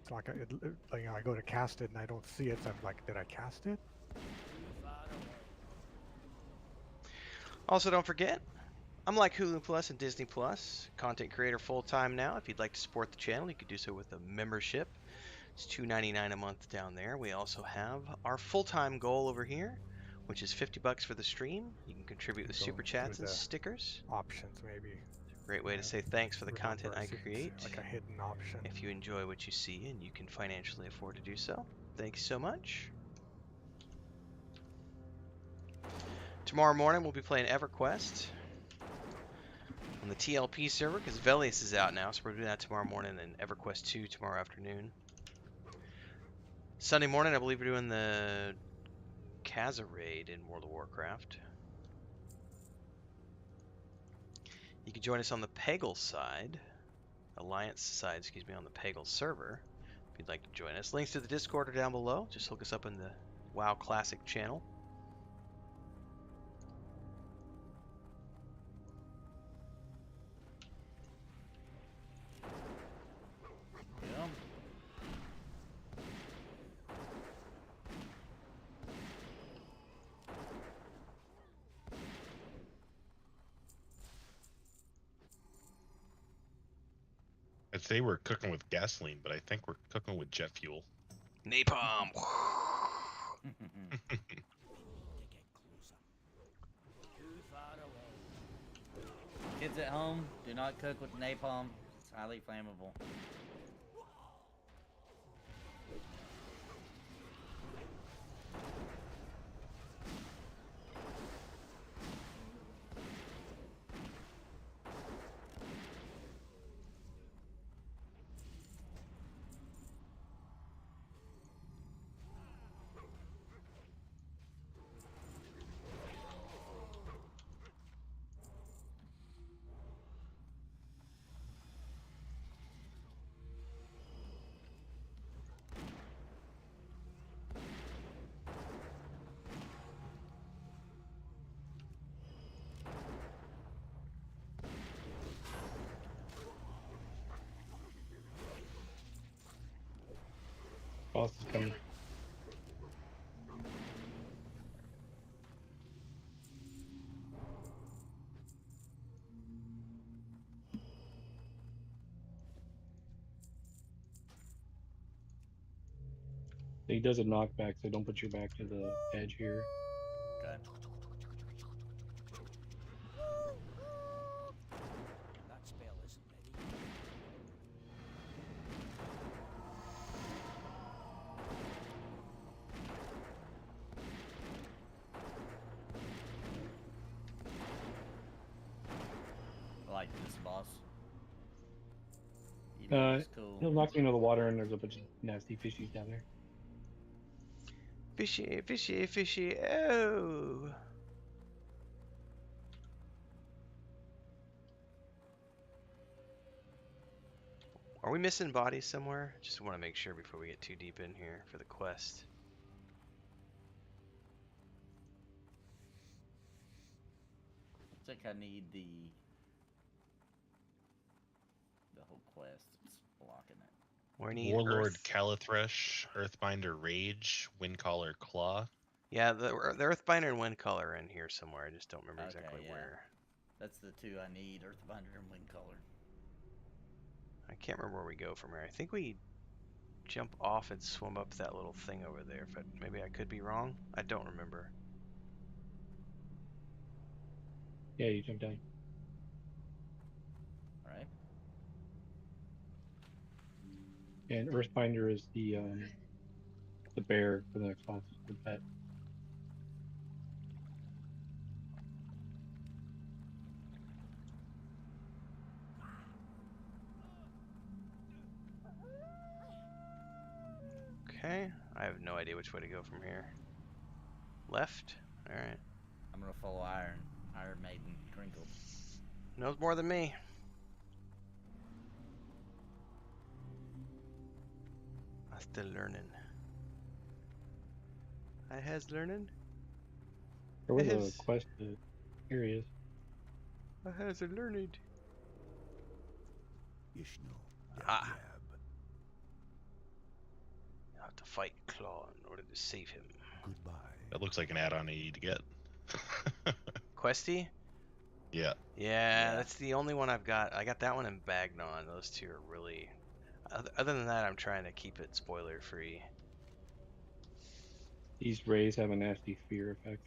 Speaker 14: It's like I go to cast it and I don't see it, so I'm like, did I cast it?
Speaker 2: Also, don't forget, I'm like Hulu Plus and Disney Plus, content creator full-time now. If you'd like to support the channel, you could do so with a membership. It's $2.99 a month down there. We also have our full-time goal over here, which is $50 for the stream. You can contribute with super chats and stickers.
Speaker 14: Options, maybe.
Speaker 2: Great way to say thanks for the content I
Speaker 14: It's
Speaker 2: create.
Speaker 14: like a hidden option.
Speaker 2: If you enjoy what you see and you can financially afford to do so, thanks so much. Tomorrow morning we'll be playing EverQuest on the TLP server because Velius is out now, so we're doing that tomorrow morning, and EverQuest 2 tomorrow afternoon. Sunday morning I believe we're doing the Kaza raid in World of Warcraft. You can join us on the Peggle side, Alliance side, excuse me, on the Peggle server if you'd like to join us. Links to the Discord are down below. Just look us up in the WoW Classic channel.
Speaker 13: would say we're cooking with gasoline, but I think we're cooking with jet fuel.
Speaker 2: Napalm.
Speaker 12: Kids at home, do not cook with napalm. It's highly flammable.
Speaker 15: Boss is coming. He does a knockback, so don't put your back to the edge here.
Speaker 12: Okay.
Speaker 6: That spell isn't ready.
Speaker 12: I like this boss. Cool.
Speaker 15: He'll knock me into the water, and there's a bunch of nasty fishies down there.
Speaker 2: Fishy, fishy, fishy. Oh. Are we missing bodies somewhere? Just want to make sure before we get too deep in here for the quest.
Speaker 12: I think I need the whole quest. It's blocking it.
Speaker 2: We need
Speaker 13: Warlord
Speaker 2: Earth.
Speaker 13: Calathresh, Earthbinder Rage, Windcaller Claw.
Speaker 2: Yeah, the Earthbinder and Windcaller are in here somewhere. I just don't remember exactly where.
Speaker 12: That's the two I need, Earthbinder and Windcaller.
Speaker 2: I can't remember where we go from here. I think we jump off and swim up that little thing over there. But maybe I could be wrong. I don't remember.
Speaker 15: Yeah, you jump down.
Speaker 12: Alright.
Speaker 15: And Earthbinder is the bear for the next boss, the pet.
Speaker 2: Okay, I have no idea which way to go from here. Left? Alright.
Speaker 12: I'm gonna follow Iron Maiden, Crinkle.
Speaker 2: Knows more than me. I'm still learning. I has learning.
Speaker 15: There was a quest to... Here he is.
Speaker 2: I has learning.
Speaker 5: Ishno.
Speaker 2: Ah. You have to fight Claw in order to save him.
Speaker 5: Goodbye.
Speaker 13: That looks like an add-on I need to get.
Speaker 2: Questy?
Speaker 13: Yeah.
Speaker 2: Yeah, that's the only one I've got. I got that one and Bagnon. Those two are really... Other than that, I'm trying to keep it spoiler free.
Speaker 15: These rays have a nasty fear effect.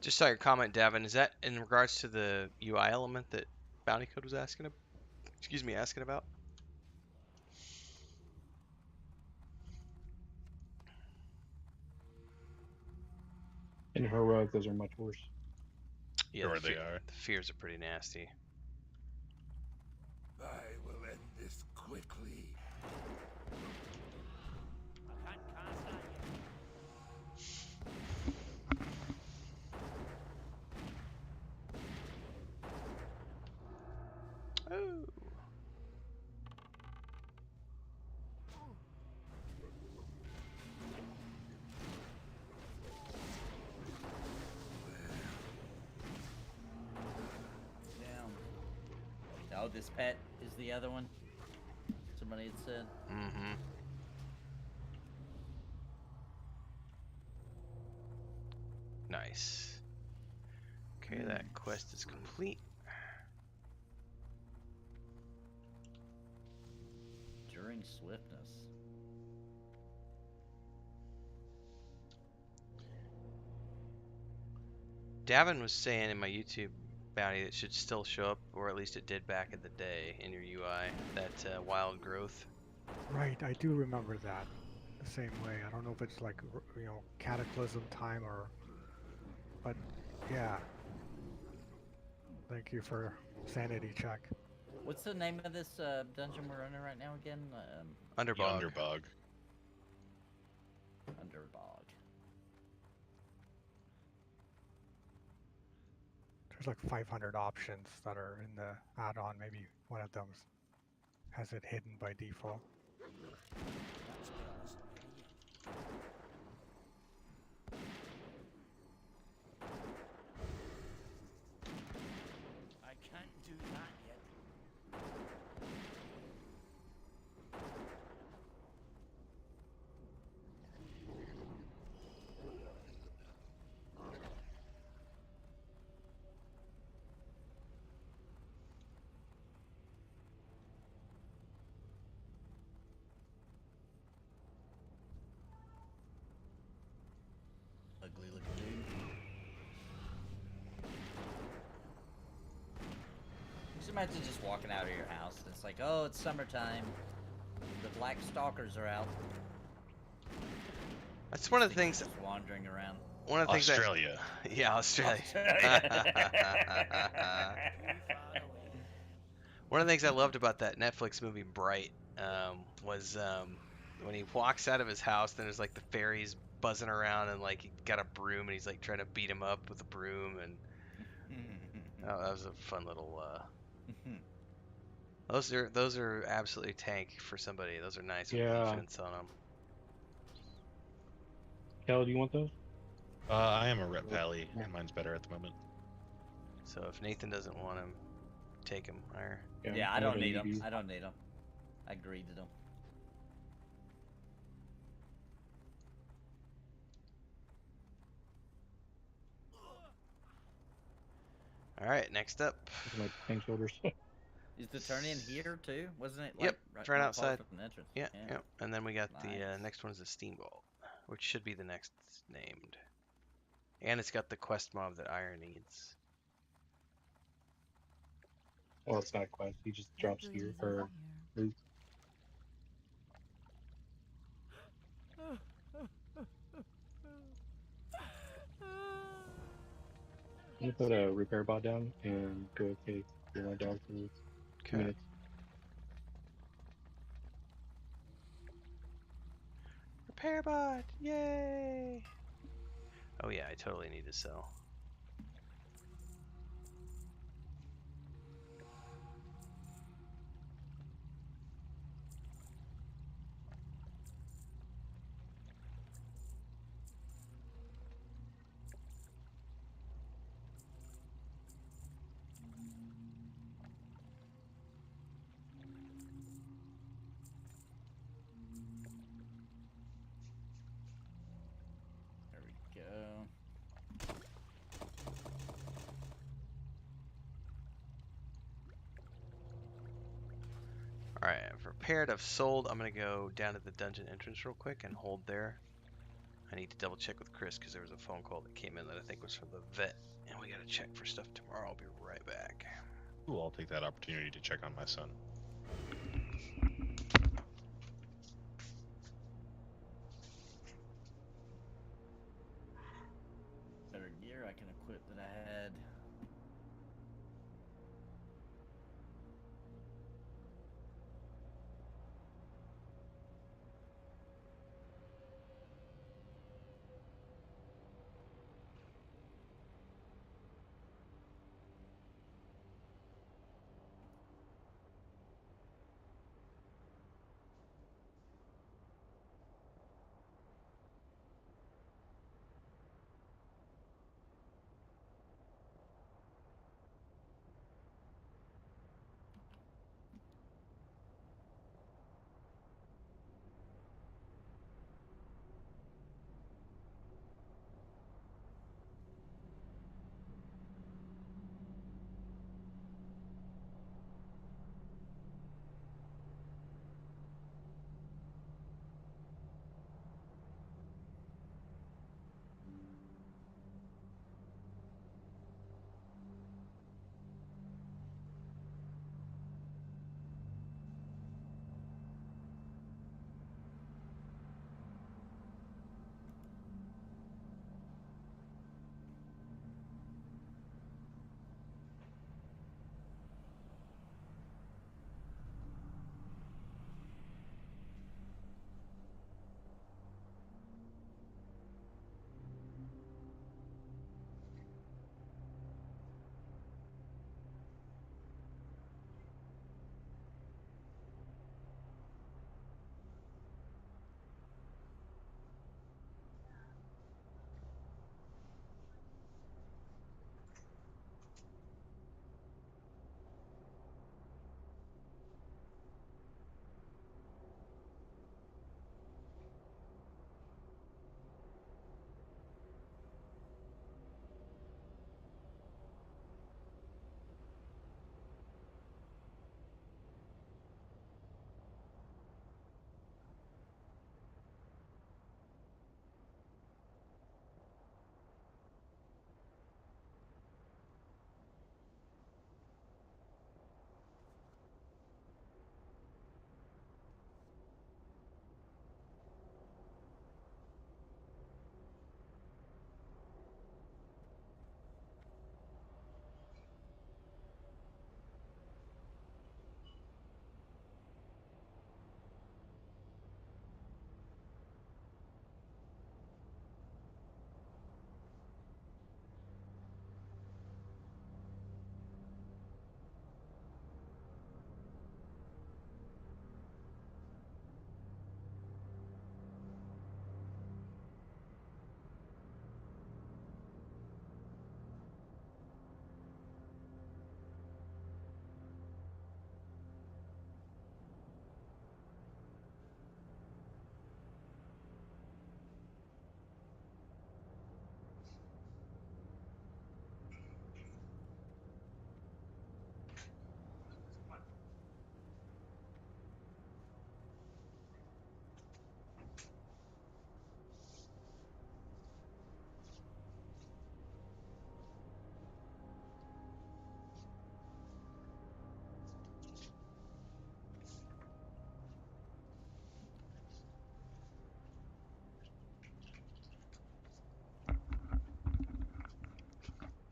Speaker 2: Just saw your comment, Davin. Is that in regards to the UI element that Bounty Code was asking? Asking about.
Speaker 15: In heroic, those are much worse.
Speaker 2: Yeah,
Speaker 13: Sure
Speaker 2: the,
Speaker 13: they are.
Speaker 2: the fears are pretty nasty.
Speaker 5: I will end this quickly.
Speaker 6: I can't cast that yet.
Speaker 2: Oh.
Speaker 12: Down. Oh, this pet is the other one. Somebody had said.
Speaker 2: Mm-hmm. Nice. Okay, that quest is complete.
Speaker 12: Enduring swiftness.
Speaker 2: Davin was saying in my YouTube bounty that should still show up, or at least it did back in the day in your UI, that wild growth.
Speaker 14: Right, I do remember that the same way. I don't know if it's like, you know, cataclysm time or, but yeah. Thank you for sanity check.
Speaker 12: What's the name of this dungeon we're running right now again?
Speaker 2: Underbog.
Speaker 13: Underbog.
Speaker 12: Underbog.
Speaker 14: There's like 500 options that are in the add-on. Maybe one of them has it hidden by default.
Speaker 6: I can't do that yet.
Speaker 12: Ugly looking dude. Just imagine just walking out of your house. It's like, oh, it's summertime. The black stalkers are out.
Speaker 2: That's one of the things.
Speaker 12: Just wandering around.
Speaker 2: One of the things.
Speaker 13: Australia.
Speaker 2: Yeah, Australia. One of the things I loved about that Netflix movie Bright was when he walks out of his house, then there's like the fairies buzzing around and like he got a broom and he's like trying to beat him up with a broom, and that was a fun little. Those are absolutely tank for somebody. Those are nice with defense on them.
Speaker 15: Cal, do you want those?
Speaker 13: I am a rep pally, and mine's better at the moment.
Speaker 2: So if Nathan doesn't want him, take him. Or...
Speaker 12: Yeah, I don't need them. I don't need them. I agreed to them.
Speaker 2: All right, next up.
Speaker 15: My tank shoulders.
Speaker 12: Is the turn in here too? Wasn't it? Like,
Speaker 2: Yep, right
Speaker 12: not
Speaker 2: outside.
Speaker 12: far from the entrance?
Speaker 2: Yeah, yeah. And then we got
Speaker 12: Nice.
Speaker 2: the next one is the Steamboat, which should be the next named. And it's got the quest mob that Iron needs.
Speaker 15: Well, it's not a quest. He just drops here or loot. I'm gonna put a repair bot down and go take my dog for 2 minutes.
Speaker 2: Repair bot! Yay! Oh yeah, I totally need to sell.
Speaker 12: There we go.
Speaker 2: Alright, I've repaired, I've sold. I'm gonna go down to the dungeon entrance real quick and hold there. I need to double check with Chris because there was a phone call that came in that I think was from the vet, and we gotta check for stuff tomorrow. I'll be right back.
Speaker 13: Ooh, I'll take that opportunity to check on my son.
Speaker 12: Better gear I can equip that I had.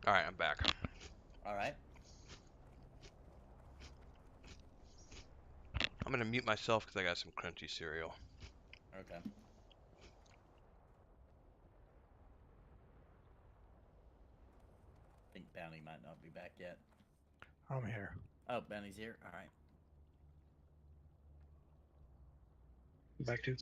Speaker 2: All right, I'm back.
Speaker 12: All right.
Speaker 2: I'm gonna mute myself because I got some crunchy cereal.
Speaker 12: Okay. I think Bounty might not be back yet.
Speaker 14: I'm here.
Speaker 12: Oh, Bounty's here? All right.
Speaker 15: Back to.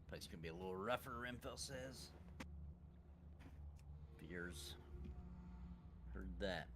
Speaker 12: Place gonna be a little rougher, Info says. Fears. Heard that.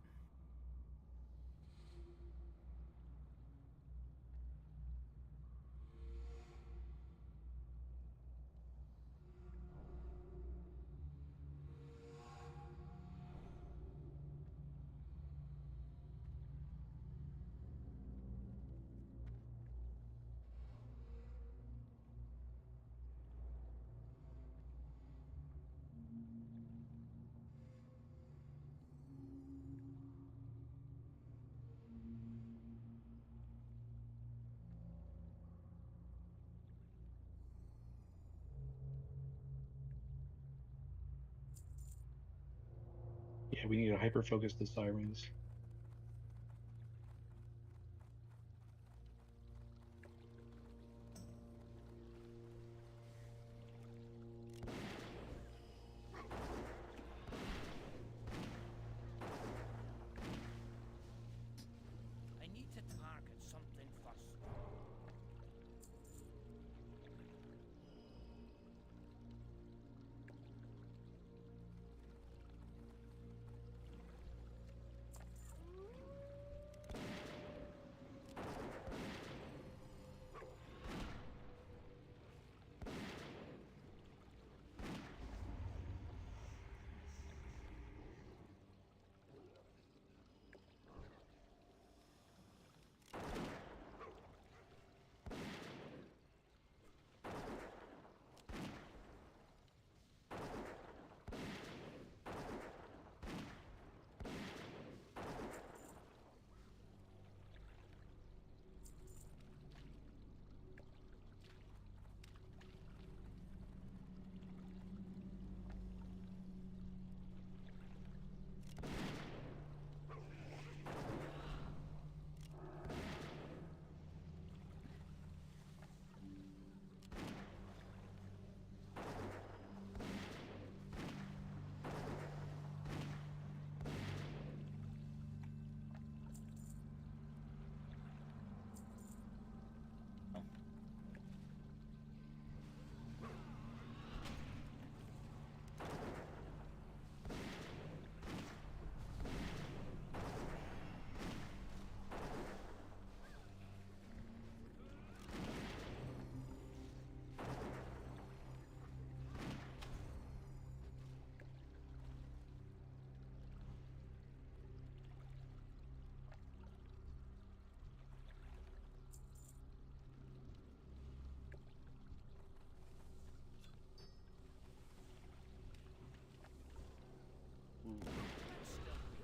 Speaker 15: Yeah, we need to hyper focus the sirens.
Speaker 6: I need to target something first.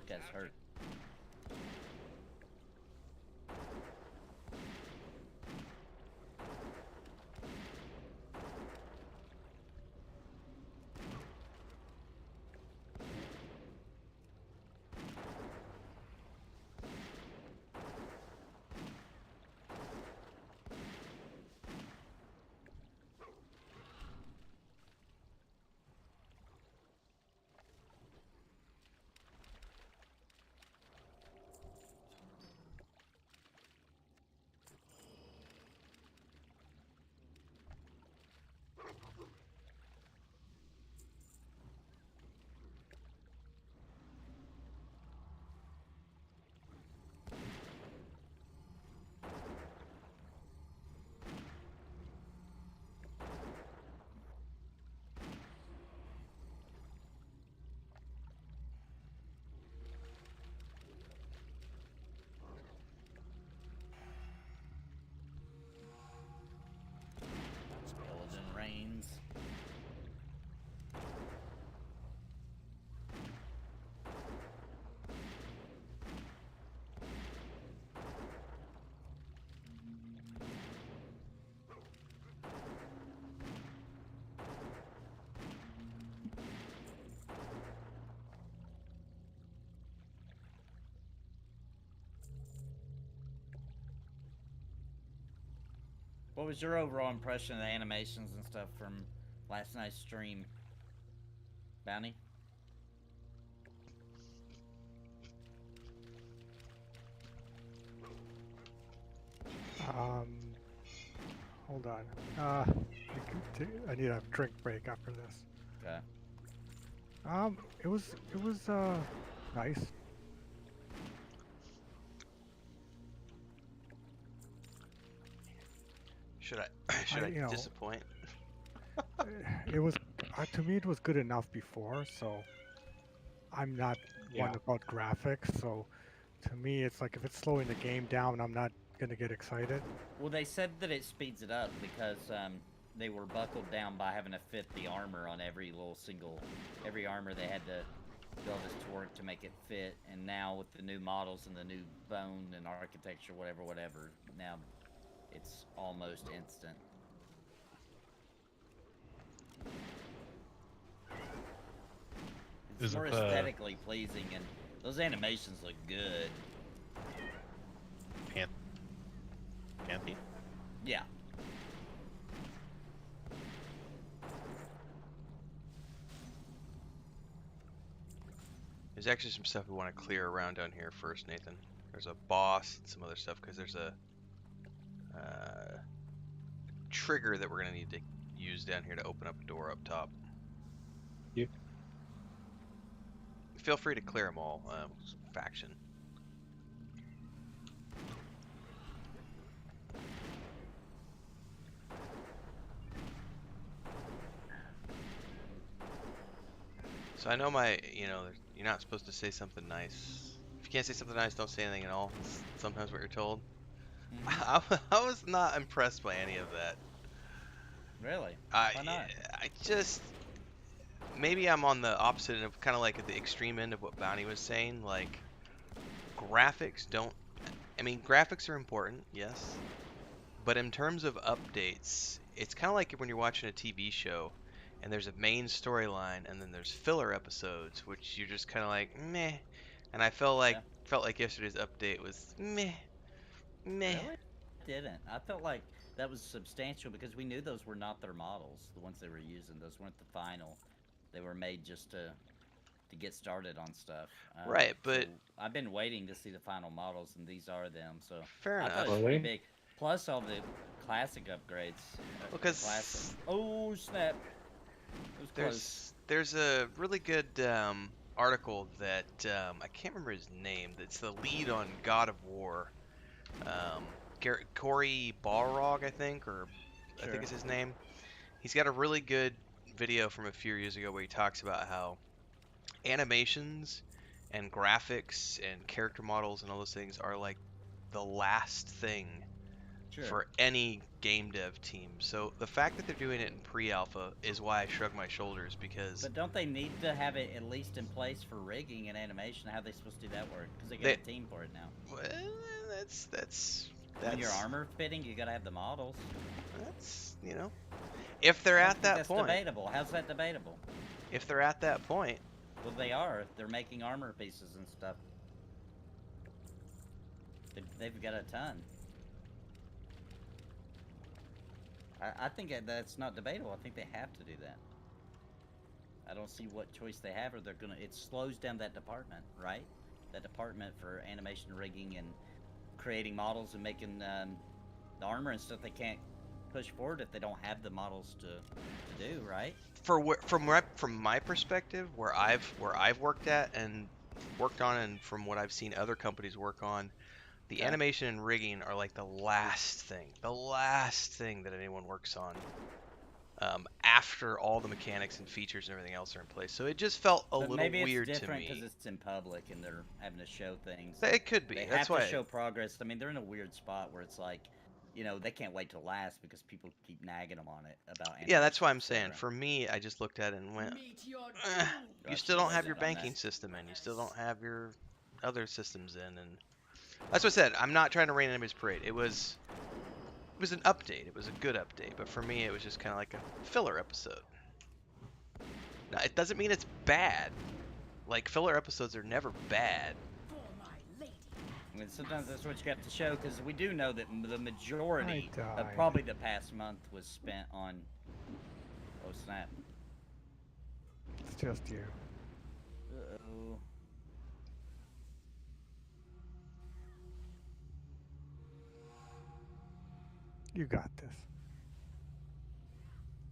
Speaker 12: Guy's hurt. Skeleton Reigns. What was your overall impression of the animations and stuff from last night's stream, Bounty?
Speaker 14: Hold on. I need a drink break after this.
Speaker 12: Okay.
Speaker 14: It was nice.
Speaker 2: Should I disappoint?
Speaker 14: It was to me it was good enough before, so I'm not one about graphics. So to me, it's like if it's slowing the game down, I'm not gonna get excited.
Speaker 12: Well, they said that it speeds it up because they were buckled down by having to fit the armor on every armor they had to build this to work to make it fit. And now with the new models and the new bone and architecture, whatever, now it's almost instant. It's more aesthetically pleasing, and those animations look good.
Speaker 13: Pantheon?
Speaker 12: Yeah.
Speaker 2: There's actually some stuff we want to clear around down here first, Nathan. There's a boss and some other stuff because there's a trigger that we're gonna need to use down here to open up a door up top.
Speaker 15: Yep.
Speaker 2: Feel free to clear them all. Faction. So I know you're not supposed to say something nice. If you can't say something nice, don't say anything at all. That's sometimes what you're told. I was not impressed by any of that.
Speaker 12: Really? Why not?
Speaker 2: I just maybe I'm on the opposite end of kind of like at the extreme end of what Bounty was saying. Like graphics don't. I mean, graphics are important, yes, but in terms of updates, it's kind of like when you're watching a TV show and there's a main storyline and then there's filler episodes, which you're just kind of like meh. And I felt like yesterday's update was meh.
Speaker 12: Really? I didn't. I felt like that was substantial because we knew those were not their models. The ones they were using, those weren't the final. They were made just to get started on stuff.
Speaker 2: Right, but
Speaker 12: so I've been waiting to see the final models, and these are them. So
Speaker 2: fair enough.
Speaker 12: I thought it was pretty big. Plus all the classic upgrades.
Speaker 2: Because
Speaker 12: classic. Oh snap! It was close.
Speaker 2: There's a really good article that I can't remember his name. That's the lead on God of War. Corey Balrog, I think, or I think is his name. He's got a really good video from a few years ago where he talks about how animations and graphics and character models and all those things are like the last thing for any game dev team. So the fact that they're doing it in pre-alpha is why I shrug my shoulders, because...
Speaker 12: But don't they need to have it at least in place for rigging and animation? How are they supposed to do that work? Because they get a team for it now.
Speaker 2: Well, that's
Speaker 12: when you're armor fitting, you gotta have the models.
Speaker 2: That's, if they're at that point.
Speaker 12: That's debatable. How's that debatable?
Speaker 2: If they're at that point.
Speaker 12: Well, they are. They're making armor pieces and stuff. They've got a ton. I think that's not debatable. I think they have to do that. I don't see what choice they have, or they're gonna. It slows down that department, right? That department for animation rigging and creating models and making the armor and stuff. They can't push forward if they don't have the models to do, right?
Speaker 2: From my perspective, where I've worked at and worked on, and from what I've seen other companies work on, the animation and rigging are like the last thing that anyone works on after all the mechanics and features and everything else are in place. So it just felt a little weird to me.
Speaker 12: Maybe it's different because it's in public and they're having to show things.
Speaker 2: It could be.
Speaker 12: They
Speaker 2: That's
Speaker 12: have to show progress. I mean, they're in a weird spot where it's like, they can't wait to last because people keep nagging them on it about.
Speaker 2: Yeah, that's why I'm saying. For me, I just looked at it and went, you still don't have your banking system in. You still don't have your other systems in, and that's what I said. I'm not trying to rain anybody's parade. It was an update. It was a good update, but for me, it was just kind of like a filler episode. Now, it doesn't mean it's bad. Like, filler episodes are never bad.
Speaker 12: I mean, sometimes that's what you have to show, because we do know that the majority of probably the past month was spent on... Oh, snap.
Speaker 14: It's just you.
Speaker 12: Uh-oh.
Speaker 14: You got this.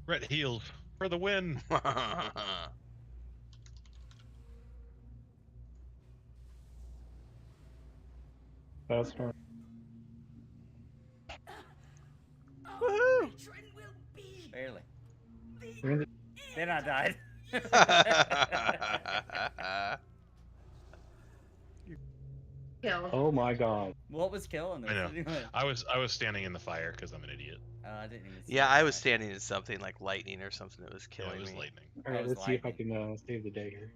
Speaker 13: Red heels for the win.
Speaker 15: That's right.
Speaker 12: Woohoo! Barely. Then I died.
Speaker 15: Oh my god.
Speaker 12: What was killing us?
Speaker 13: I know. I was standing in the fire because I'm an idiot.
Speaker 12: I didn't even see
Speaker 2: Yeah, I was standing in something like lightning or something that was killing
Speaker 13: it was
Speaker 2: me.
Speaker 13: lightning.
Speaker 15: Alright, let's see if I can save the day here.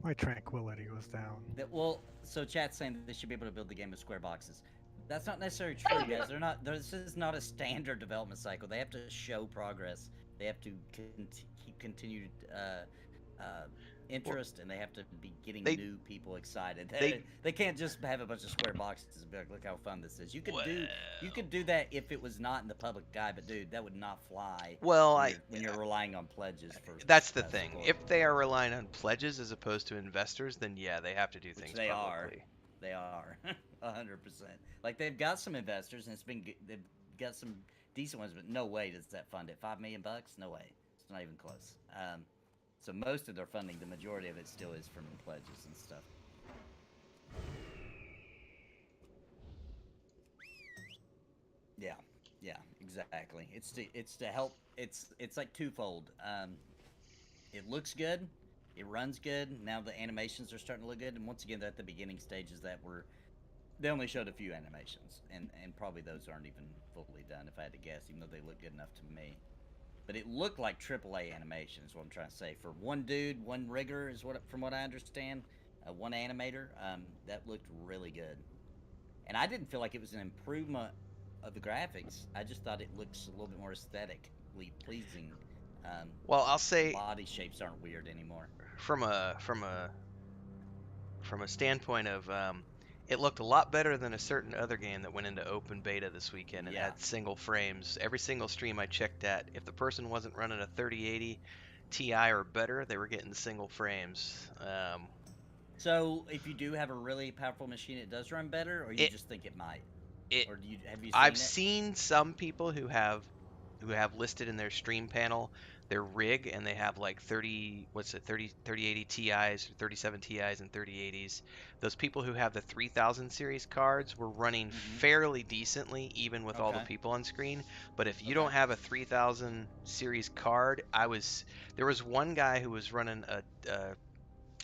Speaker 14: My tranquility was down.
Speaker 12: Well, so chat's saying that they should be able to build the game with square boxes. That's not necessarily true, guys. This is not a standard development cycle. They have to show progress. They have to keep continued interest, and they have to be getting new people excited. They can't just have a bunch of square boxes and be like, look how fun this is. You could do that if it was not in the public guide, but dude, that would not fly.
Speaker 2: Well,
Speaker 12: when you're relying on pledges for.
Speaker 2: That's the thing. If they are relying on pledges as opposed to investors, then yeah, they have to do things publicly.
Speaker 12: They are 100%. Like they've got some investors, and they've got some decent ones, but no way does that fund it. $5 million? No way. It's not even close. So most of their funding, the majority of it still is from pledges and stuff. Yeah, exactly. It's to help. It's like twofold. It looks good, it runs good. Now the animations are starting to look good, and once again, they're at the beginning stages they only showed a few animations, and probably those aren't even fully done, if I had to guess, even though they look good enough to me. But it looked like AAA animation is what I'm trying to say. For one dude, one rigger is from what I understand, one animator. That looked really good, and I didn't feel like it was an improvement of the graphics. I just thought it looks a little bit more aesthetically pleasing.
Speaker 2: Well, I'll say
Speaker 12: body shapes aren't weird anymore.
Speaker 2: From a standpoint of it looked a lot better than a certain other game that went into open beta this weekend and had single frames. Every single stream I checked at, if the person wasn't running a 3080 Ti or better, they were getting single frames.
Speaker 12: So if you do have a really powerful machine, it does run better, or you just think it might? Or have you seen
Speaker 2: I've seen some people who have listed in their stream panel their rig, and they have like 3080 Ti's, 37 Ti's, and 3080s. Those people who have the 3000 series cards were running fairly decently, even with all the people on screen. But if you don't have a 3000 series card, there was one guy who was running a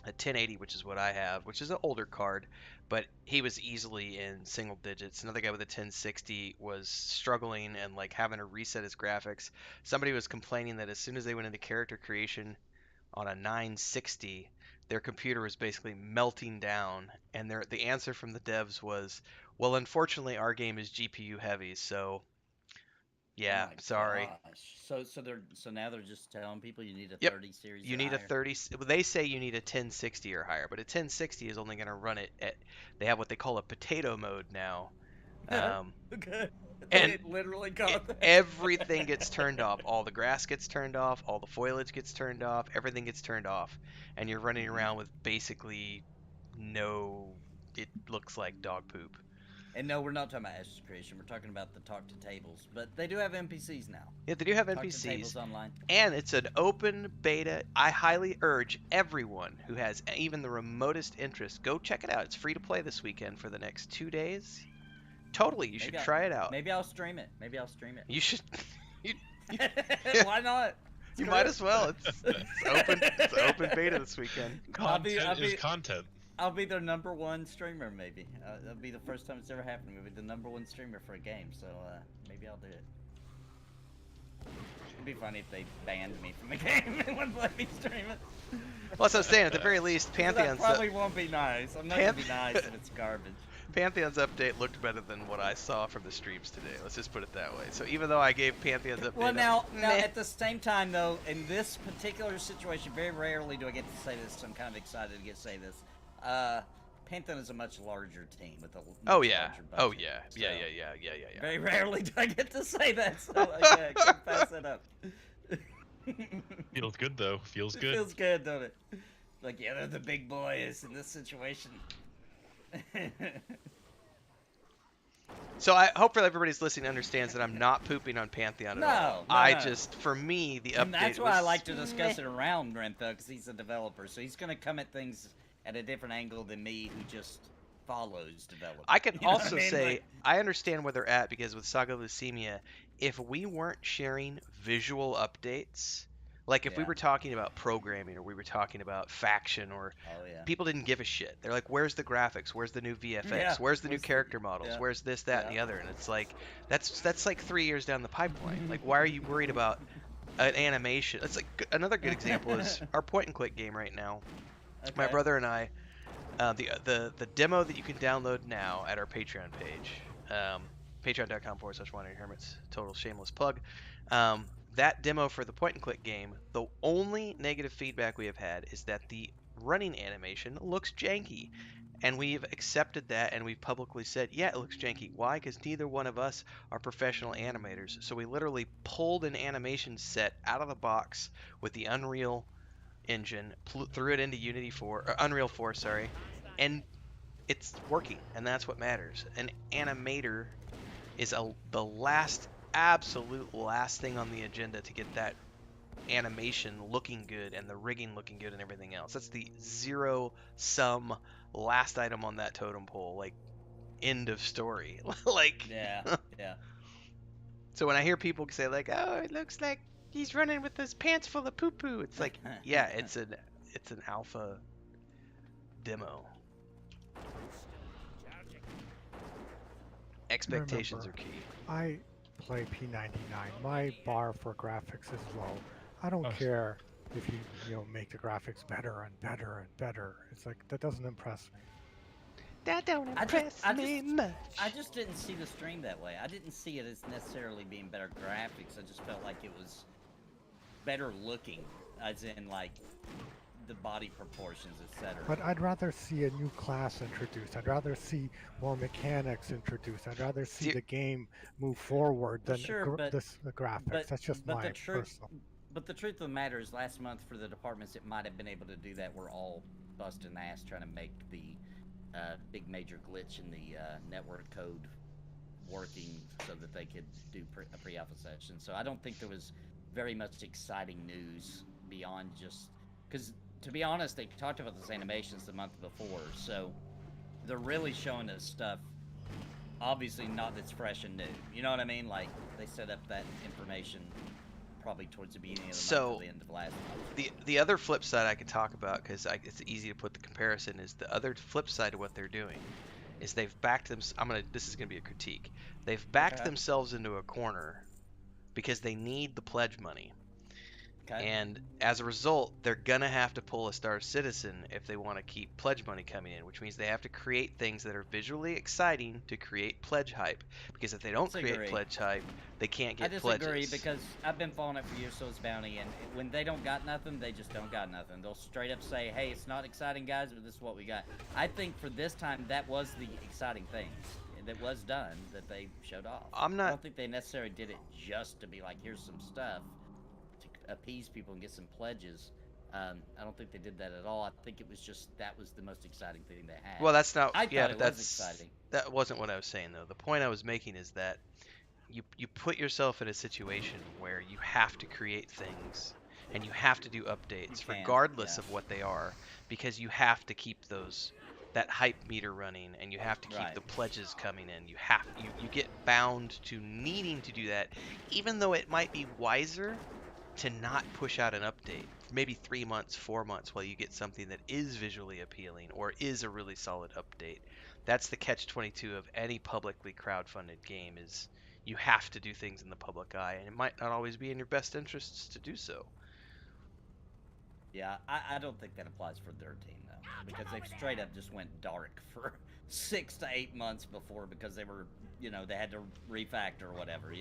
Speaker 2: 1080, which is what I have, which is an older card, but he was easily in single digits. Another guy with a 1060 was struggling and like having to reset his graphics. Somebody was complaining that as soon as they went into character creation on a 960, their computer was basically melting down, and the answer from the devs was, well, unfortunately our game is GPU heavy, so yeah, sorry.
Speaker 12: Gosh. So now they're just telling people you need a 30 series.
Speaker 2: You need a 30. They say you need a 1060 or higher, but a 1060 is only going to run it at. They have what they call a potato mode now.
Speaker 12: Okay.
Speaker 2: And
Speaker 12: it literally got that.
Speaker 2: Everything gets turned off. All the grass gets turned off. All the foliage gets turned off. Everything gets turned off, and you're running around with basically no. It looks like dog poop.
Speaker 12: And no, we're not talking about Ashes Creation. We're talking about the Talk to Tables. But they do have NPCs now.
Speaker 2: Yeah, they do have
Speaker 12: Talk
Speaker 2: NPCs.
Speaker 12: to Tables online.
Speaker 2: And it's an open beta. I highly urge everyone who has even the remotest interest, go check it out. It's free to play this weekend for the next 2 days. Totally, you should try it out.
Speaker 12: Maybe I'll stream it.
Speaker 2: You should.
Speaker 12: Why not?
Speaker 2: You might as well. It's open beta this weekend.
Speaker 13: Content is content.
Speaker 12: I'll be their #1 streamer, maybe. That'll be the first time it's ever happened. We'll be the #1 streamer for a game, so maybe I'll do it. It'd be funny if they banned me from the game and wouldn't let me stream it.
Speaker 2: Well, that's what I'm saying. At the very least, Pantheon's...
Speaker 12: That probably won't be nice. I'm not going to be nice if it's garbage.
Speaker 2: Pantheon's update looked better than what I saw from the streams today. Let's just put it that way. So even though I gave Pantheon's update...
Speaker 12: Well, now at the same time, though, in this particular situation, very rarely do I get to say this, so I'm kind of excited to say this. Pantheon is a much larger team with a larger budget,
Speaker 2: Yeah.
Speaker 12: Very rarely do I get to say that, so I can pass it up.
Speaker 13: Feels good though. Feels good.
Speaker 12: Feels good, don't it? Like, yeah, they're the big boys in this situation.
Speaker 2: So I hope that everybody's listening understands that I'm not pooping on Pantheon at all. For me, the update.
Speaker 12: And that's why I like to discuss it around Rentho, because he's a developer, so he's going to come at things at a different angle than me, who just follows development.
Speaker 2: I can also say I understand where they're at, because with Saga Leucemia, if we weren't sharing visual updates, like if we were talking about programming, or we were talking about faction, or people didn't give a shit. They're like, where's the graphics? Where's the new VFX? Where's the new character models? Where's this, that, and the other? And it's like, that's like 3 years down the pipeline. Like, why are you worried about an animation? It's like another good example is our point-and-click game right now. My brother and I, the demo that you can download now at our Patreon page, patreon.com/Wandering Hermits, total shameless plug. that demo for the point and click game, the only negative feedback we have had is that the running animation looks janky. And we've accepted that, and we've publicly said, yeah, it looks janky. Why? Because neither one of us are professional animators. So we literally pulled an animation set out of the box with the Unreal engine, threw it into Unity 4, or Unreal 4, sorry, and it's working, and that's what matters. An animator is the absolute last thing on the agenda to get that animation looking good and the rigging looking good and everything else. That's the zero sum last item on that totem pole. Like, end of story. Like,
Speaker 12: yeah.
Speaker 2: So when I hear people say like, "Oh, it looks like he's running with his pants full of poo poo," it's like, yeah, it's an alpha demo. Expectations are key.
Speaker 14: I play P99. My bar for graphics is low. I don't care if you make the graphics better and better and better. It's like, that doesn't impress me.
Speaker 2: That don't impress me much.
Speaker 12: I just didn't see the stream that way. I didn't see it as necessarily being better graphics. I just felt like it was better looking, as in like the body proportions, etc.
Speaker 14: But I'd rather see a new class introduced. I'd rather see more mechanics introduced. I'd rather see the game move forward than the graphics. That's just my personal.
Speaker 12: But the truth of the matter is, last month for the departments that might have been able to do that were all busting ass trying to make the big major glitch in the network code working so that they could do a pre-alpha session. So I don't think there was very much exciting news beyond just... Because, to be honest, they talked about those animations the month before, so they're really showing us stuff, obviously not that's fresh and new. You know what I mean? Like, they set up that information probably towards the beginning of the month or the end of last month.
Speaker 2: The other flip side I could talk about, because it's easy to put the comparison, is the other flip side of what they're doing is they've backed them. This is gonna be a critique. They've backed themselves into a corner because they need the pledge money. And as a result, they're gonna have to pull a Star Citizen if they want to keep pledge money coming in, which means they have to create things that are visually exciting to create pledge hype. Because if they don't create pledge hype, they can't get pledges.
Speaker 12: I disagree, because I've been following it for years, so it's Bounty, and when they don't got nothing, they just don't got nothing. They'll straight up say, hey, it's not exciting, guys, but this is what we got. I think for this time, that was the exciting thing that was done, that they showed off. I don't think they necessarily did it just to be like, here's some stuff to appease people and get some pledges. I don't think they did that at all. I think it was just that was the most exciting thing they had.
Speaker 2: Well, that's not.
Speaker 12: I thought it
Speaker 2: that's
Speaker 12: was exciting.
Speaker 2: That wasn't what I was saying though. The point I was making is that you put yourself in a situation where you have to create things and you have to do updates regardless of what they are, because you have to keep that hype meter running, and you have to keep the pledges coming in. You get bound to needing to do that, even though it might be wiser to not push out an update maybe 3 months, 4 months, while you get something that is visually appealing or is a really solid update. That's the catch-22 of any publicly crowdfunded game, is you have to do things in the public eye, and it might not always be in your best interests to do so.
Speaker 12: Yeah, I don't think that applies for their team, though, because they straight up just went dark for 6 to 8 months before, because they were, they had to refactor or whatever,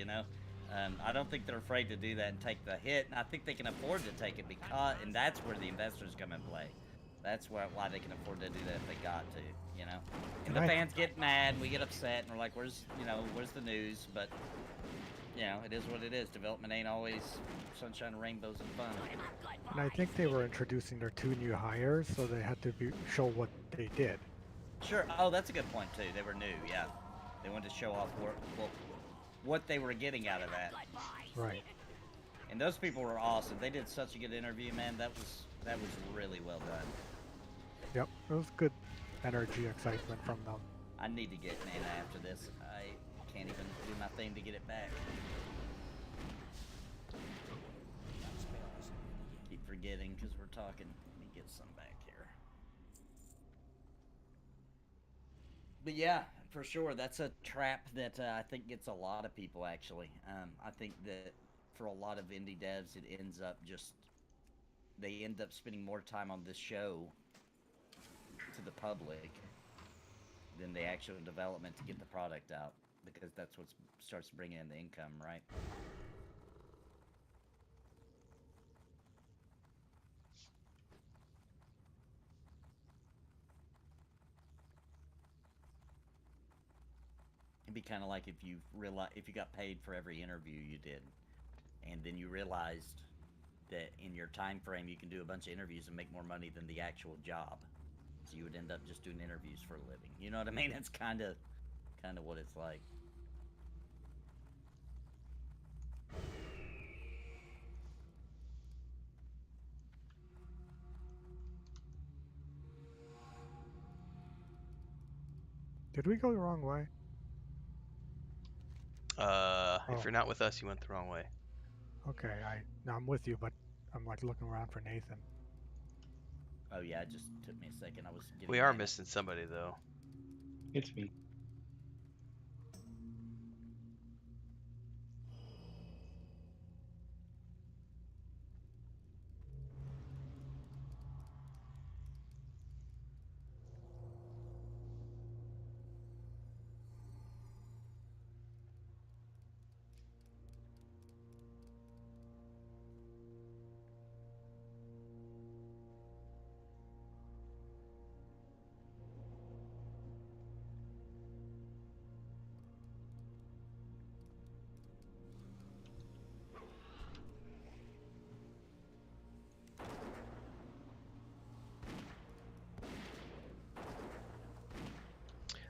Speaker 12: I don't think they're afraid to do that and take the hit, and I think they can afford to take it, and that's where the investors come in play. That's why they can afford to do that if they got to, And the fans get mad, and we get upset, and we're like, where's the news? But, it is what it is. Development ain't always sunshine and rainbows and fun.
Speaker 14: And I think they were introducing their 2 new hires, so they had to show what they did.
Speaker 12: Sure. Oh, that's a good point, too. They were new, yeah. They wanted to show off what they were getting out of that.
Speaker 14: Right.
Speaker 12: And those people were awesome. They did such a good interview, man. That was really well done.
Speaker 14: Yep, it was good energy, excitement from them.
Speaker 12: I need to get Nana after this. I can't even do my thing to get it back. Keep forgetting because we're talking. Let me get some back here. But yeah, for sure, that's a trap that I think gets a lot of people, actually. I think that for a lot of indie devs, it ends up they end up spending more time on this show to the public than the actual development to get the product out, because that's what starts bringing in the income, right? be kind of like if you got paid for every interview you did, and then you realized that in your time frame you can do a bunch of interviews and make more money than the actual job. So you would end up just doing interviews for a living. You know what I mean? It's kind of what it's like.
Speaker 14: Did we go the wrong way?
Speaker 2: If you're not with us, you went the wrong way.
Speaker 14: Okay, I'm with you, but I'm like looking around for Nathan.
Speaker 12: Oh yeah, it just took me a second. I was getting
Speaker 2: We are missing somebody though.
Speaker 15: It's me.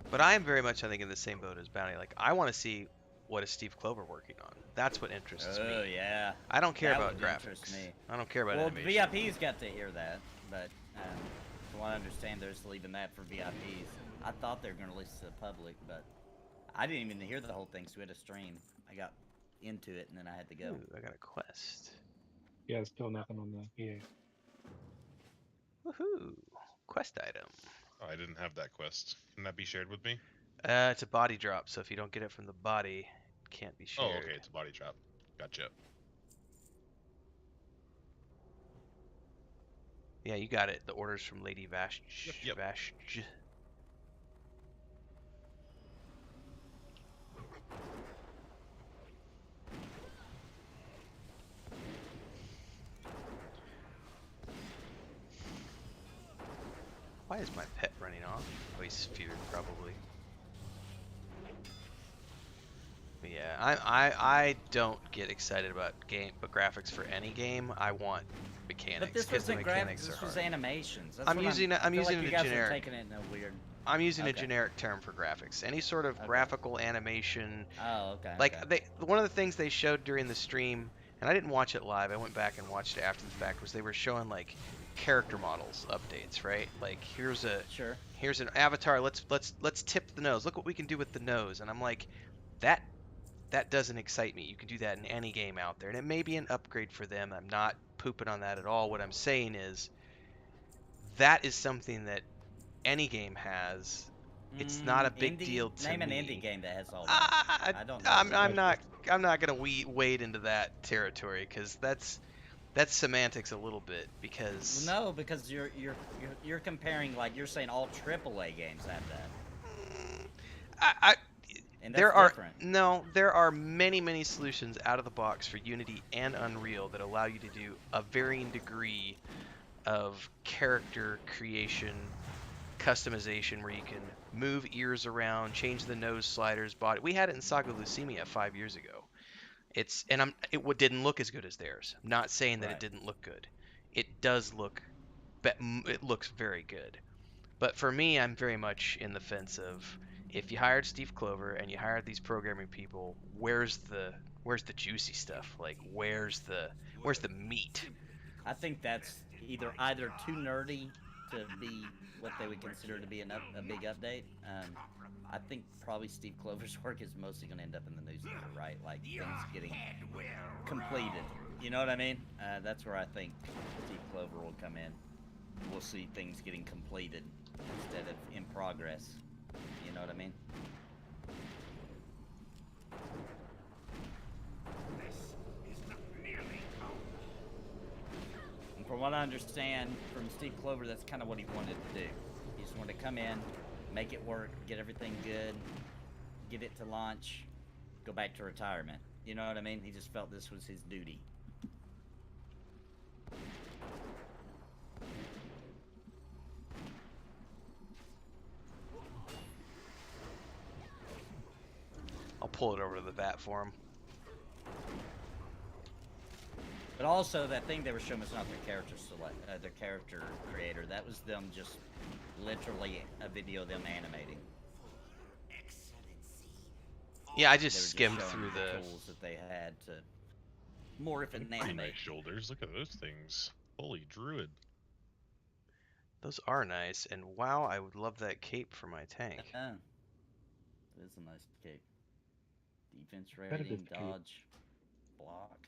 Speaker 2: But I am very much, I think, in the same boat as Bounty. Like, I want to see what is Steve Clover working on. That's what interests me.
Speaker 12: Oh yeah.
Speaker 2: I don't care
Speaker 12: That
Speaker 2: about
Speaker 12: would interest
Speaker 2: graphics.
Speaker 12: me.
Speaker 2: I don't care about
Speaker 12: well,
Speaker 2: animation.
Speaker 12: VIPs got to hear that, but from what I understand, they're just leaving that for VIPs. I thought they were going to release it to the public, but I didn't even hear the whole thing, so we had to stream. I got into it, and then I had to go.
Speaker 2: Ooh, I got a quest.
Speaker 15: Yeah, still nothing on the EA.
Speaker 2: Woohoo! Quest item.
Speaker 13: Oh, I didn't have that quest. Can that be shared with me?
Speaker 2: It's a body drop, so if you don't get it from the body, it can't be shared.
Speaker 13: Oh, okay, it's a body drop. Gotcha.
Speaker 2: Yeah, you got it. The orders from Lady Vash.
Speaker 13: Yep.
Speaker 2: Vash. Why is my pet running off? Oh, he's feared, probably. But yeah, I don't get excited about graphics for any game. I want mechanics.
Speaker 12: But this
Speaker 2: 'cause the
Speaker 12: wasn't
Speaker 2: mechanics
Speaker 12: graphics. This
Speaker 2: are
Speaker 12: was
Speaker 2: hard.
Speaker 12: animations. That's
Speaker 2: I'm
Speaker 12: what
Speaker 2: using
Speaker 12: I feel
Speaker 2: using
Speaker 12: like
Speaker 2: a
Speaker 12: you guys are
Speaker 2: generic.
Speaker 12: taking it in a weird.
Speaker 2: I'm using a
Speaker 12: Okay.
Speaker 2: generic term for graphics. Any sort of graphical animation.
Speaker 12: Oh, okay.
Speaker 2: Like
Speaker 12: okay.
Speaker 2: one of the things they showed during the stream, and I didn't watch it live. I went back and watched it after the fact. Was they were showing like character models updates, right? Like here's an avatar. Let's tip the nose. Look what we can do with the nose. And I'm like, that doesn't excite me. You can do that in any game out there, and it may be an upgrade for them. I'm not pooping on that at all. What I'm saying is that is something that any game has. It's not a big deal to
Speaker 12: Name
Speaker 2: me.
Speaker 12: an indie game that has all that. I don't know.
Speaker 2: I'm not gonna wade into that territory because that's semantics a little bit because.
Speaker 12: No, because you're comparing, like, you're saying all AAA games have that. And that's different.
Speaker 2: There are many solutions out of the box for Unity and Unreal that allow you to do a varying degree of character creation, customization, where you can move ears around, change the nose sliders, body. We had it in Saga Leucemia 5 years ago. It didn't look as good as theirs. I'm not saying that it didn't look good. It does look, it looks very good. But for me, I'm very much in the fence of, if you hired Steve Clover and you hired these programming people, where's the juicy stuff? Like where's the meat?
Speaker 12: I think that's either too nerdy to be what they would consider to be a big update. I think probably Steve Clover's work is mostly going to end up in the newsletter, right? Like things getting completed. You know what I mean? That's where I think Steve Clover will come in. We'll see things getting completed instead of in progress. You know what I mean? And from what I understand from Steve Clover, that's kind of what he wanted to do. He just wanted to come in, make it work, get everything good, get it to launch, go back to retirement. You know what I mean? He just felt this was his duty.
Speaker 2: I'll pull it over to the vat for him.
Speaker 12: But also, that thing they were showing was not their character their character creator. That was them just literally a video of them animating.
Speaker 2: Yeah, I
Speaker 12: They were
Speaker 2: just skimmed
Speaker 12: showing
Speaker 2: through the.
Speaker 12: tools that they had to morph and
Speaker 13: Pretty
Speaker 12: animate.
Speaker 13: nice shoulders. Look at those things. Holy druid.
Speaker 2: Those are nice, and wow, I would love that cape for my tank.
Speaker 12: It is a nice cape. Defense
Speaker 15: Competitive
Speaker 12: rating,
Speaker 15: cape.
Speaker 12: dodge, block.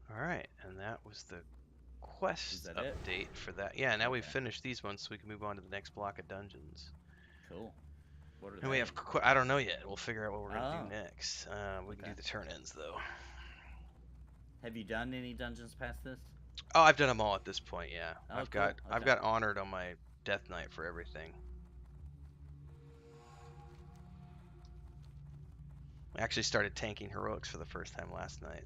Speaker 2: All right, and that was the quest
Speaker 12: that it?
Speaker 2: update for that. Yeah, now we've
Speaker 12: Okay.
Speaker 2: finished these ones, so we can move on to the next block of dungeons.
Speaker 12: Cool. What are
Speaker 2: And we
Speaker 12: they?
Speaker 2: have, I don't know yet. We'll figure out what we're gonna
Speaker 12: Oh.
Speaker 2: do next. We can do
Speaker 12: Okay.
Speaker 2: the turn-ins though.
Speaker 12: Have you done any dungeons past this?
Speaker 2: Oh, I've done them all at this point. Yeah,
Speaker 12: Oh,
Speaker 2: I've
Speaker 12: cool.
Speaker 2: I've
Speaker 12: Okay.
Speaker 2: got honored on my Death Knight for everything. I actually started tanking heroics for the first time last night.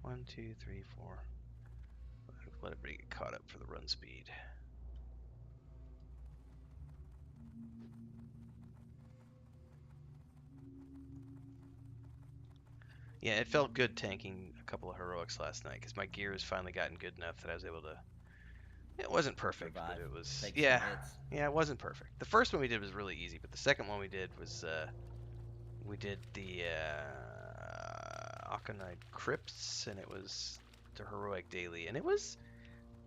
Speaker 2: 1, 2, 3, 4. Let everybody get caught up for the run speed. Yeah, it felt good tanking a couple of heroics last night because my gear has finally gotten good enough that I was able to. It wasn't perfect,
Speaker 12: Survive.
Speaker 2: but it was.
Speaker 12: Take some
Speaker 2: Yeah,
Speaker 12: hits.
Speaker 2: yeah, it wasn't perfect. The first one we did was really easy, but the second one we did was we did the Aconite Crypts, and it was the heroic daily, and it was.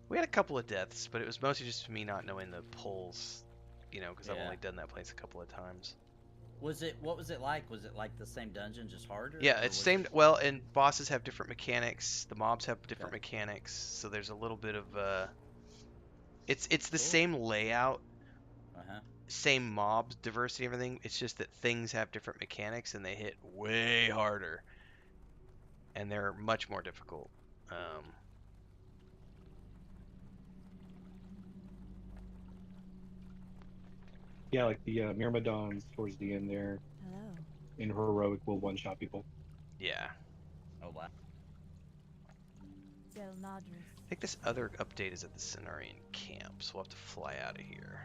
Speaker 2: We had a couple of deaths, but it was mostly just me not knowing the pulls, you know, because I've
Speaker 12: Yeah.
Speaker 2: only done that place a couple of times.
Speaker 12: What was it like? Was it like the same dungeon, just harder?
Speaker 2: Yeah,
Speaker 12: or
Speaker 2: it's
Speaker 12: was
Speaker 2: same.
Speaker 12: it-
Speaker 2: Well, and bosses have different mechanics. The mobs have different mechanics, so there's a little bit of It's the
Speaker 12: Cool.
Speaker 2: same layout,
Speaker 12: Uh-huh.
Speaker 2: same mobs, diversity, everything. It's just that things have different mechanics and they hit way harder, and they're much more difficult.
Speaker 15: Yeah, like the Myrmidons towards the end there
Speaker 8: Hello.
Speaker 15: in heroic will one-shot people.
Speaker 2: Yeah.
Speaker 12: Oh wow.
Speaker 8: Del Nadris.
Speaker 2: I think this other update is at the Cenarian camp, so we'll have to fly out of here.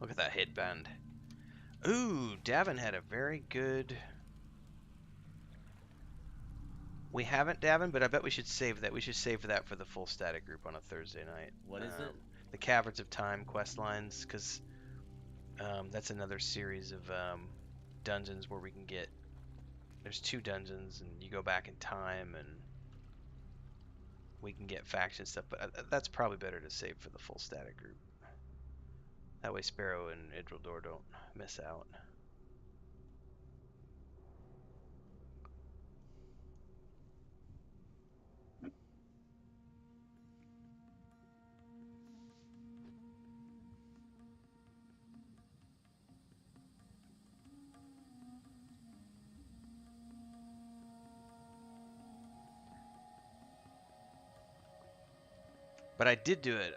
Speaker 2: Look at that headband. Ooh, Davin had a very good... We haven't, Davin, but I bet we should save that. We should save that for the full static group on a Thursday night.
Speaker 12: What is it?
Speaker 2: The Caverns of Time quest lines, because that's another series of dungeons where we can get... There's 2 dungeons, and you go back in time, and we can get faction stuff, but that's probably better to save for the full static group. That way Sparoh and Idhradlor don't miss out. But I did do it,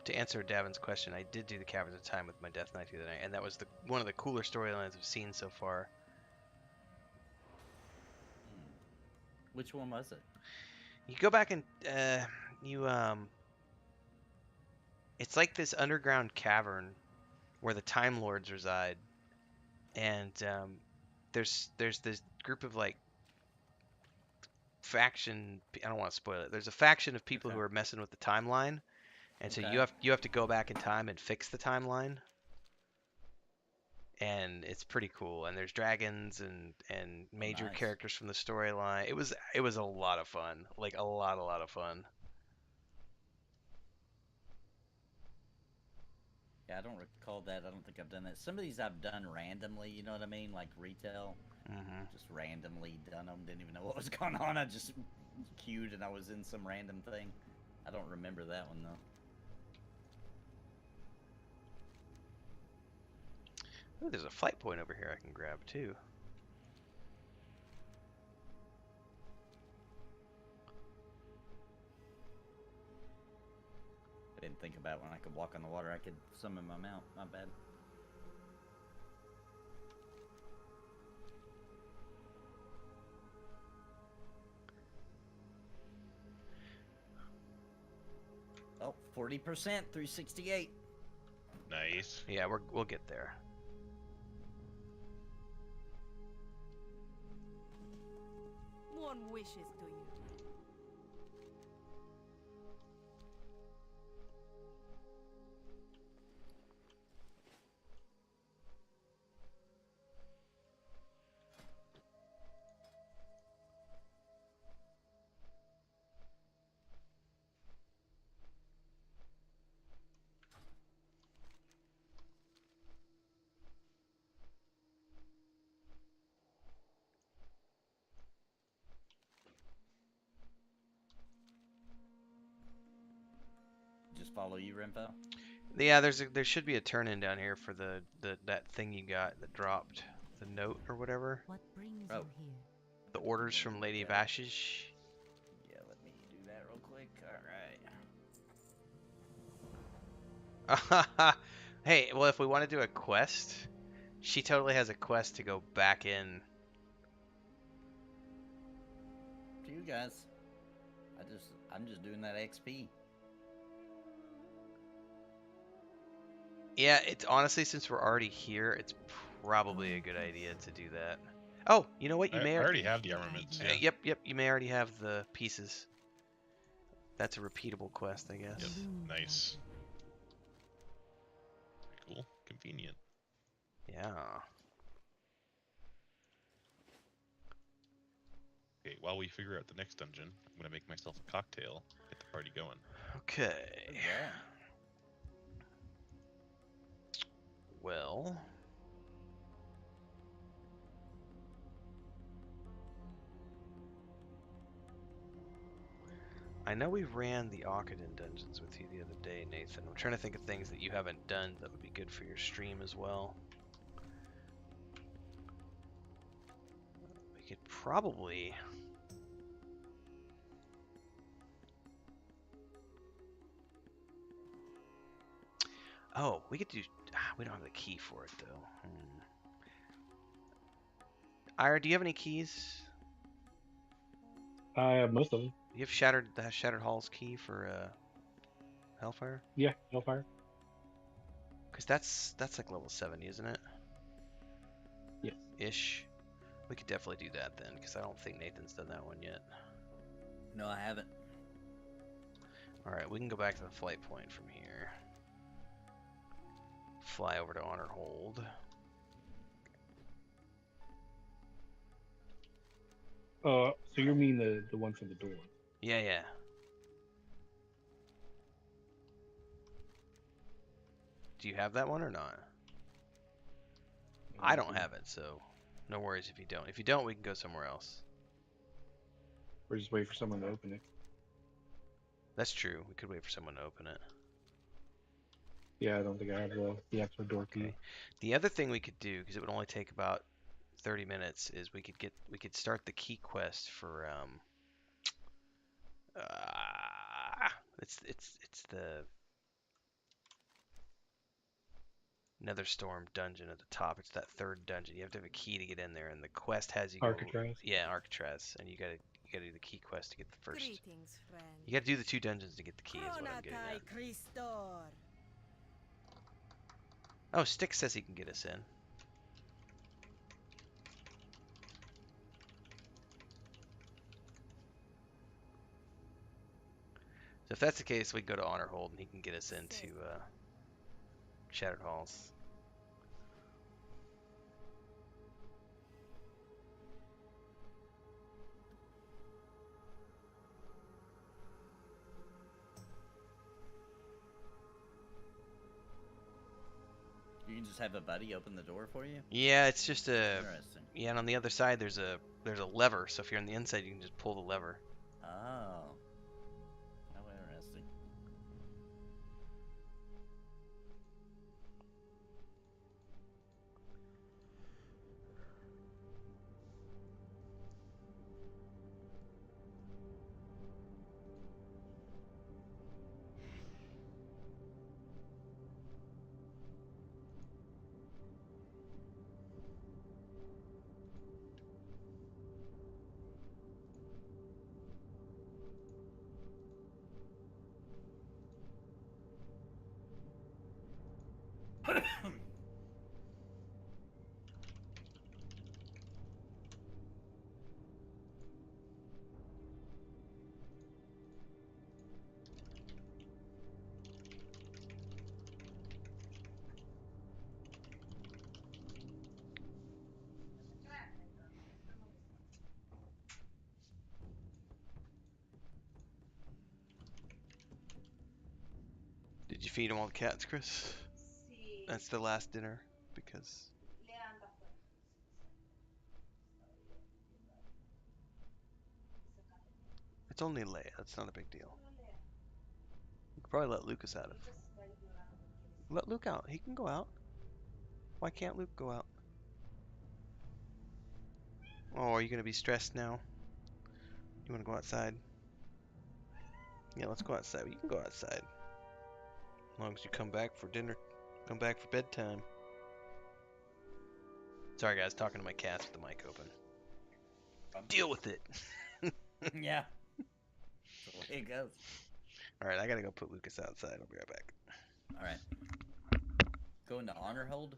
Speaker 2: to answer Davin's question, I did do the Caverns of Time with my Death Knight the other night, and that was one of the cooler storylines I've seen so far.
Speaker 12: Which one was it?
Speaker 2: You go back and, it's like this underground cavern where the Time Lords reside, and there's this group of, like, faction, I don't want to spoil it, there's a faction of people who are messing with the timeline, and so you have to go back in time and fix the timeline, and it's pretty cool, and there's dragons and major
Speaker 12: nice.
Speaker 2: characters from the storyline. It was a lot of fun, like a lot of fun.
Speaker 12: Yeah, I don't recall that. I don't think I've done that. Some of these I've done randomly, you know what I mean? Like retail. Just randomly done them. Didn't even know what was going on. I just queued and I was in some random thing. I don't remember that one though.
Speaker 2: Ooh, there's a flight point over here I can grab too.
Speaker 12: I didn't think about when I could walk on the water. I could summon my mount. My bad. Oh, 40%, 368.
Speaker 13: Nice.
Speaker 2: Yeah, we'll get there.
Speaker 8: One wishes to you.
Speaker 12: Just follow you, Renfo.
Speaker 2: Yeah, there should be a turn in down here for that thing you got that dropped the note or whatever.
Speaker 8: What brings
Speaker 12: Oh.
Speaker 8: you here?
Speaker 2: The orders from Lady Vashish.
Speaker 12: Yeah, let me do that real quick. All right.
Speaker 2: Hey, well, if we want to do a quest, she totally has a quest to go back in.
Speaker 12: To you guys. I'm just doing that XP.
Speaker 2: Yeah, it's honestly, since we're already here, it's probably a good idea to do that. Oh, you know what? You may
Speaker 13: I already have the armaments. Yeah.
Speaker 2: Yep. You may already have the pieces. That's a repeatable quest, I guess.
Speaker 13: Yep. Nice. Cool. Convenient.
Speaker 2: Yeah.
Speaker 13: Okay, while we figure out the next dungeon, I'm gonna make myself a cocktail. Get the party going.
Speaker 2: Okay.
Speaker 12: Yeah.
Speaker 2: Well. I know we ran the Occadon dungeons with you the other day, Nathan. I'm trying to think of things that you haven't done that would be good for your stream as well. We could probably... Oh, we could do... We don't have the key for it, though. Ira, do you have any keys?
Speaker 15: I have most of them.
Speaker 2: You have the Shattered Hall's key for Hellfire?
Speaker 15: Yeah, Hellfire.
Speaker 2: Because that's like level 70, isn't it?
Speaker 15: Yes.
Speaker 2: Ish. We could definitely do that then, because I don't think Nathan's done that one yet.
Speaker 12: No, I haven't.
Speaker 2: Alright, we can go back to the flight point from here. Fly over to Honor Hold.
Speaker 15: So you mean the one from the door?
Speaker 2: Yeah. Do you have that one or not? I don't have it, so no worries if you don't. If you don't, we can go somewhere else.
Speaker 15: Or just wait for someone to open it.
Speaker 2: That's true. We could wait for someone to open it.
Speaker 15: Yeah, I don't think I have the actual door key.
Speaker 2: Okay. The other thing we could do, because it would only take about 30 minutes, is we could start the key quest for it's the Netherstorm dungeon at the top. It's that third dungeon. You have to have a key to get in there, and the quest has you go.
Speaker 15: Alcatraz.
Speaker 2: Yeah, Alcatraz, and you gotta do the key quest to get the first.
Speaker 8: Greetings, friend.
Speaker 2: You gotta do the 2 dungeons to get the key. Is what I'm getting at. Oh, Stick says he can get us in. So if that's the case, we go to Honor Hold, and he can get us into Shattered Halls.
Speaker 12: You can just have a buddy open the door for you?
Speaker 2: Yeah, it's just a...
Speaker 12: Interesting.
Speaker 2: Yeah, and on the other side, there's a lever, so if you're on the inside, you can just pull the lever.
Speaker 12: Oh. How interesting.
Speaker 2: Did you feed them all the cats, Chris? That's the last dinner because it's only Leia. That's not a big deal. You could probably let Lucas out of. Let Luke out. He can go out. Why can't Luke go out? Oh, are you gonna be stressed now? You wanna go outside? Yeah, let's go outside. You can go outside. As long as you come back for dinner. Come back for bedtime. Sorry guys, talking to my cats with the mic open. Deal with it.
Speaker 12: Yeah. That's the way it goes.
Speaker 2: Alright, I gotta go put Lucas outside. I'll be right back.
Speaker 12: Alright. Go into honor hold.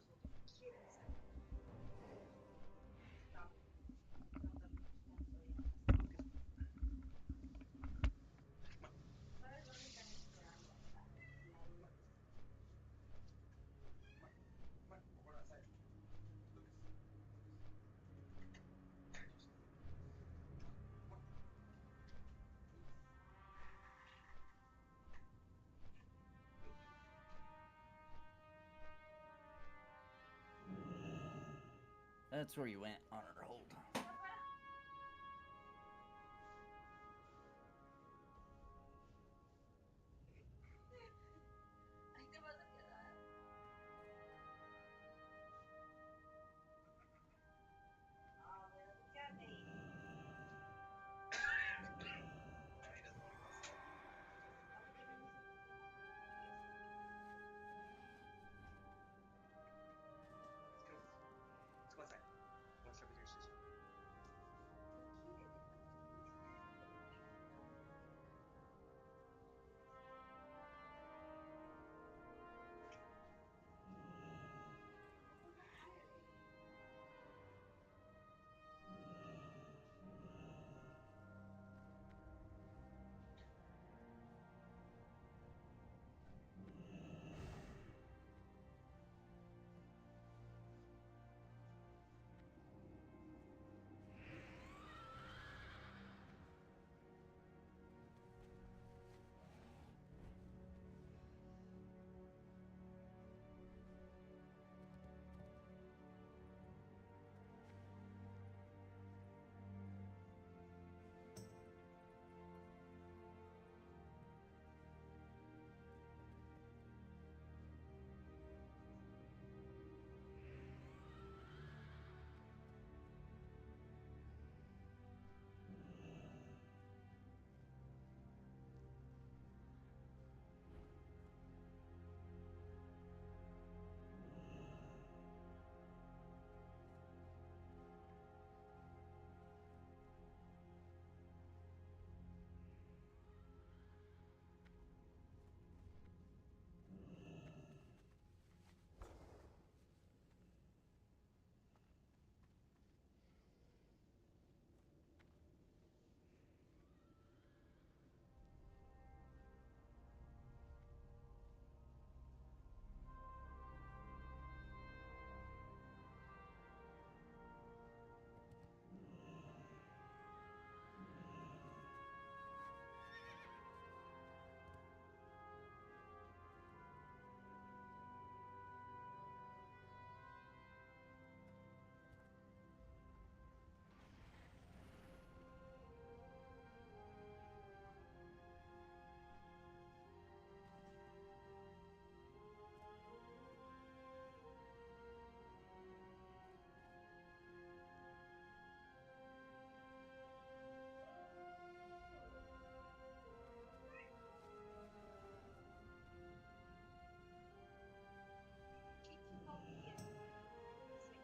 Speaker 12: That's where you went, honor hold.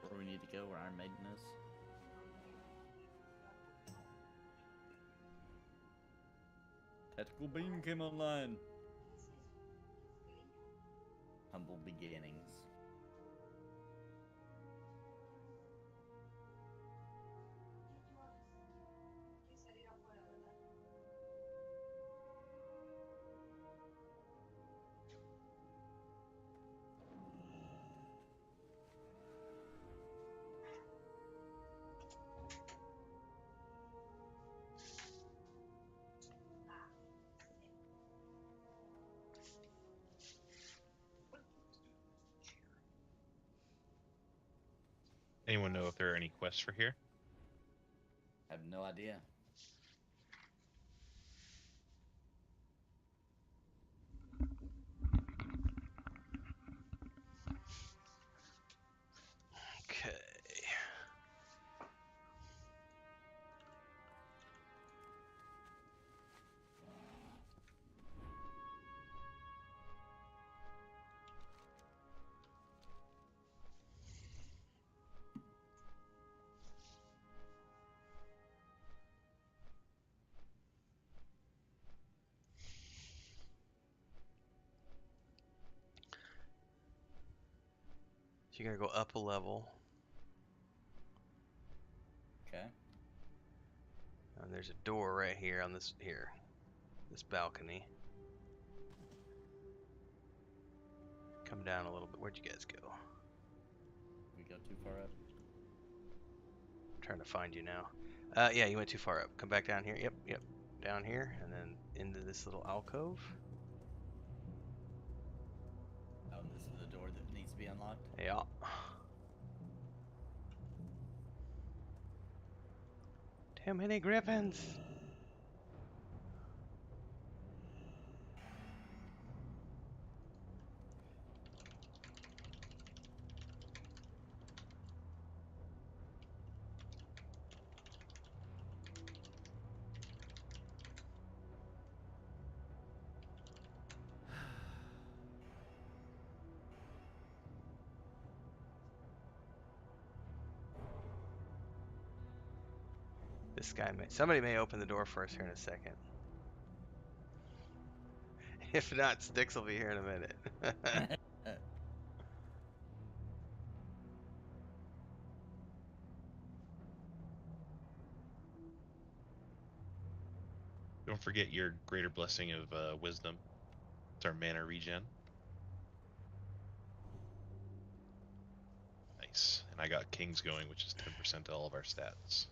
Speaker 12: Where we need to go, where Iron Maiden is. Tactical beam came online. Humble beginnings.
Speaker 13: Anyone know if there are any quests for here?
Speaker 12: I have no idea.
Speaker 2: Okay. So you gotta go up a level.
Speaker 12: Okay.
Speaker 2: And there's a door right here on this this balcony. Come down a little bit. Where'd you guys go?
Speaker 12: We go too far up.
Speaker 2: I'm trying to find you now. Yeah, you went too far up. Come back down here. Yep. Down here, and then into this little alcove.
Speaker 12: Oh, this is the door that needs to be unlocked?
Speaker 2: Yeah. Too many griffins. This guy somebody may open the door for us here in a second. If not, Sticks will be here in a minute.
Speaker 13: Don't forget your greater blessing of wisdom. It's our mana regen. Nice. And I got kings going, which is 10% to all of our stats.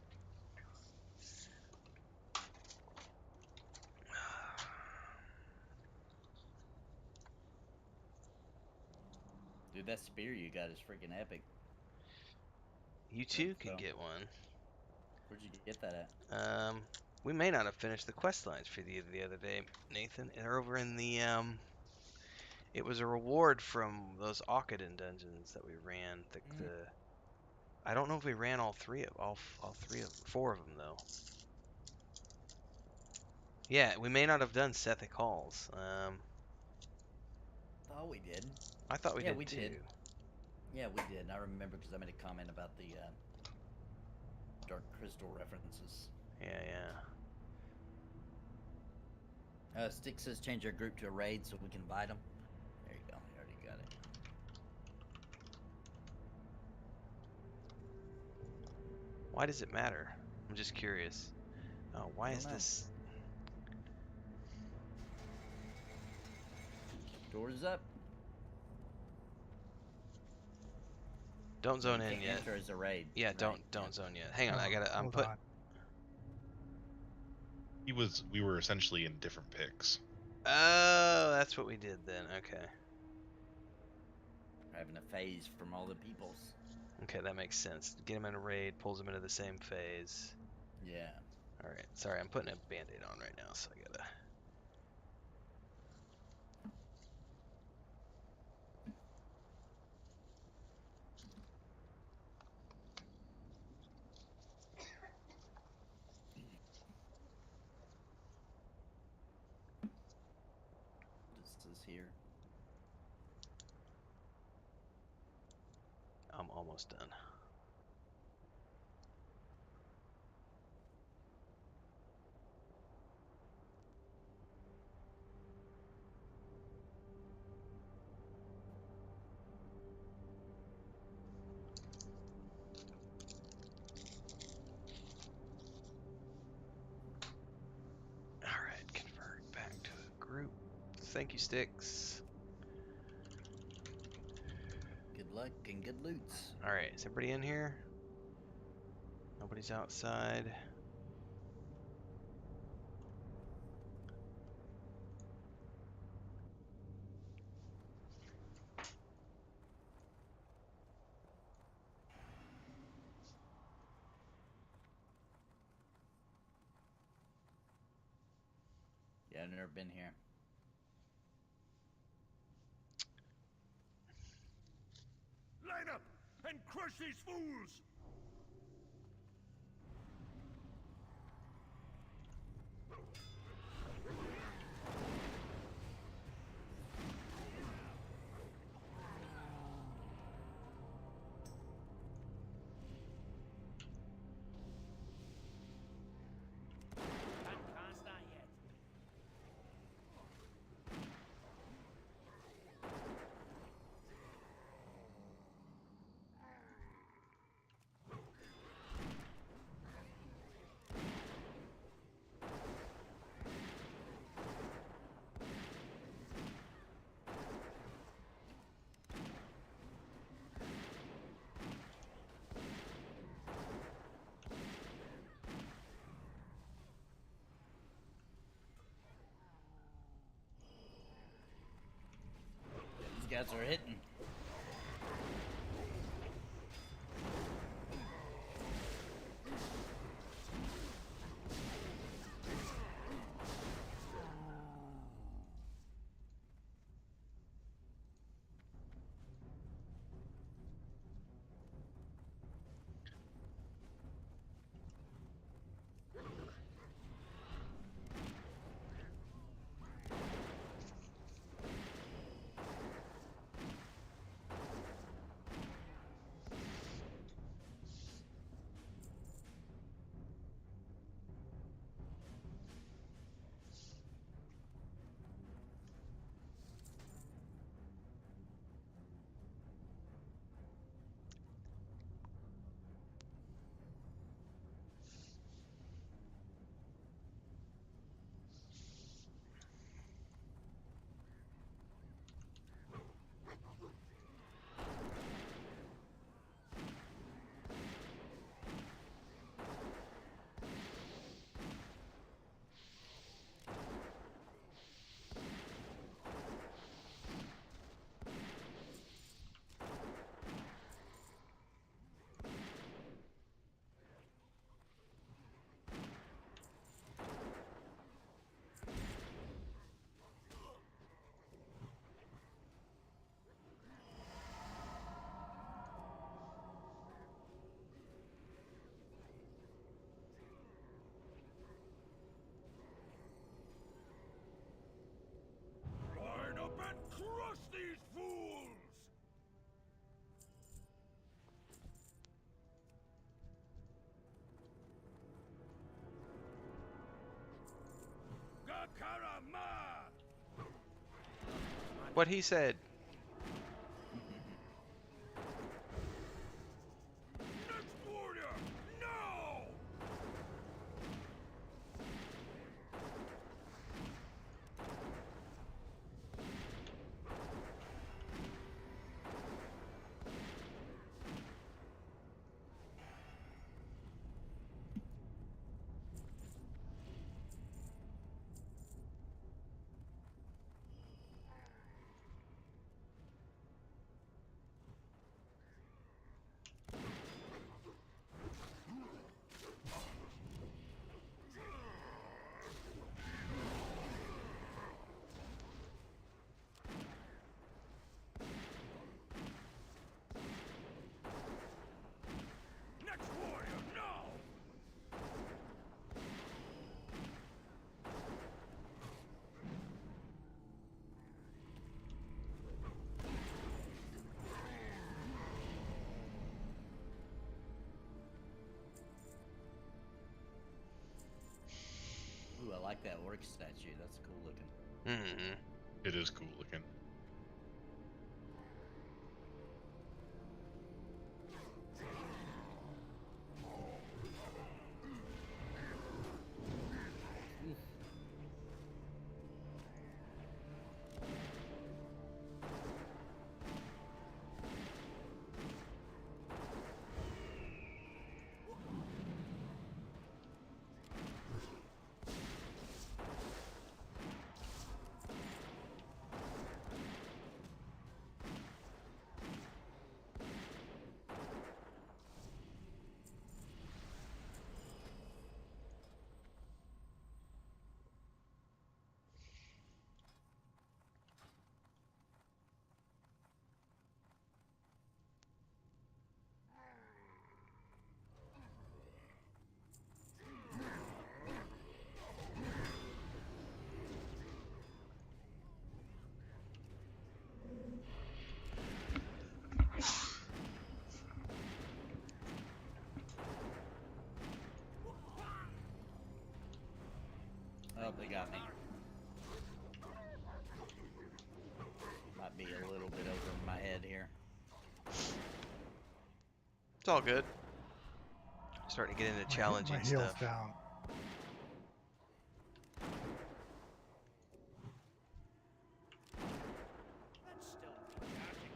Speaker 12: Dude, that spear you got is freaking epic.
Speaker 2: You too can get one.
Speaker 12: Where'd you get that at?
Speaker 2: We may not have finished the quest lines for the other day, Nathan. They're over in the It was a reward from those Occadon dungeons that we ran. I don't know if we ran all four of them though. Yeah, we may not have done Sethic Halls.
Speaker 12: Oh, we did.
Speaker 2: I thought we did
Speaker 12: we
Speaker 2: too.
Speaker 12: did. Yeah, we did. I remember because I made a comment about the Dark Crystal references.
Speaker 2: Yeah.
Speaker 12: Stick says change our group to a raid so we can invite them. There you go. You already got it.
Speaker 2: Why does it matter? I'm just curious. Oh, why is this?
Speaker 12: Doors up.
Speaker 2: Don't zone in yet.
Speaker 12: Enter as a raid.
Speaker 2: Yeah, don't zone yet. Hang on, I'm put.
Speaker 13: We were essentially in different picks.
Speaker 2: Oh, that's what we did then. Okay.
Speaker 12: Having a phase from all the peoples.
Speaker 2: Okay, that makes sense. Get him in a raid, pulls him into the same phase.
Speaker 12: Yeah.
Speaker 2: All right. Sorry, I'm putting a band-aid on right now, so I gotta.
Speaker 12: This is here.
Speaker 2: I'm almost done. All right, convert back to a group. Thank you, Sticks.
Speaker 12: Good luck and good loots.
Speaker 2: All right, is everybody in here? Nobody's outside.
Speaker 12: Yeah, I've never been here.
Speaker 5: Line up and crush these fools!
Speaker 6: Can't cast that yet.
Speaker 12: These guys are hitting.
Speaker 5: Line up and crush these fools! Gakarama!
Speaker 2: What he said.
Speaker 5: Next warrior! Now! Next warrior, now!
Speaker 12: Ooh, I like that orc statue. That's cool looking.
Speaker 2: Mm-hmm.
Speaker 13: It is cool looking.
Speaker 12: Oh, they got me. Might be a little bit over my head here.
Speaker 2: It's all good. Starting to get into challenging
Speaker 14: my heel's
Speaker 2: stuff.
Speaker 14: down.
Speaker 6: That's still recharging.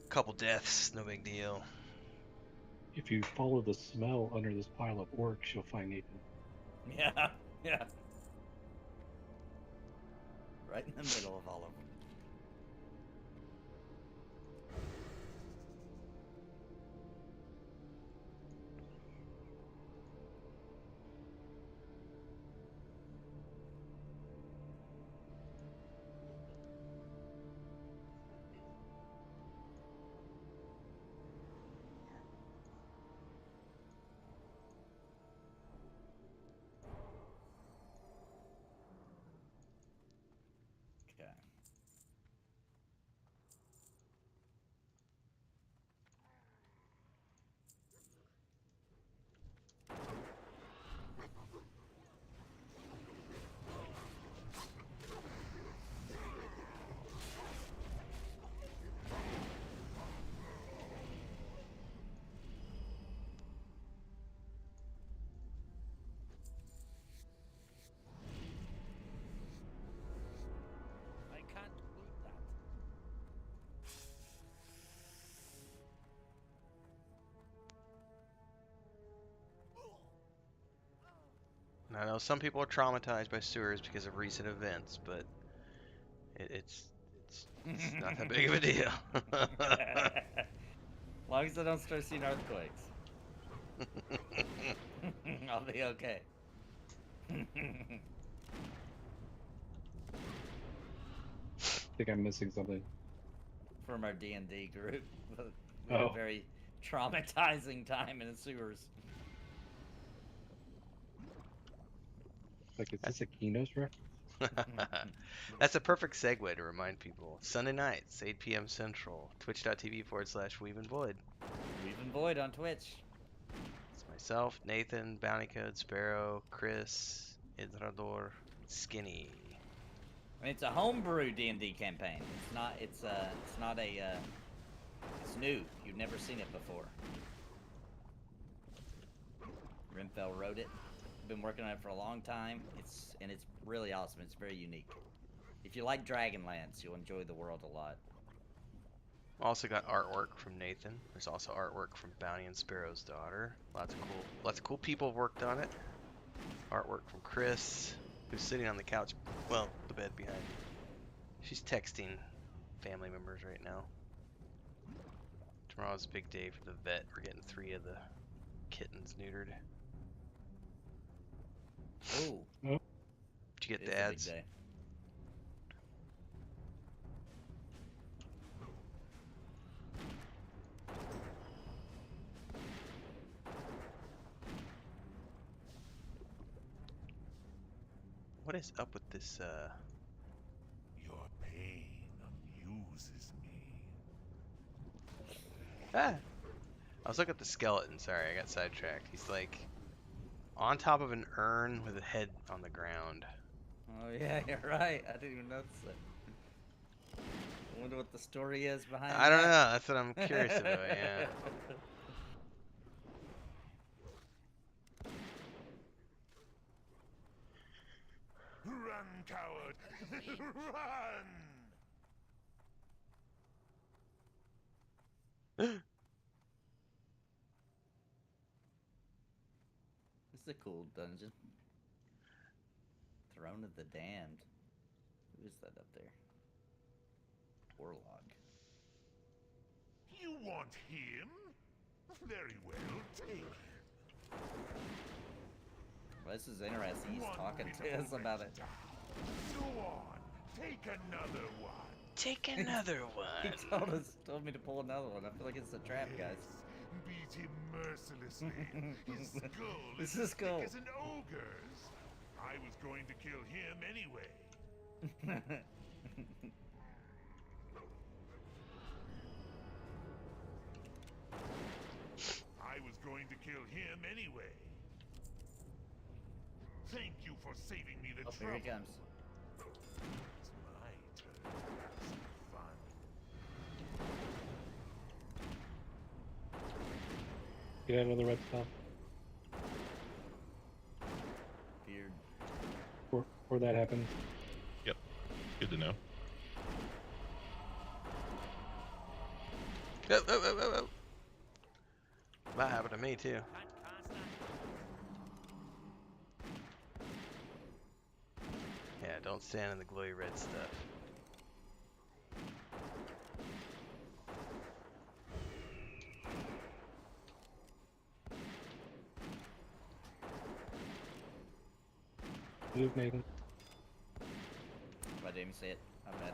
Speaker 2: Couple deaths, no big deal.
Speaker 15: If you follow the smell under this pile of orcs, you'll find Nathan.
Speaker 12: Yeah, yeah. Right in the middle of all of them. Okay.
Speaker 6: I can't believe that.
Speaker 2: I know some people are traumatized by sewers because of recent events, but it's not that big of a deal.
Speaker 12: As long as I don't start seeing earthquakes. I'll be okay.
Speaker 15: I think I'm missing something.
Speaker 12: From our D&D group. We had a very traumatizing time in the sewers.
Speaker 15: Like, is this a Keynote reference?
Speaker 2: That's a perfect segue to remind people. Sunday nights, 8 p.m. Central, twitch.tv/WeaveandVoid.
Speaker 12: Weave and Void on Twitch.
Speaker 2: It's myself, Nathan, Bounty Code, Sparoh, Chris, Idhradlor, Skinny.
Speaker 12: I mean, it's a homebrew D&D campaign. It's new. You've never seen it before. Rimfell wrote it. Been working on it for a long time. It's really awesome. It's very unique. If you like Dragonlance, you'll enjoy the world a lot.
Speaker 2: Also got artwork from Nathan. There's also artwork from Bounty and Sparoh's daughter. Lots of cool people have worked on it. Artwork from Chris, who's sitting on the couch, well, the bed behind me. She's texting family members right now. Tomorrow's a big day for the vet. We're getting 3 of the kittens neutered.
Speaker 12: Oh.
Speaker 2: Did you get the ads?
Speaker 12: Big day.
Speaker 2: What is up with this,
Speaker 3: Your pain amuses me.
Speaker 2: Ah! I was looking at the skeleton, sorry, I got sidetracked. He's like on top of an urn with a head on the ground.
Speaker 12: Oh yeah, you're right. I didn't even notice it. I wonder what the story is behind
Speaker 2: I don't
Speaker 12: that.
Speaker 2: know, that's what I'm curious about, yeah.
Speaker 3: Run, coward! Run!
Speaker 12: This is a cool dungeon. Throne of the Damned. Who is that up there? Warlog.
Speaker 3: You want him? Very well, take him.
Speaker 12: Well, this is interesting. He's talking to us about it.
Speaker 3: Go on, take another one.
Speaker 2: Take another
Speaker 12: He
Speaker 2: one.
Speaker 12: told me to pull another one. I feel like it's a trap, guys.
Speaker 3: Beat him mercilessly. His skull
Speaker 12: This
Speaker 3: is
Speaker 12: is
Speaker 3: as thick
Speaker 12: cool.
Speaker 3: as an ogre's. I was going to kill him anyway.
Speaker 5: I was going to kill him anyway. Thank you for saving me the
Speaker 12: Oh,
Speaker 5: trouble.
Speaker 12: here he comes.
Speaker 5: It's my turn to have some fun.
Speaker 15: Get out of the red spell.
Speaker 12: Feared.
Speaker 15: Before that happens.
Speaker 13: Yep. Good to know.
Speaker 2: Oh. That happened to me too. Yeah, don't stand in the glowy red stuff.
Speaker 15: Move, Nathan.
Speaker 12: I didn't even see it. My bad.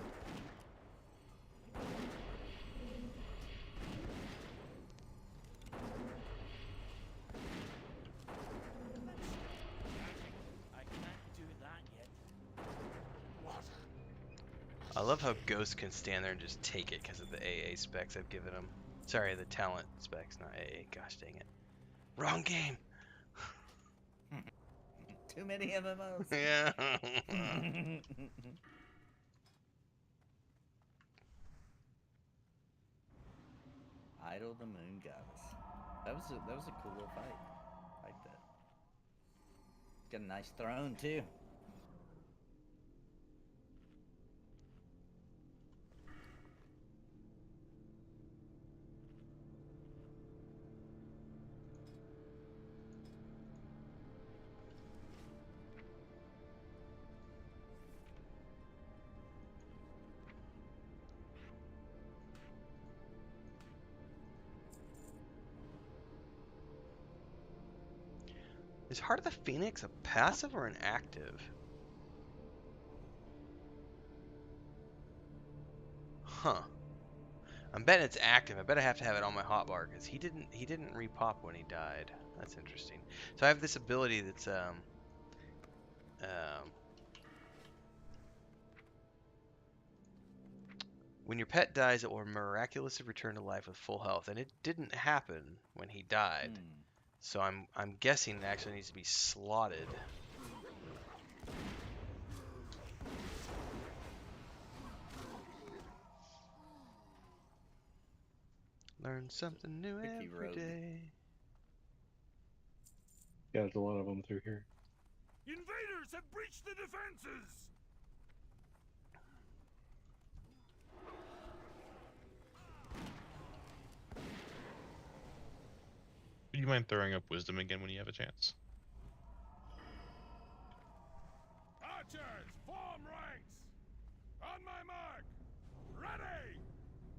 Speaker 6: I can't do that yet.
Speaker 5: What?
Speaker 2: I love how Ghost can stand there and just take it because of the AA specs I've given him. Sorry, the talent specs, not AA. Gosh dang it. Wrong game!
Speaker 12: Too many MMOs.
Speaker 2: Yeah.
Speaker 12: Idle the Moon Goddess. That was a cool little fight. I like that. Got a nice throne too.
Speaker 2: Is Heart of the Phoenix a passive or an active? Huh. I'm betting it's active. I bet I have to have it on my hotbar because he didn't repop when he died. That's interesting. So I have this ability that's when your pet dies, it will miraculously return to life with full health, and it didn't happen when he died. So I'm guessing it actually needs to be slotted. Learn something new every day.
Speaker 15: Yeah, there's a lot of them through here.
Speaker 5: Invaders have breached the defenses!
Speaker 13: Would you mind throwing up wisdom again when you have a chance?
Speaker 5: Archers, form ranks! On my mark! Ready!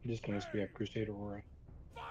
Speaker 15: Just noticed we have Crusade Aurora.
Speaker 5: Fire!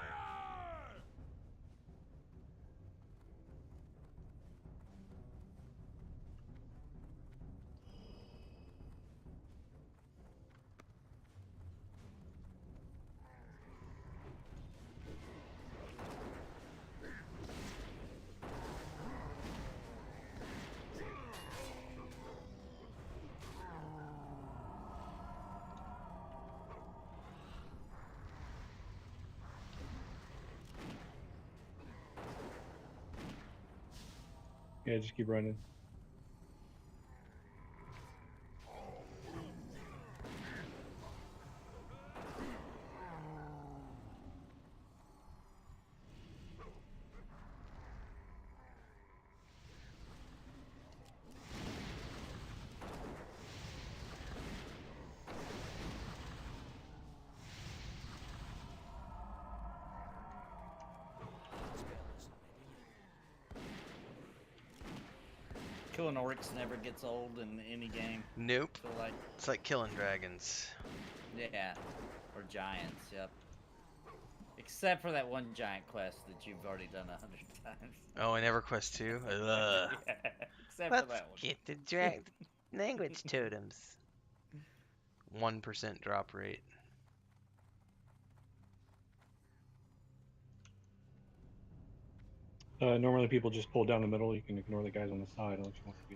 Speaker 15: Yeah, just keep running.
Speaker 12: Killing orcs never gets old in any game.
Speaker 2: Nope.
Speaker 12: I feel like.
Speaker 2: It's like killing dragons.
Speaker 12: Yeah. Or giants, yep. Except for that one giant quest that you've already done 100 times.
Speaker 2: Oh, in EverQuest 2? Ugh.
Speaker 12: Yeah, except
Speaker 2: Let's
Speaker 12: for that one.
Speaker 2: get the language totems. 1% drop rate.
Speaker 15: Normally people just pull down the middle. You can ignore the guys on the side unless you want to be.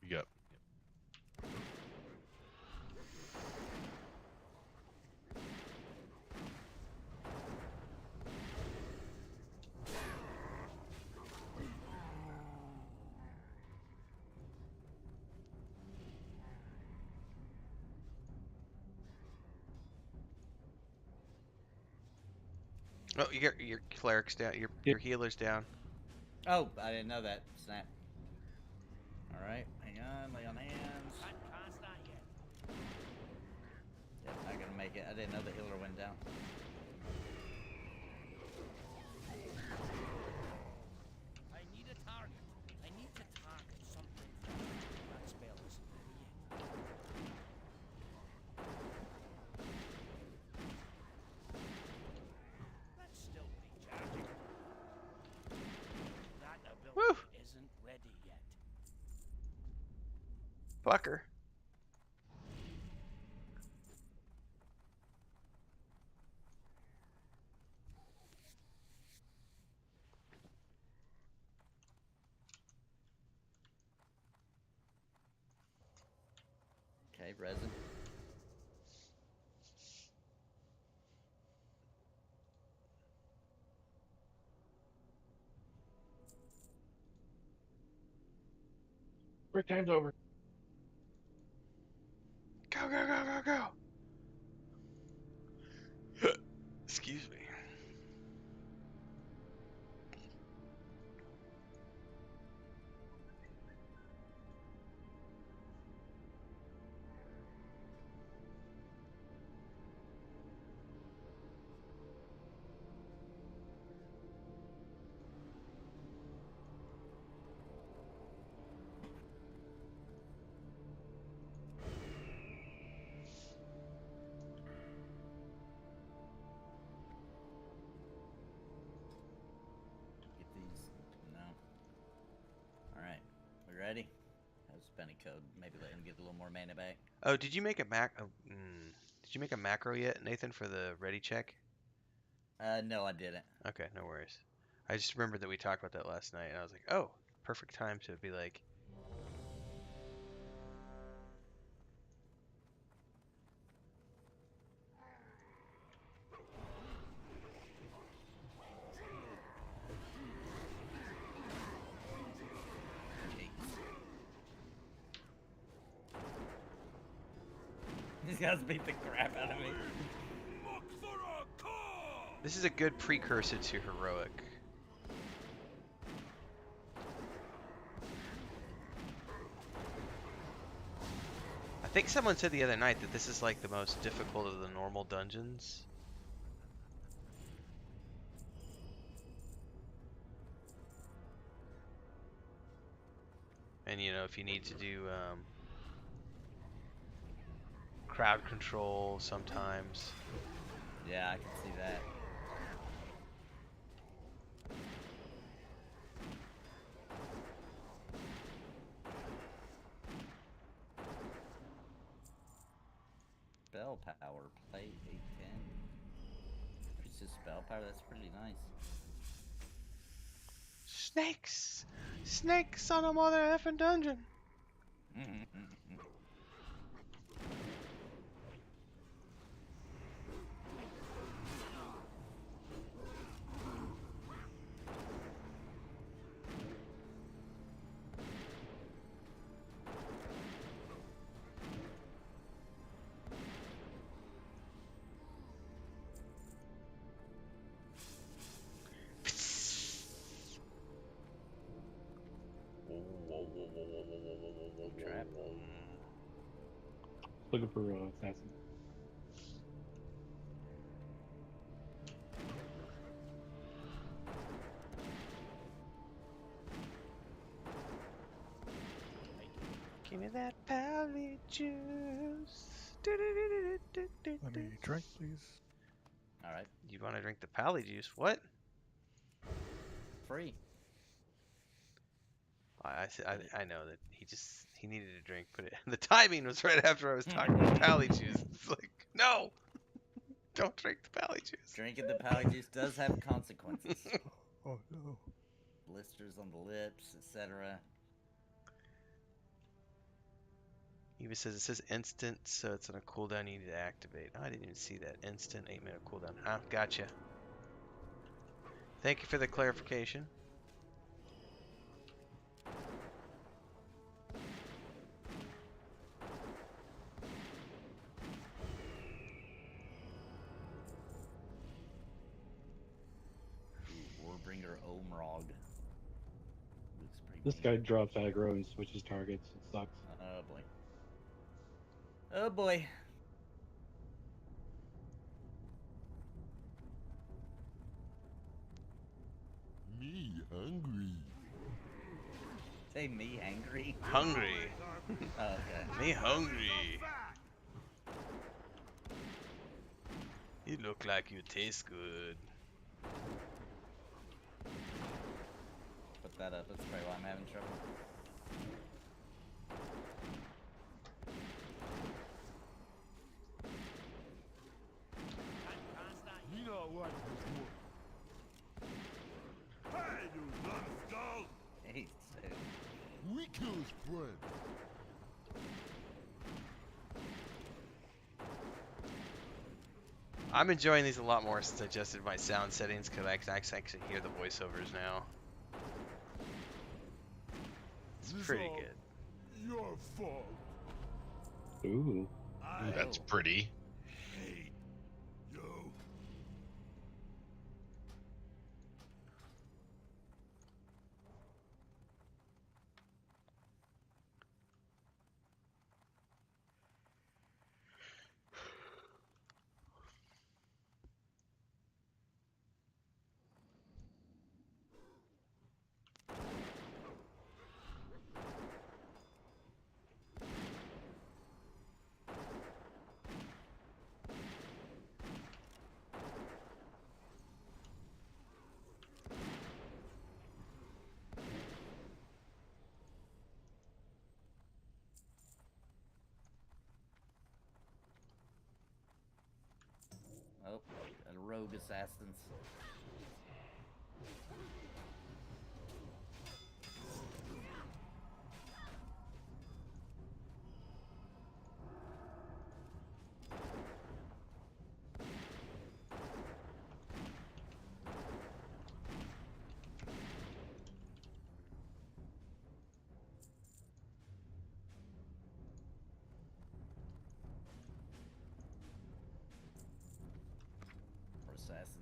Speaker 13: Yep.
Speaker 2: Oh, you got your cleric's down. Your healer's down.
Speaker 12: Oh, I didn't know that. Snap. All right, hang on, lay on hands.
Speaker 6: Can't cast that yet.
Speaker 12: Yep, not gonna make it. I didn't know the healer went down.
Speaker 6: I need a target. I need to target something. That spell isn't ready yet. That's still recharging. That ability isn't ready yet.
Speaker 2: Fucker.
Speaker 12: Okay, resin.
Speaker 15: Break time's over.
Speaker 2: Go, go, go, go, go. Excuse me.
Speaker 12: Get these. No. All right, we ready? I'll spend a code. Maybe let him get a little more mana back.
Speaker 2: Oh, did you make a did you make a macro yet, Nathan, for the ready check?
Speaker 12: No, I didn't.
Speaker 2: Okay, no worries. I just remembered that we talked about that last night, and I was like, oh, perfect time to be like,
Speaker 12: These guys beat the crap out of me.
Speaker 2: this is a good precursor to heroic. I think someone said the other night that this is like the most difficult of the normal dungeons. And you know, if you need to do crowd control sometimes.
Speaker 12: Yeah, I can see that. Spell power, play 810. Increases spell power, that's pretty nice.
Speaker 2: Snakes! Snakes on a mother effing dungeon!
Speaker 12: Trap.
Speaker 15: Looking for assassin.
Speaker 2: Give me that pally juice.
Speaker 14: Let me drink, please.
Speaker 12: Alright.
Speaker 2: You want to drink the pally juice? What?
Speaker 12: Free.
Speaker 2: I know that he needed a drink, but the timing was right after I was talking about pally juice. It's like, no! Don't drink the pally juice.
Speaker 12: Drinking the pally juice does have consequences.
Speaker 14: Oh no.
Speaker 12: Blisters on the lips, etc.
Speaker 2: Eva says it says instant, so it's on a cooldown you need to activate. Oh, I didn't even see that. Instant 8-minute cooldown. Ah, gotcha. Thank you for the clarification.
Speaker 12: Warbringer Omrog. Looks pretty
Speaker 15: This
Speaker 12: mean.
Speaker 15: guy drops aggro and switches targets. It sucks.
Speaker 12: Oh boy. Oh boy.
Speaker 5: Me hungry.
Speaker 12: Say me angry?
Speaker 2: Hungry.
Speaker 12: Oh, okay.
Speaker 2: Me hungry. You look like you taste good.
Speaker 12: Put that up. That's probably why I'm having trouble.
Speaker 5: You know what this one. Hey, you numbskull!
Speaker 12: Hey, so.
Speaker 5: We kill his friend.
Speaker 2: I'm enjoying these a lot more since I adjusted my sound settings because I can actually hear the voiceovers now. It's
Speaker 5: This
Speaker 2: pretty
Speaker 5: all
Speaker 2: good.
Speaker 5: Your fault.
Speaker 15: Ooh.
Speaker 5: I
Speaker 13: That's pretty.
Speaker 5: hate you.
Speaker 12: Oh, and rogue assassins. Or assassins.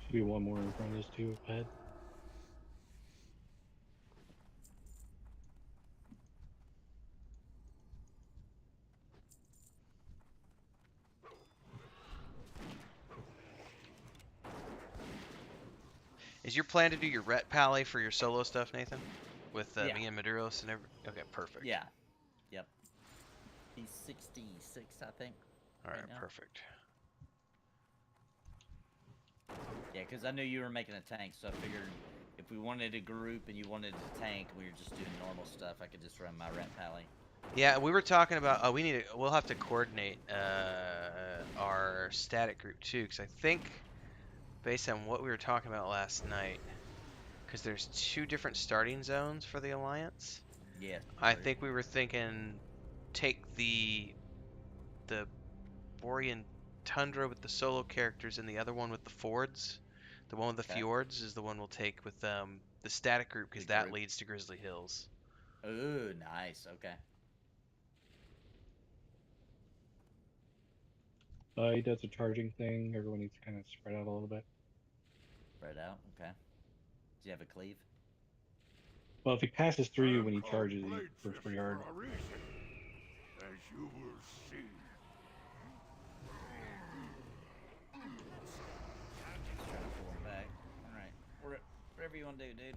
Speaker 15: Should be one more in front of this too, Ped.
Speaker 2: Is your plan to do your ret pally for your solo stuff, Nathan? With
Speaker 12: Yeah.
Speaker 2: me and Maduros and every. Okay, perfect.
Speaker 12: Yeah. Yep. He's 66, I think.
Speaker 2: All right,
Speaker 12: now.
Speaker 2: perfect.
Speaker 12: Yeah, because I knew you were making a tank, so I figured if we wanted a group and you wanted a tank, we were just doing normal stuff. I could just run my rat pally.
Speaker 2: Yeah, we were talking about. Oh, we'll have to coordinate our static group too, because I think, based on what we were talking about last night, because there's 2 different starting zones for the alliance.
Speaker 12: Yeah.
Speaker 2: I think we were thinking, take the Borean Tundra with the solo characters, and the other one with the Fords. The one with the fjords is the one we'll take with the static group, because that leads to Grizzly Hills.
Speaker 12: Ooh, nice. Okay.
Speaker 15: He does a charging thing. Everyone needs to kind of spread out a little bit.
Speaker 12: Spread out. Okay. Do you have a cleave?
Speaker 15: Well, if he passes through you when he charges, he works pretty hard.
Speaker 5: As you will see.
Speaker 12: Just trying to pull him back. Alright. Whatever you want to do, dude.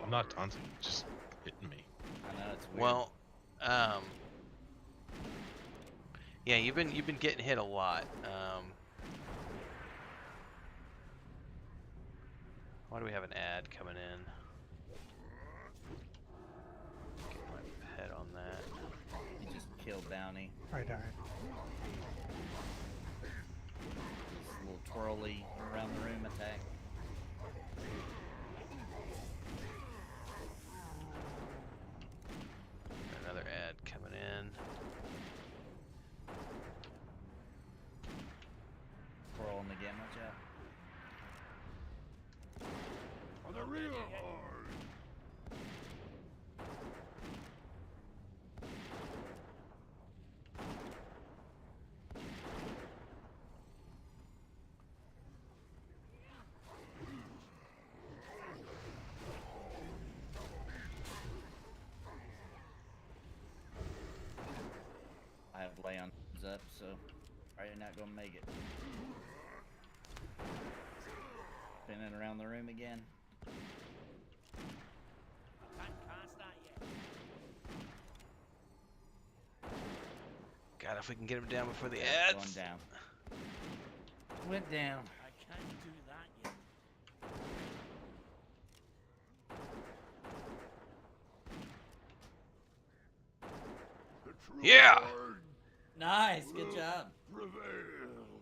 Speaker 13: I'm not taunting, it's just hitting me.
Speaker 12: I know it's weird.
Speaker 2: Well, yeah, you've been getting hit a lot. Why do we have an ad coming in? Get my head on that.
Speaker 12: You just killed Bounty.
Speaker 14: I died.
Speaker 12: This little twirly around the room attack.
Speaker 2: Another ad coming in.
Speaker 12: Twirling again, watch out.
Speaker 5: On the real horde.
Speaker 12: I have Leon's up, so probably not gonna make it. Spinning around the room again.
Speaker 6: Can't cast that yet.
Speaker 2: God, if we can get him down before the
Speaker 12: Yeah,
Speaker 2: ads.
Speaker 12: going down. Went down.
Speaker 6: I can't do that yet.
Speaker 5: The true
Speaker 2: Yeah!
Speaker 5: horde
Speaker 12: Nice, good job.
Speaker 5: prevail.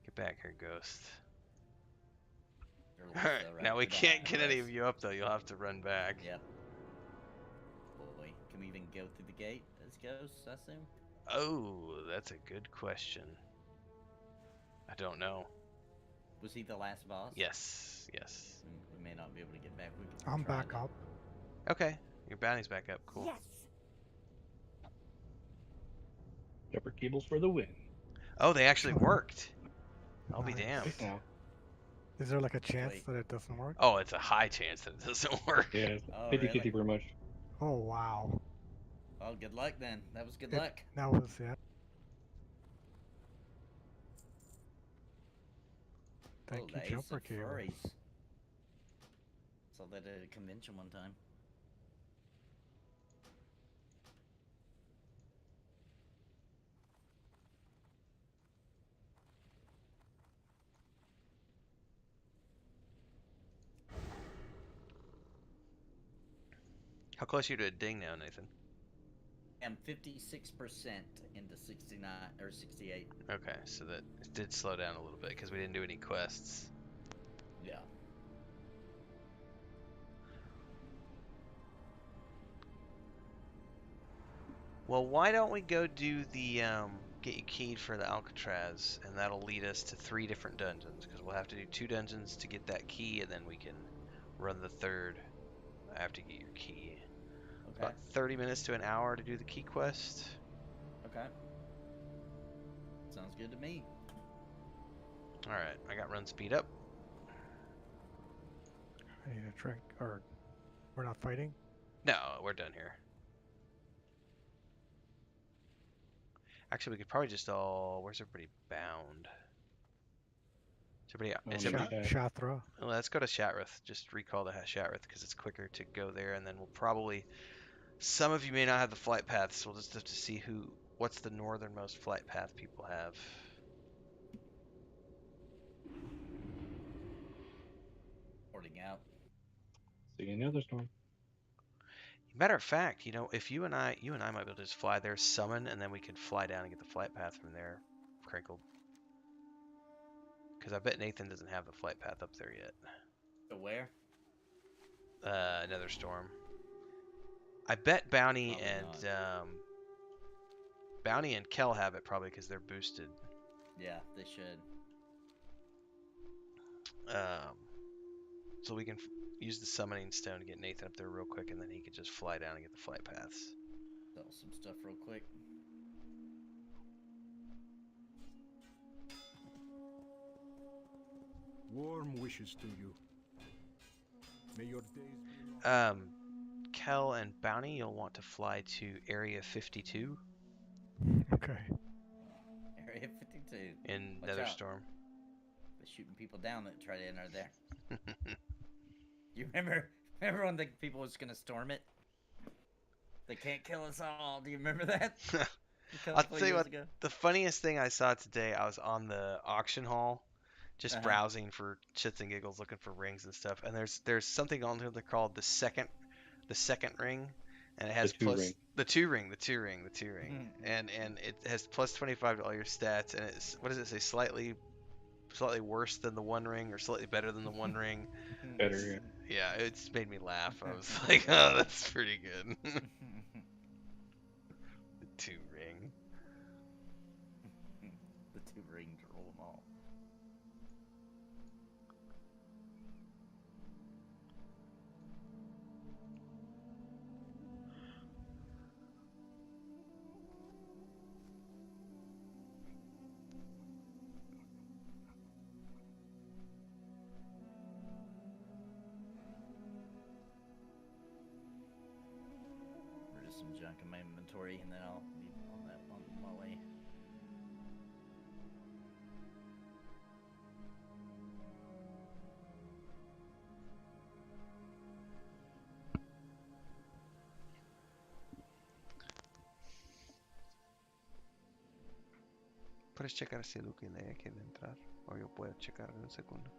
Speaker 2: Get back here, Ghost.
Speaker 12: You're
Speaker 2: Alright,
Speaker 12: also right,
Speaker 2: now we
Speaker 12: don't
Speaker 2: can't
Speaker 12: have
Speaker 2: get any
Speaker 12: rest.
Speaker 2: of you up though. You'll have to run back.
Speaker 12: Yep. Boy, can we even go through the gate as ghosts, I assume?
Speaker 2: Oh, that's a good question. I don't know.
Speaker 12: Was he the last boss?
Speaker 2: Yes, yes.
Speaker 12: We may not be able to get back. We can
Speaker 14: I'm
Speaker 12: try
Speaker 14: back
Speaker 12: though.
Speaker 14: up.
Speaker 2: Okay, your bounty's back up. Cool.
Speaker 8: Yes.
Speaker 15: Shepherd cables for the win.
Speaker 2: Oh, they actually worked. I'll be
Speaker 14: Nice.
Speaker 2: damned.
Speaker 15: Now,
Speaker 14: Is there like a chance
Speaker 12: Wait.
Speaker 14: that it doesn't work?
Speaker 2: Oh, it's a high chance that it doesn't work.
Speaker 15: yeah,
Speaker 12: Oh,
Speaker 15: 50-50
Speaker 12: really?
Speaker 15: pretty much.
Speaker 14: Oh wow.
Speaker 12: Oh, good luck then. That was good
Speaker 14: It-
Speaker 12: luck.
Speaker 14: That was it. Thank
Speaker 12: Oh,
Speaker 14: you,
Speaker 12: the Ace
Speaker 14: jumper
Speaker 12: of
Speaker 14: cable.
Speaker 12: Furries. Saw that at a convention one time.
Speaker 2: How close are you to a ding now, Nathan?
Speaker 12: I'm 56% into 69 or 68.
Speaker 2: Okay, so that it did slow down a little bit because we didn't do any quests.
Speaker 12: Yeah.
Speaker 2: Well, why don't we go do the get you keyed for the Alcatraz, and that'll lead us to 3 different dungeons because we'll have to do 2 dungeons to get that key, and then we can run the third after you get your key.
Speaker 12: Okay.
Speaker 2: About 30 minutes to an hour to do the key quest.
Speaker 12: Okay. Sounds good to me.
Speaker 2: All right, I got run speed up.
Speaker 14: I need a drink, or we're not fighting?
Speaker 2: No, we're done here. Actually, we could probably just all. Where's everybody bound? Is everybody? Is everybody?
Speaker 14: Shatra.
Speaker 2: Well, let's go to Shatrith. Just recall to Shatrith because it's quicker to go there, and then we'll probably. Some of you may not have the flight paths. We'll just have to see what's the northernmost flight path people have.
Speaker 12: Porting out.
Speaker 15: See another storm.
Speaker 2: Matter of fact, you know, if you and I might be able to just fly there, summon, and then we could fly down and get the flight path from there, Crinkled. Because I bet Nathan doesn't have the flight path up there yet.
Speaker 12: So where?
Speaker 2: Another storm. I bet Bounty
Speaker 12: Probably
Speaker 2: and Bounty and Kel have it probably because they're boosted.
Speaker 12: Yeah, they should.
Speaker 2: So we can use the summoning stone to get Nathan up there real quick, and then he could just fly down and get the flight paths.
Speaker 12: Sell some stuff real quick.
Speaker 5: Warm wishes to you. May your days be long.
Speaker 2: Kel and Bounty, you'll want to fly to Area 52
Speaker 14: Okay.
Speaker 12: Area 52.
Speaker 2: in
Speaker 12: Watch out.
Speaker 2: Netherstorm.
Speaker 12: By shooting people down that try to enter there. You remember when the people was gonna storm it? They can't kill us all. Do you remember that?
Speaker 2: I'll tell you what, the funniest thing I saw today, I was on the auction hall, just browsing for shits and giggles, looking for rings and stuff. And there's something on there called the second ring, and it has the two ring, and it has plus 25 to all your stats, and it's, what does it say, slightly worse than the one ring or slightly better than the one ring.
Speaker 15: Better, yeah.
Speaker 2: Yeah, it's made me laugh. I was like, oh, that's pretty good. The two ring.
Speaker 12: The two rings rule them all. There's some junk in my inventory, and then I'll be on that on my way.
Speaker 2: ¿Puedes checar si Luke quiere entrar? O yo puedo checar en un segundo.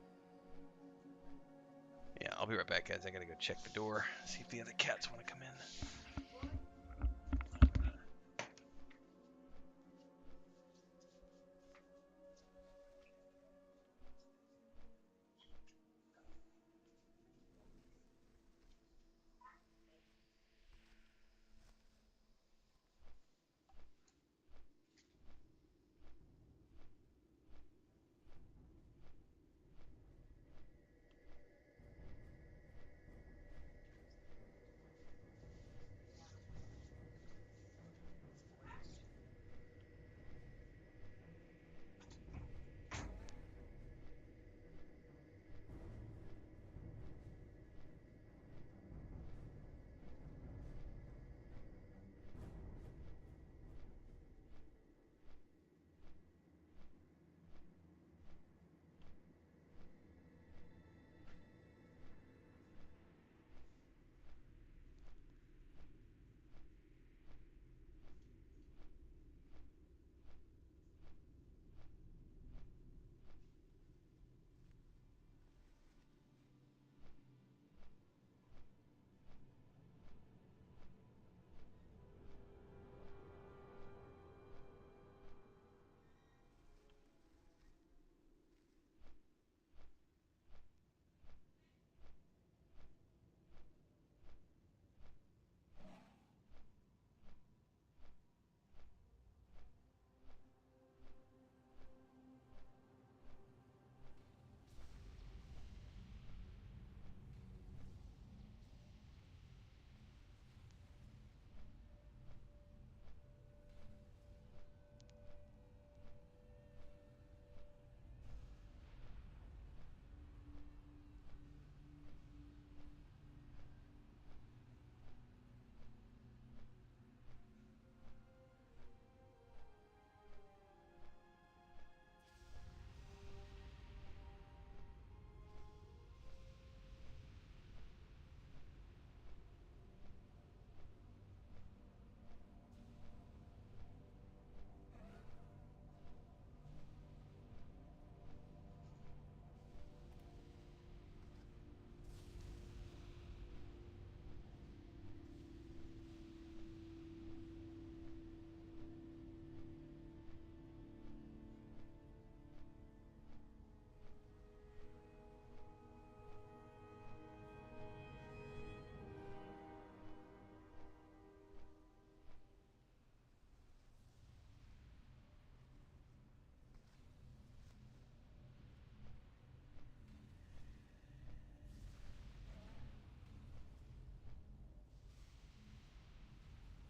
Speaker 2: Yeah, I'll be right back, guys. I gotta go check the door, see if the other cats want to come in.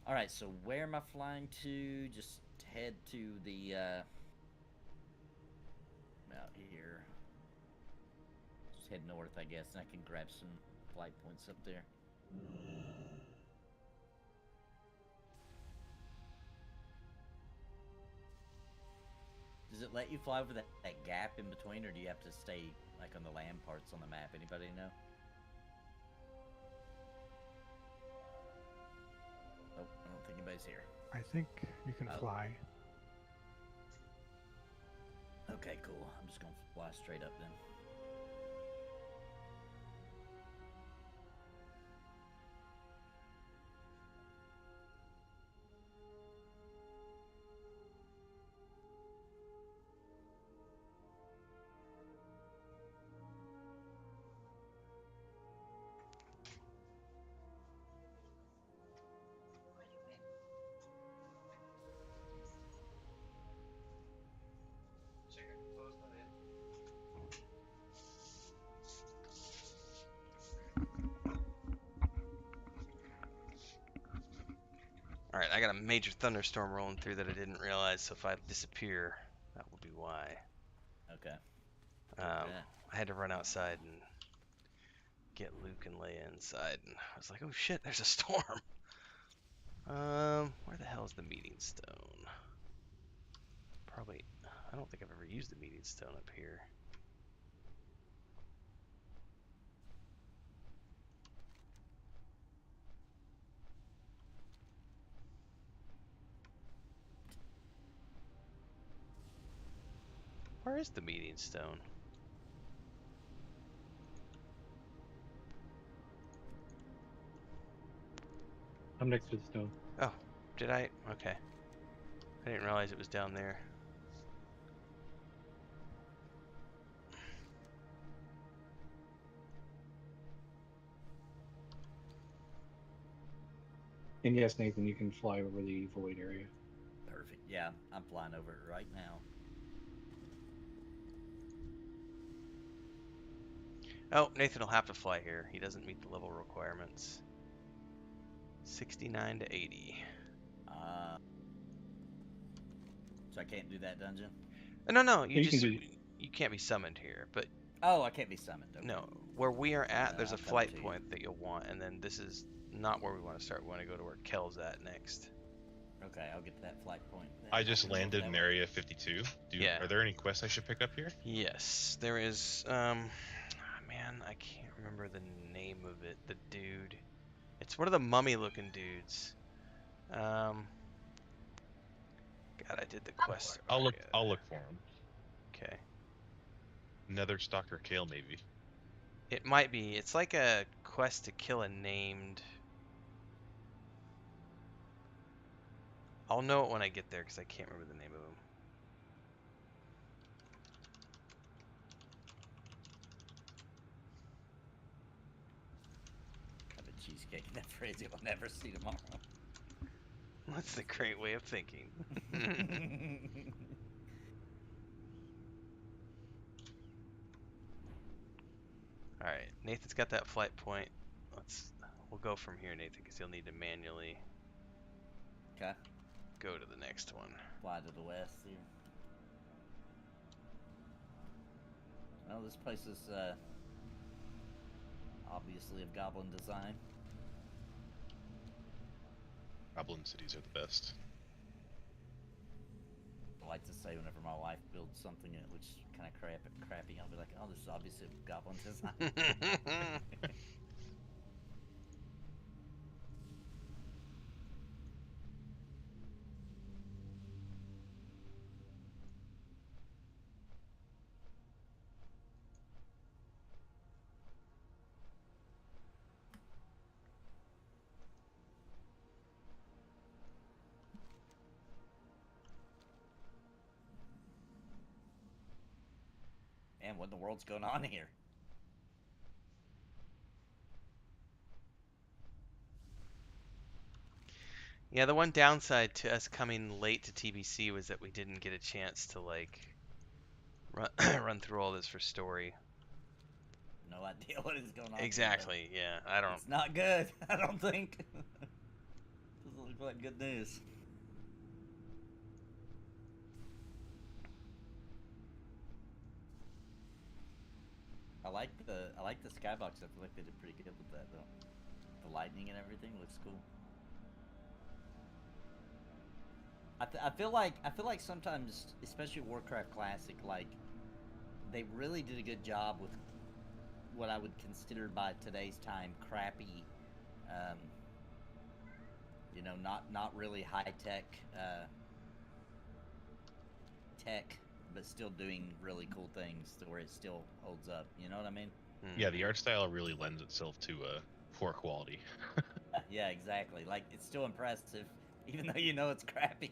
Speaker 12: Alright, so where am I flying to? Just head to the, out here. Just head north, I guess, and I can grab some flight points up there. Does Does it let you fly over that gap in between, or do you have to stay like on the land parts on the map? Anybody know? Oh, I don't think anybody's here.
Speaker 14: I think you can fly.
Speaker 12: Okay, cool. I'm just gonna fly straight up then.
Speaker 2: Alright, I got a major thunderstorm rolling through that I didn't realize, so if I disappear, that will be why.
Speaker 12: Okay.
Speaker 2: I had to run outside and get Luke and Leia inside, and I was like, oh shit, there's a storm! Where the hell is the meeting stone? Probably, I don't think I've ever used the meeting stone up here. Where is the meeting stone?
Speaker 15: I'm next to the stone.
Speaker 2: Oh, did I? Okay. I didn't realize it was down there.
Speaker 15: And yes, Nathan, you can fly over the void area.
Speaker 12: Perfect. Yeah, I'm flying over it right now.
Speaker 2: Oh, Nathan will have to fly here. He doesn't meet the level requirements. 69 to 80.
Speaker 12: So I can't do that dungeon?
Speaker 2: No, you
Speaker 15: can
Speaker 2: just
Speaker 15: do-
Speaker 2: you can't be summoned here. But
Speaker 12: Oh, I can't be summoned. Okay.
Speaker 2: no, where we are at, there's a
Speaker 12: I'll come
Speaker 2: flight
Speaker 12: to you.
Speaker 2: point that you'll want, and then this is not where we want to start. We want to go to where Kel's at next.
Speaker 12: Okay, I'll get to that flight point.
Speaker 13: I just
Speaker 12: can go
Speaker 13: landed
Speaker 12: that
Speaker 13: in
Speaker 12: way.
Speaker 13: Area 52.
Speaker 2: Yeah.
Speaker 13: Are there any quests I should pick up here?
Speaker 2: Yes, there is. Man, I can't remember the name of it. The dude. It's one of the mummy-looking dudes. God, I did the quest.
Speaker 13: I'll look
Speaker 2: earlier.
Speaker 13: for him.
Speaker 2: Okay.
Speaker 13: Nether Stalker Kale, maybe.
Speaker 2: It might be. It's like a quest to kill a named. I'll know it when I get there because I can't remember the name of him.
Speaker 12: I've been cheesecake that phrase you'll never see tomorrow.
Speaker 2: That's a great way of thinking. Alright, Nathan's got that flight point. We'll go from here, Nathan, because he'll need to manually
Speaker 12: Okay.
Speaker 2: go to the next one.
Speaker 12: Fly to the west here. Well, this place is obviously of goblin design.
Speaker 13: Goblin cities are the best.
Speaker 12: I like to say whenever my wife builds something that looks kind of crappy, I'll be like, oh, this is obviously of goblin design. Man, what in the world's going on here?
Speaker 2: Yeah, the one downside to us coming late to TBC was that we didn't get a chance to like run through all this for story.
Speaker 12: No idea what is going on.
Speaker 2: Exactly. Yeah, I don't.
Speaker 12: It's not good. I don't think. Doesn't look like good news. I like the skybox. I feel like they did pretty good with that though. The lightning and everything looks cool. I feel like sometimes, especially Warcraft Classic, like they really did a good job with what I would consider by today's time crappy, you know, not really high tech, but still doing really cool things to where it still holds up. You know what I mean?
Speaker 13: Yeah, the art style really lends itself to poor quality.
Speaker 12: Yeah, exactly. Like it's still impressive, even though you know it's crappy.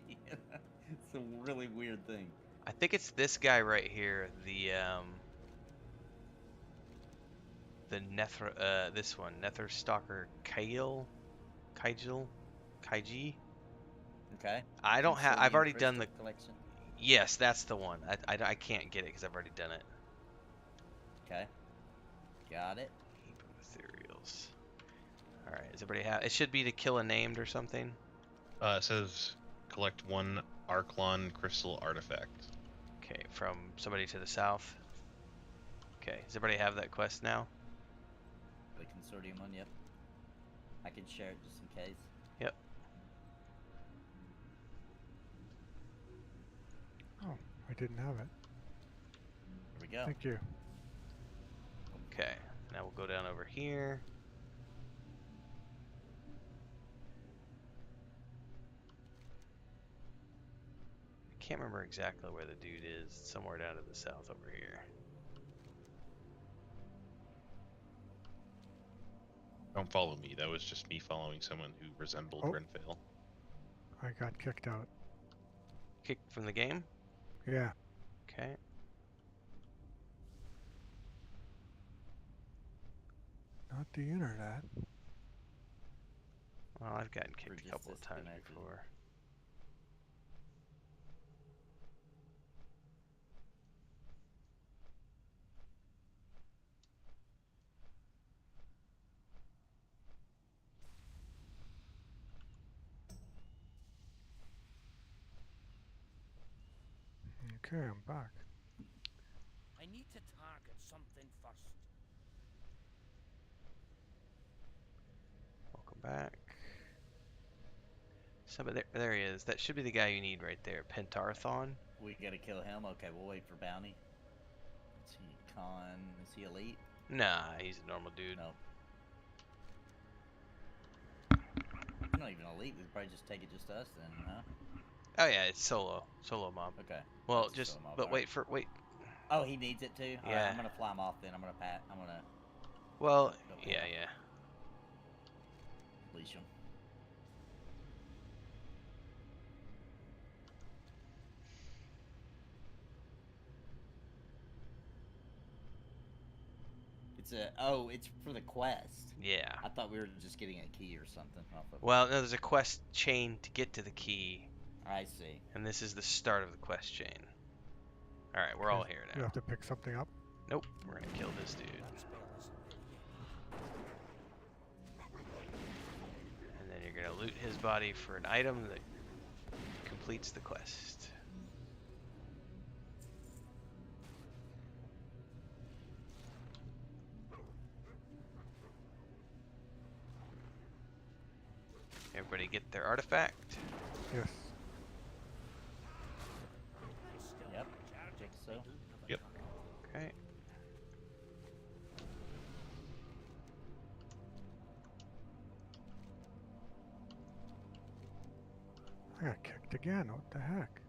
Speaker 12: It's a really weird thing.
Speaker 2: I think it's this guy right here, the this one, Nether Stalker Kaiji.
Speaker 12: Okay.
Speaker 2: I don't have. I've
Speaker 12: Consortium
Speaker 2: already done the.
Speaker 12: Crystal Collection.
Speaker 2: Yes, that's the one. I can't get it because I've already done it.
Speaker 12: Okay. Got it.
Speaker 2: Heap of materials. All right. Does everybody have? It should be to kill a named or something.
Speaker 13: It says collect 1 Archlon crystal artifact.
Speaker 2: Okay, from somebody to the south. Okay. Does everybody have that quest now?
Speaker 12: The consortium one, yep. I can share it just in case.
Speaker 2: Yep.
Speaker 14: Oh, I didn't have it.
Speaker 12: Here we go.
Speaker 14: Thank you.
Speaker 2: Okay. Now we'll go down over here. I can't remember exactly where the dude is. Somewhere down to the south over here.
Speaker 13: Don't follow me. That was just me following someone who resembled Renfail.
Speaker 14: I got kicked out.
Speaker 2: Kicked from the game?
Speaker 14: Yeah.
Speaker 2: Okay.
Speaker 14: Not the internet.
Speaker 2: Well, I've gotten kicked a couple of times before.
Speaker 14: Okay, I'm back.
Speaker 6: I need to target something first.
Speaker 2: Welcome back. So, but there he is. That should be the guy you need right there, Pentarthon.
Speaker 12: We gotta kill him. Okay, we'll wait for bounty. Let's see, Con. Is he elite?
Speaker 2: Nah, he's a normal dude.
Speaker 12: No. Not even elite. We'd probably just take it just to us then, huh?
Speaker 2: Oh yeah, it's solo mob.
Speaker 12: Okay.
Speaker 2: Well,
Speaker 12: That's
Speaker 2: just
Speaker 12: solo mob,
Speaker 2: but
Speaker 12: alright.
Speaker 2: wait.
Speaker 12: Oh, he needs it too. All
Speaker 2: Yeah.
Speaker 12: right, I'm gonna fly him off then. I'm gonna.
Speaker 2: Well, yeah.
Speaker 12: Leash him. It's for the quest.
Speaker 2: Yeah.
Speaker 12: I thought we were just getting a key or something.
Speaker 2: Well, no, there's a quest chain to get to the key.
Speaker 12: I see.
Speaker 2: And this is the start of the quest chain. All right, we're all here
Speaker 14: You
Speaker 2: now.
Speaker 14: have to pick something up.
Speaker 2: Nope, we're gonna kill this dude. And then you're gonna loot his body for an item that completes the quest. Everybody get their artifact?
Speaker 14: Yes.
Speaker 12: Yep. I think so.
Speaker 13: Yep.
Speaker 2: Okay.
Speaker 14: I got kicked again. What the heck?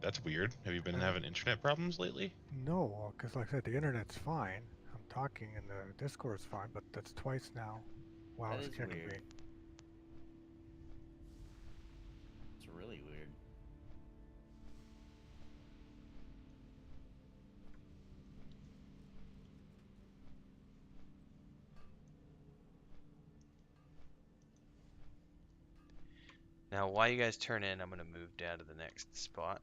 Speaker 13: That's weird. Have you been having internet problems lately?
Speaker 14: No, because like I said, the internet's fine. I'm talking and the Discord's fine, but that's twice now. Wow,
Speaker 12: That
Speaker 14: it's
Speaker 12: is
Speaker 14: kicking
Speaker 12: weird.
Speaker 14: me.
Speaker 12: It's really weird.
Speaker 2: Now, while you guys turn in, I'm gonna move down to the next spot.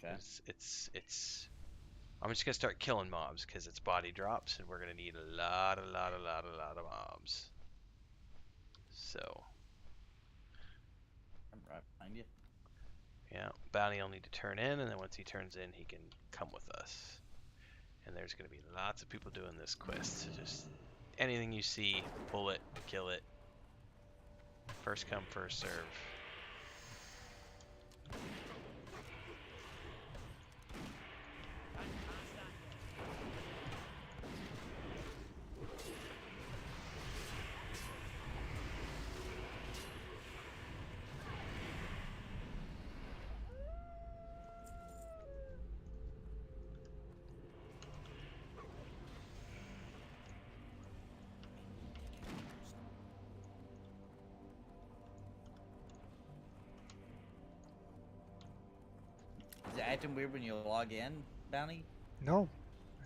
Speaker 12: Okay.
Speaker 2: It's. I'm just gonna start killing mobs because it's body drops, and we're gonna need a lot of mobs. So.
Speaker 12: I'm right behind you.
Speaker 2: Yeah, Bounty will need to turn in, and then once he turns in, he can come with us. And there's gonna be lots of people doing this quest, so just anything you see, pull it, kill it. First come, first serve.
Speaker 12: Is it acting weird when you log in, Bounty?
Speaker 14: No,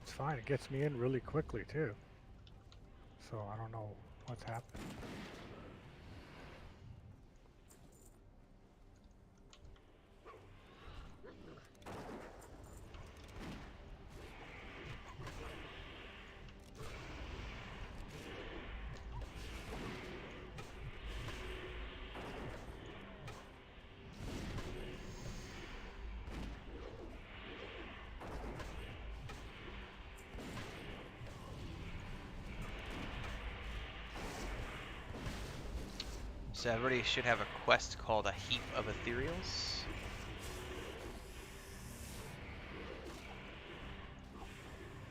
Speaker 14: it's fine. It gets me in really quickly too. So I don't know what's happened.
Speaker 2: So everybody should have a quest called a Heap of Ethereals.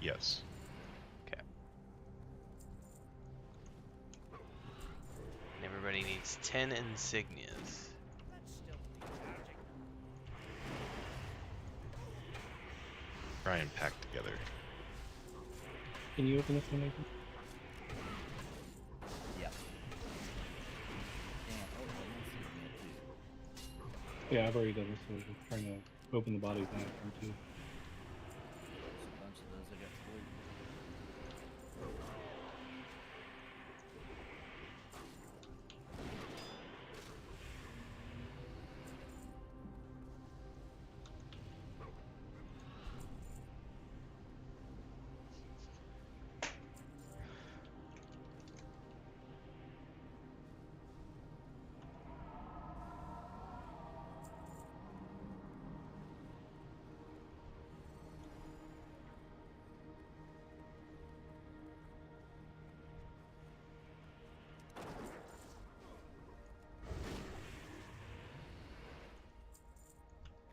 Speaker 13: Yes.
Speaker 2: Okay. And everybody needs 10 insignias.
Speaker 13: Try and pack together.
Speaker 15: Can you open this one, Nathan?
Speaker 12: Yep.
Speaker 15: Yeah, I've already done this, so I'm just trying to open the bodies now too.
Speaker 12: There's a bunch of those I got for you.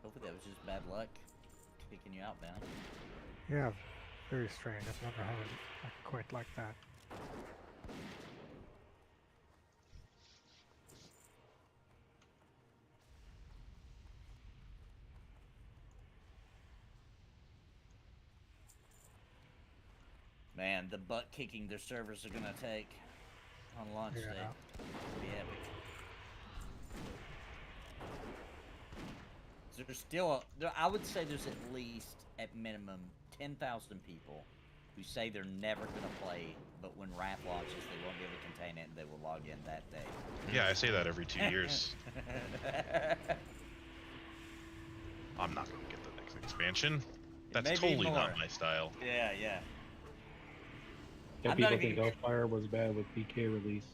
Speaker 12: Hopefully that was just bad luck kicking you out, Bounty.
Speaker 14: Yeah, very strange. I've never had it quite like that.
Speaker 12: Man, the butt kicking their servers are gonna take on launch day. It'll be epic. There's still, I would say there's at least, at minimum, 10,000 people who say they're never gonna play, but when Wrath launches, they won't be able to contain it, and they will log in that day.
Speaker 13: Yeah, I say that every 2 years. I'm not gonna get the next expansion. That's totally not my style.
Speaker 12: Yeah, yeah.
Speaker 15: Yeah, people think Hellfire was bad with PK release.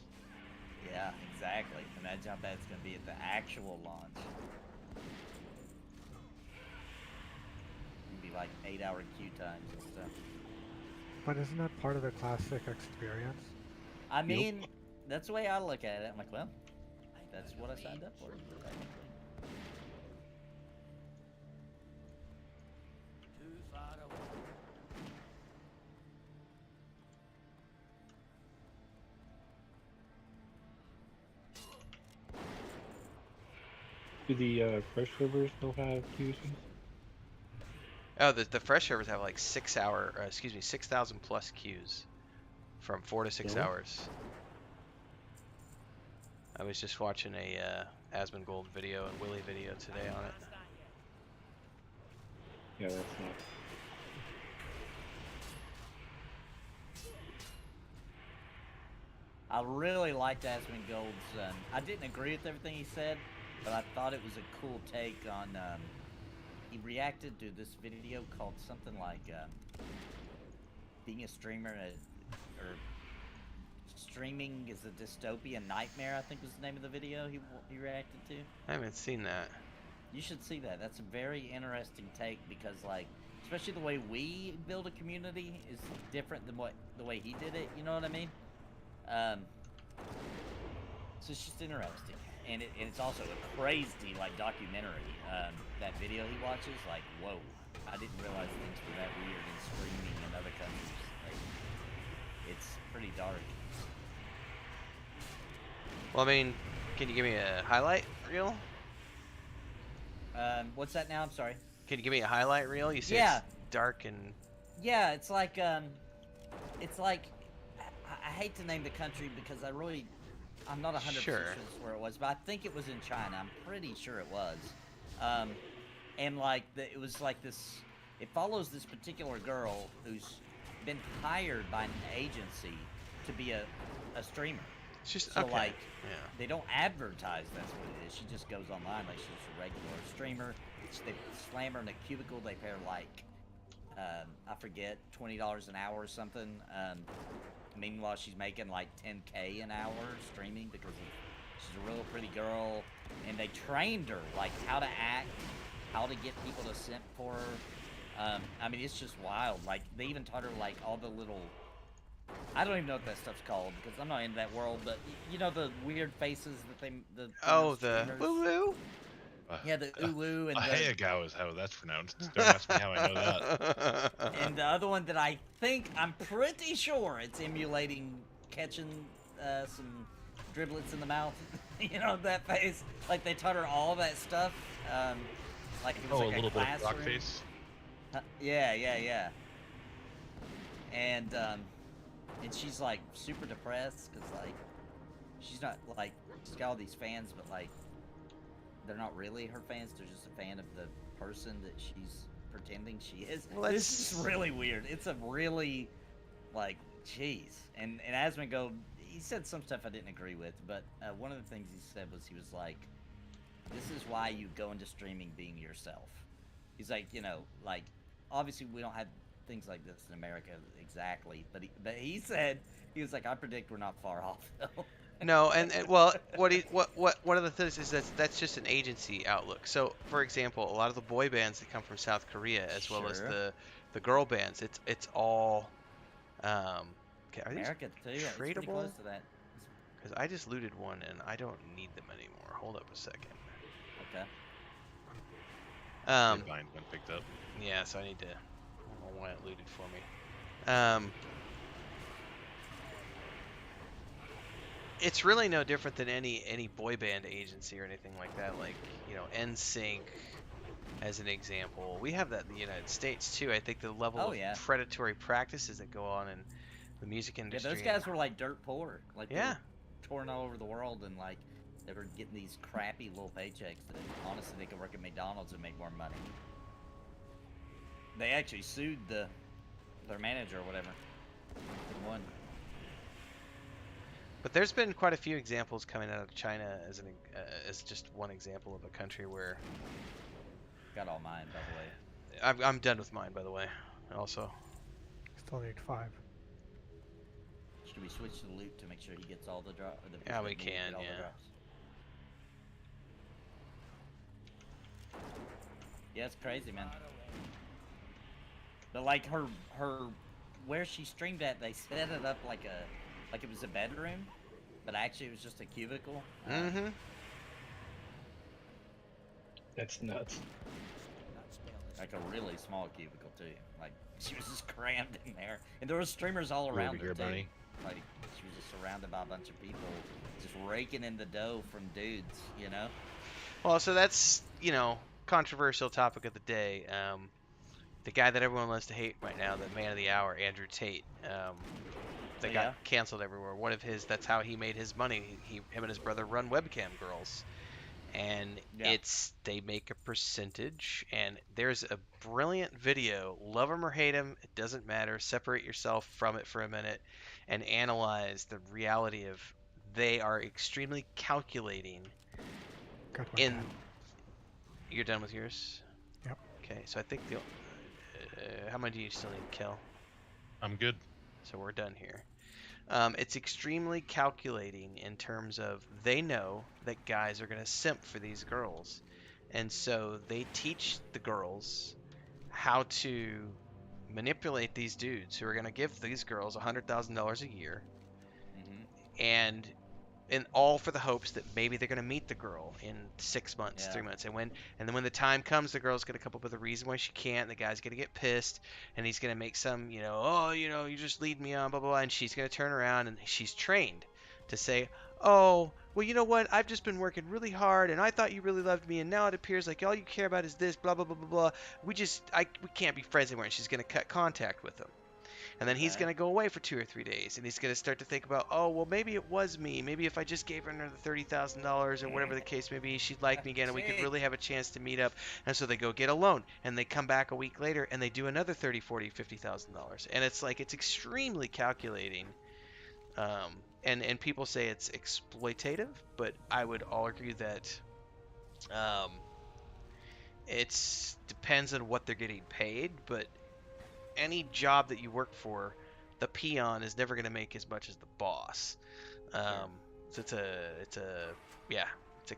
Speaker 12: Yeah, exactly. Imagine how bad it's gonna be at the actual launch. It'd be like 8-hour queue times and stuff.
Speaker 14: But isn't that part of the classic experience?
Speaker 12: I mean, that's the way I look at it. I'm like, well, that's what I signed up for.
Speaker 6: Too far away.
Speaker 15: Do the fresh servers still have queue issues?
Speaker 2: Oh, the fresh servers have like 6,000 plus queues from 4 to 6
Speaker 15: Really?
Speaker 2: hours. I was just watching a Asmongold video and Willy video today on it.
Speaker 15: Yeah, that's not.
Speaker 12: I really liked Asmongold's. I didn't agree with everything he said, but I thought it was a cool take on. He reacted to this video called something like being a streamer or streaming is a dystopian nightmare, I think was the name of the video he reacted to.
Speaker 2: I haven't seen that.
Speaker 12: You should see that. That's a very interesting take because, like, especially the way we build a community is different than the way he did it. You know what I mean? So it's just interesting. and it's also a crazy like documentary. That video he watches, like, whoa! I didn't realize things were that weird and streaming in other countries. Like, it's pretty dark.
Speaker 2: Well, I mean, can you give me a highlight reel?
Speaker 12: What's that now? I'm sorry.
Speaker 2: Can you give me a highlight reel? You say it's dark and...
Speaker 12: Yeah, it's like, I hate to name the country because I'm not 100% sure where it was, but I think it was in China. I'm pretty sure it was. And like, it was like this, it follows this particular girl who's been hired by an agency to be a streamer.
Speaker 2: Just,
Speaker 12: so like, they don't advertise that's what it is. She just goes online like she's a regular streamer. They slam her in a cubicle. They pay her like, I forget, $20 an hour or something. Meanwhile, she's making like $10K an hour streaming because she's a real pretty girl. And they trained her like how to act, how to get people to simp for her. I mean, it's just wild. Like, they even taught her like all the little, I don't even know what that stuff's called because I'm not in that world, but you know the weird faces that the
Speaker 2: woo woo.
Speaker 12: Yeah, the ooh and
Speaker 13: Ahegao is how that's pronounced. Don't ask me how I know that.
Speaker 12: And the other one that I'm pretty sure it's emulating catching some driblets in the mouth. You know, that face. Like, they taught her all that stuff. Like, it was like
Speaker 13: a little bit of rock
Speaker 12: classroom.
Speaker 13: face.
Speaker 12: Yeah. And she's like super depressed because like she's not like, she's got all these fans, but like they're not really her fans. They're just a fan of the person that she's pretending she is. Well, this is really weird. It's a really like, jeez. And Asmongold, he said some stuff I didn't agree with, but one of the things he said was, he was like, this is why you go into streaming being yourself. He's like, you know, like, obviously we don't have things like this in America exactly, but he said, he was like, I predict we're not far off though.
Speaker 2: No, and well, what one of the things is that's just an agency outlook. So, for example, a lot of the boy bands that come from South Korea, as well as the girl bands, it's all okay, are
Speaker 12: America too. Yeah,
Speaker 2: tradable?
Speaker 12: Close to that.
Speaker 2: Because I just looted one and I don't need them anymore. Hold up a second.
Speaker 12: Okay.
Speaker 13: Mine been picked up.
Speaker 2: Yeah, so I need to. I don't know why it looted for me. It's really no different than any boy band agency or anything like that. Like, you know, NSYNC, as an example. We have that in the United States too. I think the level of predatory practices that go on in the music industry.
Speaker 12: Yeah, those guys were like dirt poor. Like, they were touring all over the world, and like they were getting these crappy little paychecks that honestly they could work at McDonald's and make more money. They actually sued their manager or whatever. And won.
Speaker 2: But there's been quite a few examples coming out of China as just one example of a country where.
Speaker 12: Got all mine, by the way.
Speaker 2: I'm done with mine, by the way. Also.
Speaker 14: Still need 5.
Speaker 12: Should we switch to the loot to make sure he gets all the drops?
Speaker 2: Yeah, we can. Yeah.
Speaker 12: Yeah, it's crazy, man. But like her where she streamed at, they set it up like it was a bedroom, but actually it was just a cubicle.
Speaker 2: Mm-hmm.
Speaker 15: That's nuts.
Speaker 12: Like a really small cubicle too. Like, she was just crammed in there, and there were streamers all around her too.
Speaker 13: Bunny.
Speaker 12: Like, she was just surrounded by a bunch of people, just raking in the dough from dudes, you know.
Speaker 2: Well, so that's, you know, controversial topic of the day. The guy that everyone wants to hate right now, the man of the hour, Andrew Tate. That got canceled everywhere. One of his, that's how he made his money. Him and his brother run webcam girls. And they make a percentage, and there's a brilliant video, love him or hate him, it doesn't matter, separate yourself from it for a minute and analyze the reality of they are extremely calculating You're done with yours?
Speaker 14: Yep.
Speaker 2: Okay, so I think the how many do you still need to kill?
Speaker 13: I'm good.
Speaker 2: So we're done here. It's extremely calculating in terms of they know that guys are going to simp for these girls. And so they teach the girls how to manipulate these dudes who are going to give these girls $100,000 a year.
Speaker 12: Mm-hmm.
Speaker 2: And and all for the hopes that maybe they're going to meet the girl in 6 months,
Speaker 12: Yeah.
Speaker 2: 3 months, and then when the time comes, the girl's going to come up with a reason why she can't. And the guy's going to get pissed, and he's going to make some, oh, you just lead me on, blah blah blah, and she's going to turn around, and she's trained to say, oh, well, you know what? I've just been working really hard, and I thought you really loved me, and now it appears like all you care about is this, blah blah blah blah blah. We can't be friends anymore, and she's going to cut contact with him. And then he's
Speaker 12: Okay.
Speaker 2: going to go away for 2 or 3 days, and he's going to start to think about, oh, well, maybe it was me. Maybe if I just gave her another $30,000 or whatever the case may be, she'd like me again, and we could really have a chance to meet up. And so they go get a loan, and they come back a week later, and they do another $30, $40, $50,000. And it's like, it's extremely calculating. And people say it's exploitative, but I would argue that it depends on what they're getting paid, but any job that you work for, the peon is never going to make as much as the boss. So it's a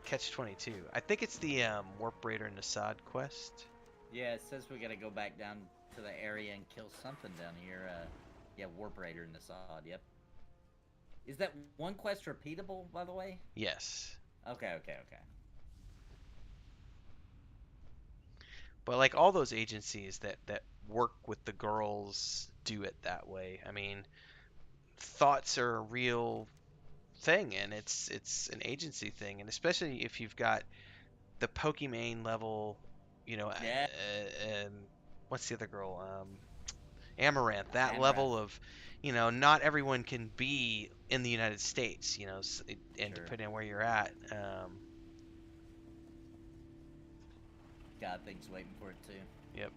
Speaker 2: catch-22. I think it's the Warp Raider and Assad quest.
Speaker 12: Yeah, it says we gotta go back down to the area and kill something down here. Yeah, Warp Raider and Assad, yep. Is that one quest repeatable, by the way?
Speaker 2: Yes.
Speaker 12: Okay.
Speaker 2: But like all those agencies that work with the girls do it that way. I mean, thoughts are a real thing, and it's an agency thing, and especially if you've got the Pokimane level,
Speaker 12: Yeah.
Speaker 2: and what's the other girl? Amaranth. That
Speaker 12: Amaranth.
Speaker 2: level of, not everyone can be in the United States, and
Speaker 12: Sure.
Speaker 2: depending on where you're at.
Speaker 12: Got things waiting for it too.
Speaker 2: Yep.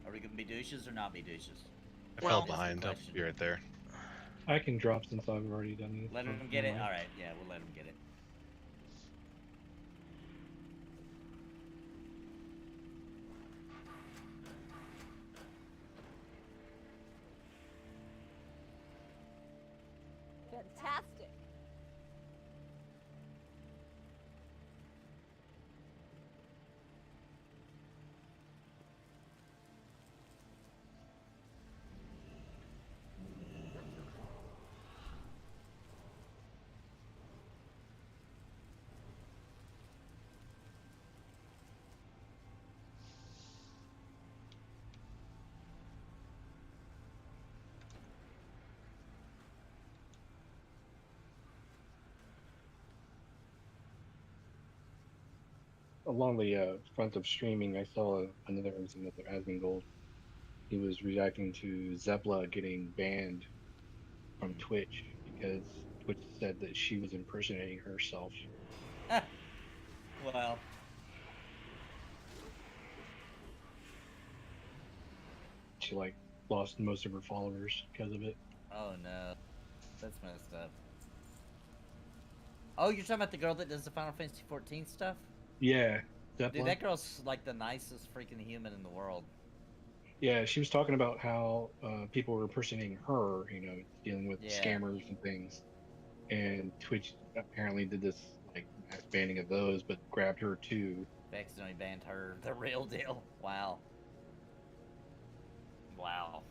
Speaker 12: Are we gonna be douches or not be douches?
Speaker 13: I fell behind. I'll be right there.
Speaker 15: I can drop since I've already done it.
Speaker 12: Let him get it? Alright, yeah, we'll let him get it.
Speaker 16: Fantastic.
Speaker 15: Along the front of streaming, I saw another Asmongold. He was reacting to Zepla getting banned from Twitch because Twitch said that she was impersonating herself.
Speaker 12: Well.
Speaker 15: She lost most of her followers because of it.
Speaker 12: Oh no. That's messed up. Oh, you're talking about the girl that does the Final Fantasy 14 stuff?
Speaker 15: Yeah,
Speaker 12: Dude, that girl's like the nicest freaking human in the world.
Speaker 15: Yeah, she was talking about how people were impersonating her, dealing with
Speaker 12: Yeah.
Speaker 15: scammers and things. And Twitch apparently did this mass banning of those, but grabbed her too.
Speaker 12: They accidentally banned her. The real deal. Wow. Wow.